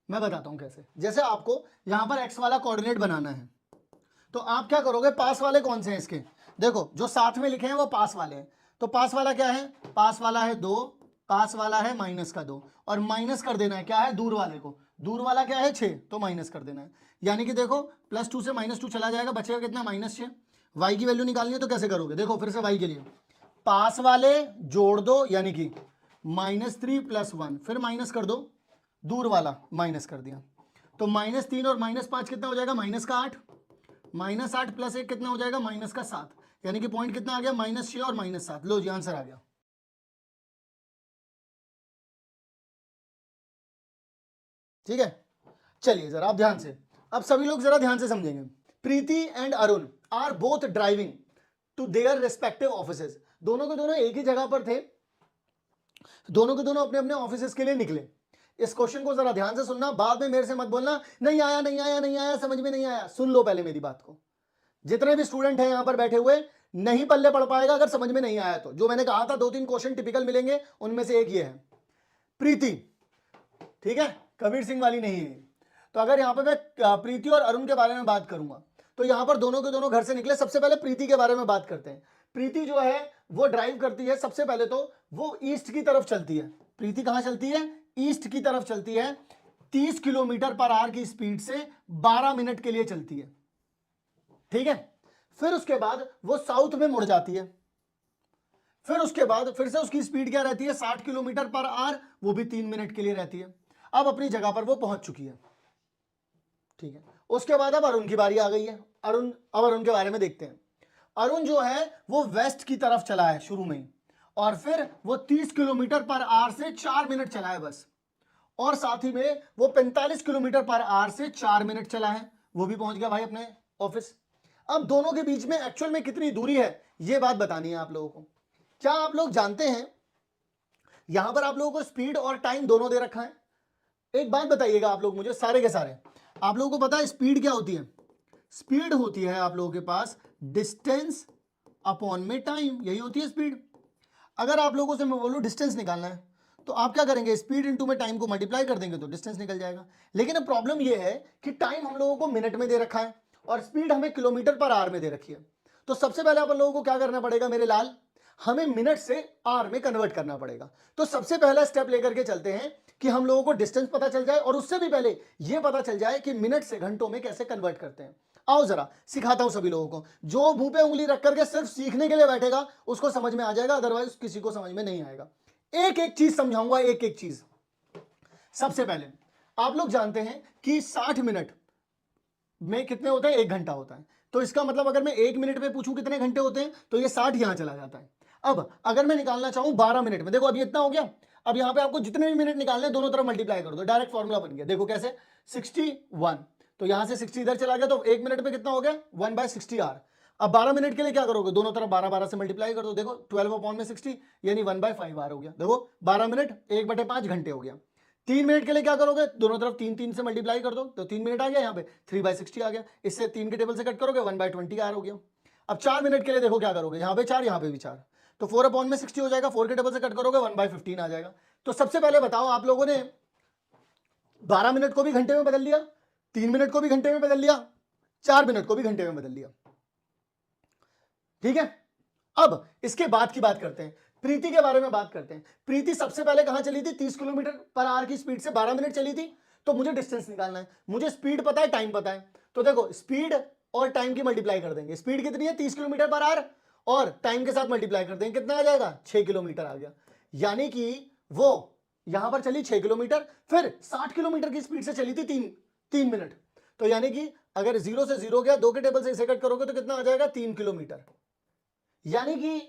मैं बताता हूं कैसे। जैसे आपको यहां पर x वाला कोऑर्डिनेट बनाना है, तो आप क्या करोगे, पास वाले कौन से हैं इसके, देखो जो साथ में लिखे हैं वो पास वाले हैं, तो पास वाला क्या है, पास वाला है 2, पास वाला है -2, और माइनस कर देना है क्या है, दूर वाले को, दूर वाला क्या है 6, तो माइनस कर देना है। यानी कि देखो +2 से -2 चला जाएगा, बचेगा कितना -6। y की वैल्यू निकालनी है तो कैसे करोगे, देखो फिर से y के लिए पास वाले जोड़ दो, यानी कि -3 + 1, फिर माइनस कर दो, दूर वाला माइनस कर दिया, तो -3 और -5 कितना हो जाएगा, -8, -8 + 1 कितना हो जाएगा, -7, यानी कि पॉइंट कितना आ गया, -6 और -7। लो जी आंसर आ गया। ठीक है, चलिए जरा आप ध्यान से, अब सभी लोग जरा ध्यान से समझेंगे। Preeti and Arun are both driving to their respective offices. दोनों के दोनों एक ही जगह पर थे, दोनों के दोनों अपने अपने ऑफिसेज के लिए निकले। इस क्वेश्चन को जरा ध्यान से सुनना, बाद में मेरे से मत बोलना नहीं आया नहीं आया नहीं आया, समझ में नहीं आया। सुन लो पहले मेरी बात को। जितने भी स्टूडेंट हैं यहां पर बैठे हुए, नहीं पल्ले पड़ पाएगा अगर समझ में नहीं आया तो। जो मैंने कहा था 2-3 क्वेश्चन टिपिकल मिलेंगे, उनमें से एक ये है प्रीति, ठीक है, कबीर सिंह वाली नहीं है। तो अगर यहां पर मैं प्रीति और अरुण के बारे में बात करूंगा, तो यहां पर दोनों के दोनों घर से निकले। सबसे पहले प्रीति के बारे में बात करते हैं। प्रीति जो है वो ड्राइव करती है, सबसे पहले तो वो ईस्ट की तरफ चलती है। प्रीति कहां चलती है, ईस्ट की तरफ चलती है, 30 km/h की स्पीड से 12 मिनट के लिए चलती है, ठीक है। फिर उसके बाद वो साउथ में मुड़ जाती है, फिर उसके बाद फिर से उसकी स्पीड क्या रहती है, 60 km/h, वो भी 3 मिनट के लिए रहती है। अब अपनी जगह पर वो पहुंच चुकी है, ठीक है। उसके बाद अब अरुण की बारी आ गई है। अब अरुण के बारे में देखते हैं। अरुण जो है वो वेस्ट की तरफ चला है शुरू में ही, और फिर वो 30 km/h से 4 मिनट चला है बस, और साथ ही में वो 45 km/h से 4 मिनट चला है, वो भी पहुंच गया भाई अपने ऑफिस। अब दोनों के बीच में एक्चुअल में कितनी दूरी है, ये बात बतानी है आप लोगों को। क्या आप लोग जानते हैं, यहां पर आप लोगों को स्पीड और टाइम दोनों दे रखा है। एक बात बताइएगा आप लोग मुझे, सारे के सारे, आप लोगों को पता है स्पीड क्या होती है? स्पीड होती है आप लोगों के पास डिस्टेंस अपॉन में टाइम, यही होती है स्पीड। अगर आप लोगों से मैं बोलूं डिस्टेंस निकालना है, तो आप क्या करेंगे, स्पीड इनटू में टाइम को मल्टीप्लाई कर देंगे तो डिस्टेंस निकल जाएगा। लेकिन अब प्रॉब्लम यह है कि टाइम हम लोगों को मिनट में दे रखा है और स्पीड हमें km/h में दे रखी है। तो सबसे पहले अपन लोगों को क्या करना पड़ेगा मेरे लाल, हमें मिनट से आर में कन्वर्ट करना पड़ेगा। तो सबसे पहला स्टेप लेकर के चलते हैं कि हम लोगों को डिस्टेंस पता चल जाए, और उससे भी पहले यह पता चल जाए कि मिनट से घंटों में कैसे कन्वर्ट करते हैं। आओ जरा सिखाता हूं सभी लोगों को। जो मुंह पे उंगली रख करके सिर्फ सीखने के लिए बैठेगा उसको समझ में आ जाएगा, अदरवाइज किसी को समझ में नहीं आएगा। एक एक चीज समझाऊंगा, एक एक चीज। सबसे पहले आप लोग जानते हैं कि 60 मिनट में कितने होते हैं, 1 घंटा होता है। तो इसका मतलब अगर मैं 1 मिनट में पूछूं कितने घंटे होते हैं, तो ये 60 यहां चला जाता है। अब अगर मैं निकालना चाहूं 12 मिनट में, देखो अभी इतना हो गया, अब यहां पे आपको जितने भी मिनट निकालने हैं दोनों तरफ मल्टीप्लाई कर दो, डायरेक्ट फॉर्मूला बन गया। देखो कैसे, 61, तो यहां से 60 इधर चला गया, तो 1 मिनट में कितना हो गया, 1/60r। अब 12 मिनट के लिए क्या करोगे, दोनों तरफ 12 से मल्टीप्लाई कर दो। देखो 12/60 यानी 1/5r हो गया। देखो 12 मिनट 1/5 घंटे हो गया। 3 मिनट के लिए क्या करोगे, दोनों तरफ 3 से मल्टीप्लाई कर दो, तो 3 मिनट आ गया, यहाँ पे 3/60 आ गया। इससे 3 के टेबल से कट करोगे 1/20r हो गया। अब 4 मिनट के लिए देखो क्या करोगे, यहाँ पे 4, यहाँ पे भी 4, तो 4/60 हो जाएगा। 4 के टेबल से कट करोगे 1/15 आ जाएगा। तो सबसे पहले बताओ, आप लोगों ने 12 मिनट को भी घंटे में बदल लिया, 3 मिनट को भी घंटे में बदल लिया, 4 मिनट को भी घंटे में बदल लिया, ठीक है। अब इसके बाद की बात करते हैं, प्रीति के बारे में बात करते हैं। प्रीति सबसे पहले कहां चली थी, 30 km/h की स्पीड से 12 मिनट चली थी। तो मुझे डिस्टेंस निकालना है, मुझे स्पीड पता है, टाइम पता है। तो देखो स्पीड और टाइम की मल्टीप्लाई कर देंगे। स्पीड कितनी है, 30 km/h, और टाइम के साथ मल्टीप्लाई कर देंगे, कितना आ जाएगा, 6 किलोमीटर आ गया। यानी कि वो यहां पर चली 6 किलोमीटर, फिर 60 किलोमीटर की स्पीड से चली थी 3 मिनट। तो यानी कि अगर 0 से 0 गया, 2 के टेबल से इसे कट करोगे तो कितना आ जाएगा, 3 किलोमीटर। यानी कि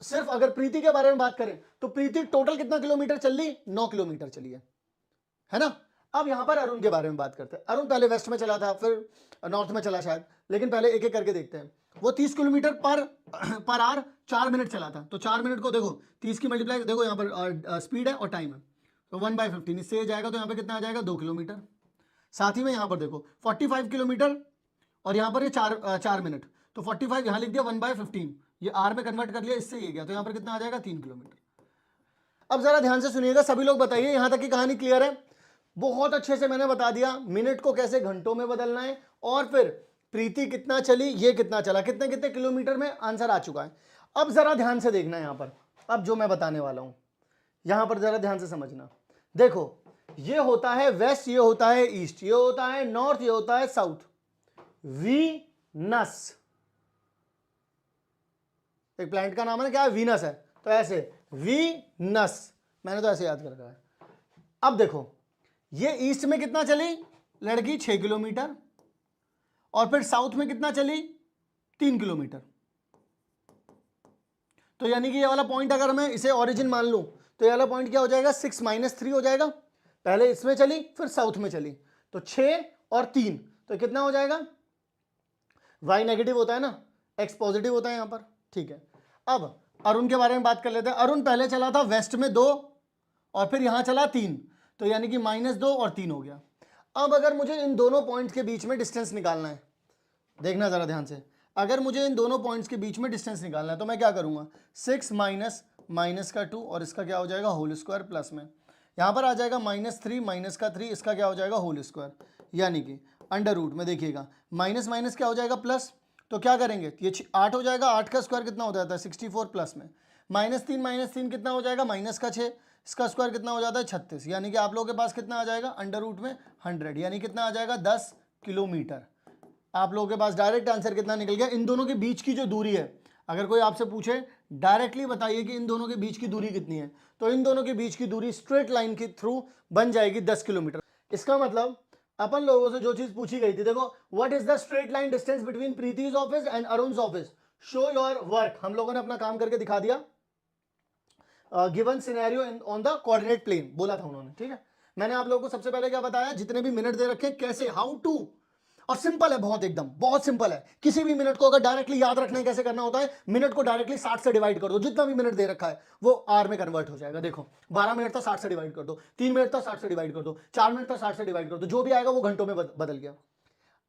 सिर्फ अगर प्रीति के बारे में बात करें तो प्रीति टोटल कितना किलोमीटर चल ली, 9 किलोमीटर चली है ना। अब यहां पर अरुण के बारे में बात करते हैं। अरुण पहले वेस्ट में चला था, फिर नॉर्थ में चला शायद, लेकिन पहले एक एक करके देखते हैं। वो 30 किलोमीटर पर आवर 4 मिनट चला था। तो 4 मिनट को देखो, 30 की मल्टीप्लाई, देखो यहाँ पर स्पीड है और टाइम है, तो 1/15 इससे जाएगा, तो यहाँ पे कितना आ जाएगा, 2 किलोमीटर। साथ ही में यहाँ पर देखो 45 किलोमीटर और यहाँ पर ये 4 मिनट, तो 45 यहाँ लिख दिया, 1/15 ये आर में कन्वर्ट कर लिया, इससे ये गया, तो यहाँ पर कितना आ जाएगा, 3 किलोमीटर। अब जरा ध्यान से सुनिएगा सभी लोग, बताइए यहां तक की कहानी क्लियर है। बहुत अच्छे से मैंने बता दिया मिनट को कैसे घंटों में बदलना है, और फिर प्रीति कितना चली, ये कितना चला, कितने कितने किलोमीटर में, आंसर आ चुका है। अब जरा ध्यान से देखना यहां पर, अब जो मैं बताने वाला हूं यहां पर जरा ध्यान से समझना। देखो ये होता है वेस्ट, ये होता है ईस्ट, ये होता है नॉर्थ, ये होता है साउथ। वीनस, एक प्लैनेट का नाम है ना, क्या है, वीनस है, तो ऐसे वीनस, मैंने तो ऐसे याद कर रखा है। अब देखो ये ईस्ट में कितना चली लड़की, 6 किलोमीटर, और फिर साउथ में कितना चली, 3 किलोमीटर। तो यानी कि ये वाला पॉइंट अगर मैं इसे ओरिजिन मान लूं तो ये वाला पॉइंट क्या हो जाएगा, 6 - 3 हो जाएगा। पहले इसमें चली फिर साउथ में चली, तो 6 और 3, तो कितना हो जाएगा, y नेगेटिव होता है ना, x पॉजिटिव होता है यहां पर, ठीक है। अब अरुण के बारे में बात कर लेते हैं। अरुण पहले चला था वेस्ट में 2 और फिर यहां चला 3, तो यानी कि -2 और 3 हो गया। अब अगर मुझे इन दोनों पॉइंट्स के बीच में डिस्टेंस निकालना है, देखना जरा ध्यान से, अगर मुझे इन दोनों पॉइंट्स के बीच में डिस्टेंस निकालना है तो मैं क्या करूंगा, 6 माइनस का 2 और इसका क्या हो जाएगा, होल स्क्वायर, प्लस में यहां पर आ जाएगा -3 माइनस का 3, इसका क्या हो जाएगा, होल स्क्वायर, यानी कि अंडर रूट में देखिएगा माइनस माइनस क्या हो जाएगा, प्लस, तो क्या करेंगे, ये 8 हो जाएगा, 8 का स्क्वायर कितना हो जाता है, 64, प्लस में -3 कितना हो जाएगा, -6, इसका स्क्वायर कितना हो जाता है, 36, यानी कि आप लोगों के पास कितना आ जाएगा, अंडर रूट में 100, यानी कितना आ जाएगा, 10 किलोमीटर। आप लोगों के पास डायरेक्ट आंसर कितना निकल गया। इन दोनों के बीच की जो दूरी है, अगर कोई आपसे पूछे डायरेक्टली बताइए कि इन दोनों के बीच की दूरी कितनी है, तो इन दोनों के बीच की दूरी स्ट्रेट लाइन के थ्रू बन जाएगी 10 किलोमीटर। इसका मतलब अपन लोगों से जो चीज पूछी गई थी, देखो what is the straight line distance between Preeti's office and Arun's office, show your work. हम लोगों ने अपना काम करके दिखा दिया, given scenario on the coordinate plane बोला था उन्होंने, ठीक है। मैंने आप लोगों को सबसे पहले क्या बताया, जितने भी मिनट दे रखे कैसे, हाउ टू, और सिंपल है बहुत, एकदम बहुत सिंपल है। किसी भी मिनट को अगर डायरेक्टली याद रखना है कैसे करना होता है, मिनट को डायरेक्टली 60 से डिवाइड कर दो, जितना भी मिनट दे रखा है वो आर में कन्वर्ट हो जाएगा। देखो 12 मिनट था, 60 से डिवाइड कर दो, 3 मिनट था, 60 से डिवाइड कर दो, 4 मिनट था, 60 से डिवाइड कर दो, जो भी आएगा वो घंटों में बदल गया।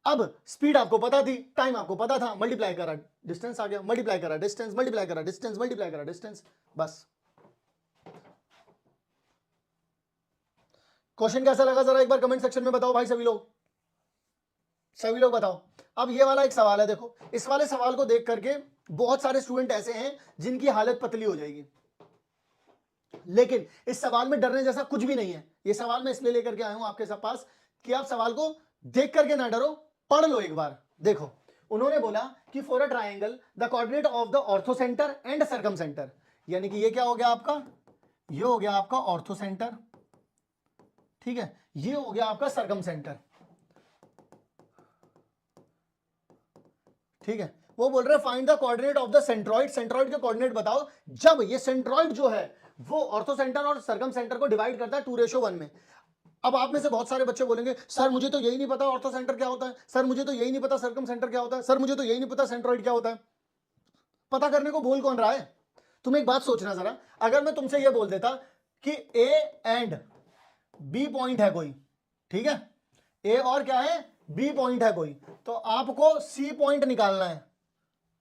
अब स्पीड आपको पता थी, टाइम आपको पता था, मल्टीप्लाई करा डिस्टेंस आ गया, मल्टीप्लाई करा डिस्टेंस, मल्टीप्लाई करा डिस्टेंस, मल्टीप्लाई करा डिस्टेंस, बस। क्वेश्चन कैसा लगा जरा एक बार कमेंट सेक्शन में बताओ भाई, सभी लोग बताओ। अब ये वाला एक सवाल है, देखो इस वाले सवाल को देख करके बहुत सारे स्टूडेंट ऐसे हैं जिनकी हालत पतली हो जाएगी, लेकिन इस सवाल में डरने जैसा कुछ भी नहीं है। ये सवाल मैं इसलिए लेकर के आया हूं आपके पास कि आप सवाल को देख करके ना डरो, पढ़ लो एक बार। देखो उन्होंने बोला कि for a triangle the coordinate of the ortho centre and circum centre, यानी कि ये क्या हो गया आपका, ये हो गया आपका ऑर्थो सेंटर, ठीक है, ये हो गया आपका सर्कम सेंटर, ठीक है। वो बोल रहे find the coordinate of the centroid, centroid के कोऑर्डिनेट बताओ जब ये सेंट्रॉइड जो है वो ऑर्थो सेंटर और सर्कम सेंटर को डिवाइड करता है 2:1 में। अब आप में से बहुत सारे बच्चे बोलेंगे सर मुझे तो यही नहीं पता ऑर्थो सेंटर क्या होता है, सर मुझे तो यही नहीं पता सर्कम सेंटर क्या होता है, सर मुझे तो यही नहीं पता सेंट्रॉइड क्या होता है। पता करने को बोल कौन रहा है, तुम एक बात सोचना जरा, अगर मैं तुमसे ये बोल देता कि ए एंड बी पॉइंट है कोई, ठीक है, ए और क्या है, बी पॉइंट है कोई, तो आपको सी पॉइंट निकालना है,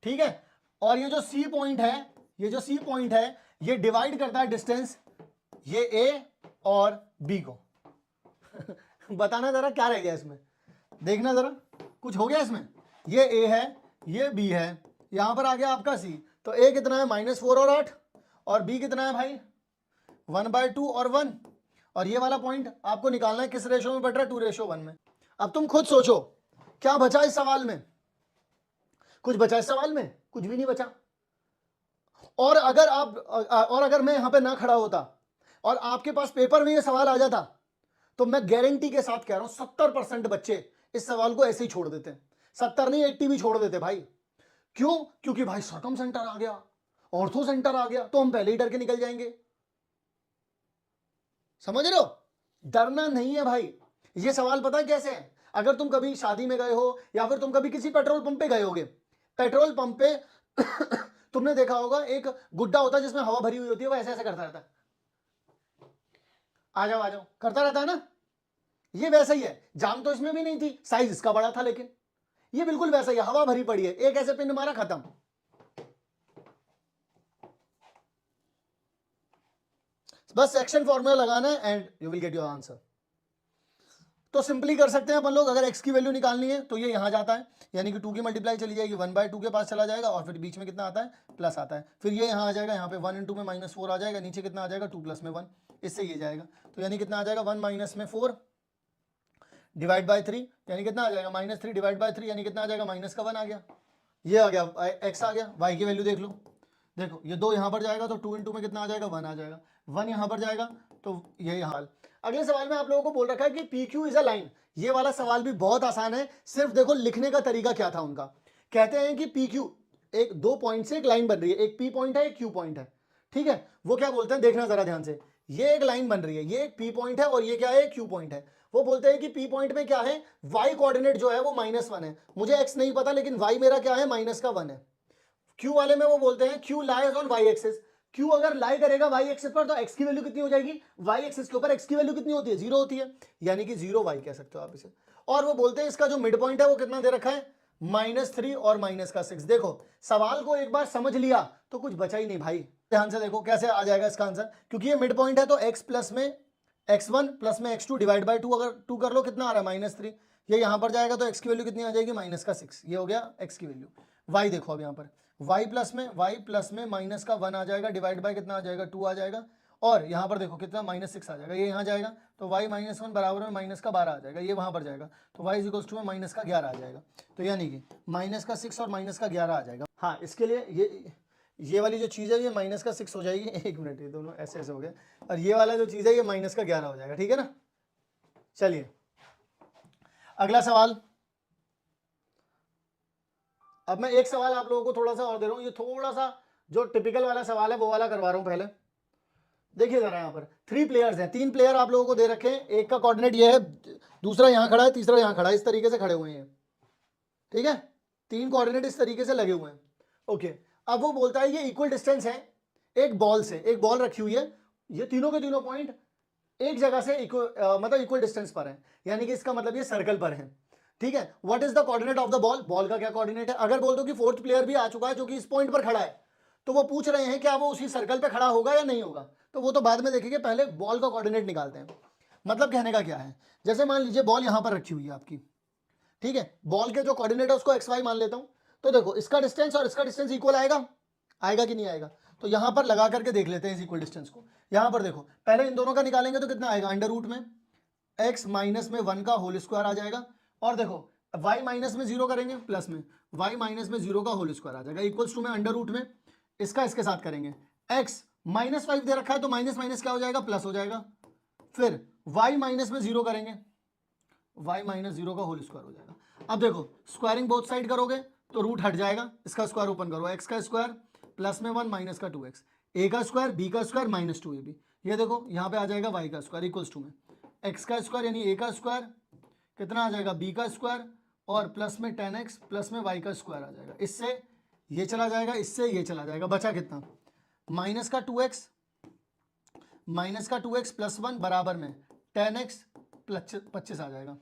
ठीक है। और ये जो सी पॉइंट है, ये जो सी पॉइंट है ये डिवाइड करता है डिस्टेंस ये ए और बी को। बताना जरा क्या रह गया इसमें, देखना जरा कुछ हो गया इसमें। ये ए है, ये बी है, यहां पर आ गया आपका सी, तो ए कितना है -4 और 8, और बी कितना है भाई 1/2 और 1, और ये वाला पॉइंट आपको निकालना है किस रेशो में बट रहा है, 2:1 में। अब तुम खुद सोचो क्या बचा इस सवाल में, कुछ बचा इस सवाल में, कुछ भी नहीं बचा। और अगर मैं यहां पे ना खड़ा होता और आपके पास पेपर में ये सवाल आ जाता, तो मैं गारंटी के साथ कह रहा हूं 70% बच्चे इस सवाल को ऐसे ही छोड़ देते हैं, 70 नहीं 80 भी छोड़ देते भाई। क्यों? क्योंकि भाई सर्कम सेंटर आ गया, ऑर्थो सेंटर आ गया, तो हम पहले ही डर के निकल जाएंगे। समझ रहे हो? डरना नहीं है भाई। ये सवाल पता है कैसे है? अगर तुम कभी शादी में गए हो या फिर तुम कभी किसी पेट्रोल पंप पे गए होगे, पेट्रोल पंप पे तुमने देखा होगा एक गुड्डा होता है जिसमें हवा भरी हुई होती है, वो ऐसे ऐसे करता रहता है, आ जाओ करता रहता है ना। ये वैसा ही है, जाम तो इसमें भी नहीं थी, साइज इसका बड़ा था, लेकिन ये बिल्कुल वैसा ही है, हवा भरी पड़ी है, एक ऐसे पिन मारा, खत्म। बस सेक्शन फॉर्मूला लगाना है and you will get your answer. तो सिंपली कर सकते हैं अपन लोग, अगर x की वैल्यू निकालनी है तो ये यहां जाता है, यानी कि 2 की मल्टीप्लाई चली जाएगी, 1/2 के पास चला जाएगा, और फिर बीच में कितना आता है, प्लस आता है, फिर ये यहां आ जाएगा, यहाँ पे 1 × में -4 आ जाएगा, नीचे कितना आ जाएगा, 2 + में 1, इससे ये जाएगा, तो यानी कितना आ जाएगा, 1 - में 4 डिवाइड बाई 3, यानी कितना आ जाएगा, -3 डिवाइड बाई 3, यानी कितना आ जाएगा, माइनस का 1 आ गया, ये आ गया x आ गया। y की वैल्यू देख लो, देखो ये 2 यहाँ पर जाएगा तो 2 × में कितना आ जाएगा, 1 आ जाएगा, 1 यहाँ पर जाएगा तो यही हाल। अगले सवाल में आप लोगों को बोल रखा है कि PQ इज अ लाइन। ये वाला सवाल भी बहुत आसान है, सिर्फ देखो लिखने का तरीका क्या था उनका। कहते हैं कि PQ एक 2 पॉइंट से एक लाइन बन रही है, एक P पॉइंट है, एक Q पॉइंट है, ठीक है। वो क्या बोलते हैं, देखना जरा ध्यान से, ये एक लाइन बन रही है, ये एक P पॉइंट है और ये क्या है, Q पॉइंट है। वो बोलते हैं कि P पॉइंट में क्या है, y कोऑर्डिनेट जो है वो -1 है, मुझे x नहीं पता, लेकिन y मेरा क्या है, -1 है। Q वाले में वो बोलते हैं Q lies on y axis, Q अगर लाई करेगा y एक्सिस पर तो x की वैल्यू कितनी हो जाएगी, y एक्सिस के ऊपर x की वैल्यू कितनी होती है, 0 होती है, यानी कि 0y कह सकते हो आप इसे। और वो बोलते हैं इसका जो मिड पॉइंट है वो कितना दे रखा है, -3 और -6। देखो सवाल को एक बार समझ लिया तो कुछ बचा ही नहीं भाई। ध्यान से देखो कैसे आ जाएगा इसका आंसर, क्योंकि ये मिड पॉइंट है तो x प्लस में x1 प्लस में x2 डिवाइड बाई 2, अगर 2 कर लो कितना आ रहा है, -3, ये यहां पर जाएगा तो x की वैल्यू कितनी आ जाएगी, -6, ये हो गया x की वैल्यू। y देखो अब यहाँ पर y प्लस में -1 आ जाएगा, डिवाइड बाय कितना आ जाएगा, 2 आ जाएगा, और यहाँ पर देखो कितना -6 आ जाएगा, ये यहाँ जाएगा तो y -1 बराबर में -12 आ जाएगा, ये वहाँ पर जाएगा तो y इज इक्वल्स टू में -11 आ जाएगा, तो यानी कि -6 और -11 आ जाएगा। हाँ, इसके लिए ये वाली जो चीज़ है ये -6 हो जाएगी, 1 मिनट, ये दोनों ऐसे ऐसे हो गए, और ये वाला जो चीज़ है ये -11 हो जाएगा, ठीक है ना। चलिए अगला सवाल। अब मैं एक सवाल आप लोगों को थोड़ा सा और दे रहा हूँ, ये थोड़ा सा जो टिपिकल वाला सवाल है वो वाला करवा रहा हूँ पहले। देखिए जरा यहाँ पर 3 प्लेयर्स हैं, 3 प्लेयर आप लोगों को दे रखे हैं, एक का कोऑर्डिनेट ये है, दूसरा यहाँ खड़ा है, तीसरा यहाँ खड़ा है, इस तरीके से खड़े हुए हैं, ठीक है, 3 कोऑर्डिनेट इस तरीके से लगे हुए हैं। ओके, अब वो बोलता है ये इक्वल डिस्टेंस है एक बॉल से, एक बॉल रखी हुई है, ये तीनों के तीनों पॉइंट एक जगह से मतलब इक्वल डिस्टेंस पर है, यानी कि इसका मतलब ये सर्कल पर है, ठीक है। What is the coordinate of the ball, ball का क्या कोऑर्डिनेट है। अगर बोल दो कि 4th प्लेयर भी आ चुका है जो कि इस पॉइंट पर खड़ा है, तो वो पूछ रहे हैं क्या वो उसी सर्कल पे खड़ा होगा या नहीं होगा, तो वो तो बाद में देखेंगे, पहले बॉल का कोऑर्डिनेट निकालते हैं। मतलब कहने का क्या है, जैसे मान लीजिए बॉल यहां पर रखी हुई है आपकी, ठीक है, बॉल के जो कोऑर्डिनेट है उसको XY मान लेता हूं, तो देखो इसका डिस्टेंस और इसका डिस्टेंस इक्वल आएगा कि नहीं आएगा, तो यहां पर लगा करके देख लेते हैं इस इक्वल डिस्टेंस को। यहां पर देखो पहले इन दोनों का निकालेंगे तो कितना आएगा, अंडर रूट में x -1 का होल स्क्वायर आ जाएगा, और देखो y -0 करेंगे प्लस में y -0 का होल स्क्वायर आ जाएगा, इक्वल्स टू में अंडर रूट में इसका इसके साथ करेंगे, x -5 दे रखा है तो माइनस माइनस क्या हो जाएगा, प्लस हो जाएगा, फिर y -0 करेंगे, y -0 का होल स्क्वायर हो जाएगा। अब देखो स्क्वायरिंग बोथ साइड करोगे तो रूट हट जाएगा, इसका स्क्वायर ओपन करो, x का स्क्वायर प्लस में 1 माइनस का 2x, a का स्क्वायर b का स्क्वायर -2ab, ये देखो यहाँ पे आ जाएगा y का स्क्वायर इक्वल्स टू में x का स्क्वायर यानी a का स्क्वायर कितना आ जाएगा, b का स्क्वायर और प्लस में 10x प्लस में y का स्क्वायर आ जाएगा, इससे ये चला जाएगा, इससे ये चला जाएगा, बचा कितना, माइनस का 2x प्लस 1 बराबर में 10x प्लस 25 आ जाएगा।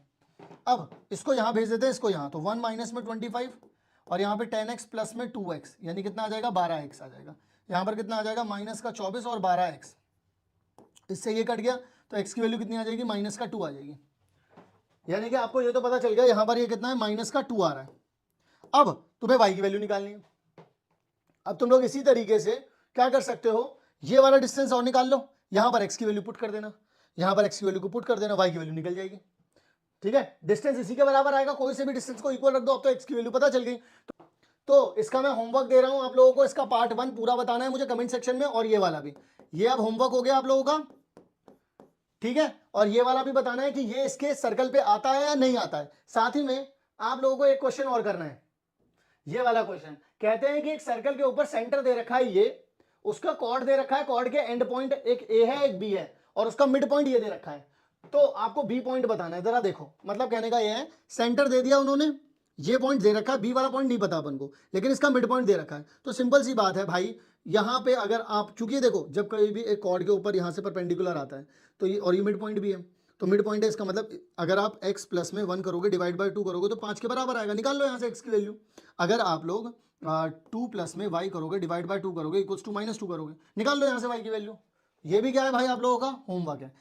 अब इसको यहाँ भेज देते हैं, इसको यहाँ, तो 1 माइनस में 25 और यहाँ पे 10x प्लस में 2x यानी कितना आ जाएगा, 12x आ जाएगा। यहाँ पर कितना आ जाएगा, माइनस का 24 और 12x, इससे ये कट गया तो x की वैल्यू कितनी आ जाएगी, माइनस का 2 आ जाएगी। यानी कि आपको ये तो पता चल गया यहाँ पर ये कितना है, माइनस का 2 आ रहा है। अब तुम्हें y की वैल्यू निकालनी है। अब तुम लोग इसी तरीके से क्या कर सकते हो, ये वाला डिस्टेंस और निकाल लो, यहाँ पर x की वैल्यू पुट कर देना, यहाँ पर x की वैल्यू को पुट कर देना, y की वैल्यू निकल जाएगी, ठीक है। डिस्टेंस इसी के बराबर आएगा, कोई से भी डिस्टेंस को इक्वल रख दो, अब तो x की वैल्यू पता चल गई। तो इसका मैं होमवर्क दे रहा हूं आप लोगों को, इसका पार्ट 1 पूरा बताना है मुझे कमेंट सेक्शन में, और ये वाला भी, ये अब होमवर्क हो गया आप लोगों का, ठीक है, और ये वाला भी बताना है कि ये इसके सर्कल पे आता है या नहीं आता है। साथ ही में आप लोगों को एक क्वेश्चन और करना है, ये वाला क्वेश्चन कहते हैं कि एक सर्कल के ऊपर सेंटर दे रखा है, ये उसका कॉर्ड दे रखा है, कॉर्ड के एंड पॉइंट एक ए है एक बी है और उसका मिड पॉइंट ये दे रखा है, तो आपको बी पॉइंट बताना है। जरा देखो, मतलब कहने का ये है, सेंटर दे दिया उन्होंने, ये पॉइंट दे रखा है, बी वाला पॉइंट नहीं पता अपन को, लेकिन इसका मिड पॉइंट दे रखा है। तो सिंपल सी बात है भाई, यहाँ पे अगर आप, चूंकि देखो जब कभी भी एक कॉर्ड के ऊपर यहाँ से परपेंडिकुलर आता है तो ये, और ये मिड पॉइंट भी है, तो मिड पॉइंट है, इसका मतलब अगर आप x प्लस में 1 करोगे डिवाइड बाय 2 करोगे तो 5 के बराबर आएगा। निकाल लो यहाँ से x की वैल्यू। अगर आप लोग 2 प्लस में y करोगे डिवाइड बाय 2 करोगे इक्वल्स टू -2 करोगे, निकाल लो यहाँ से y की वैल्यू। ये भी क्या है भाई, आप लोगों का होमवर्क है।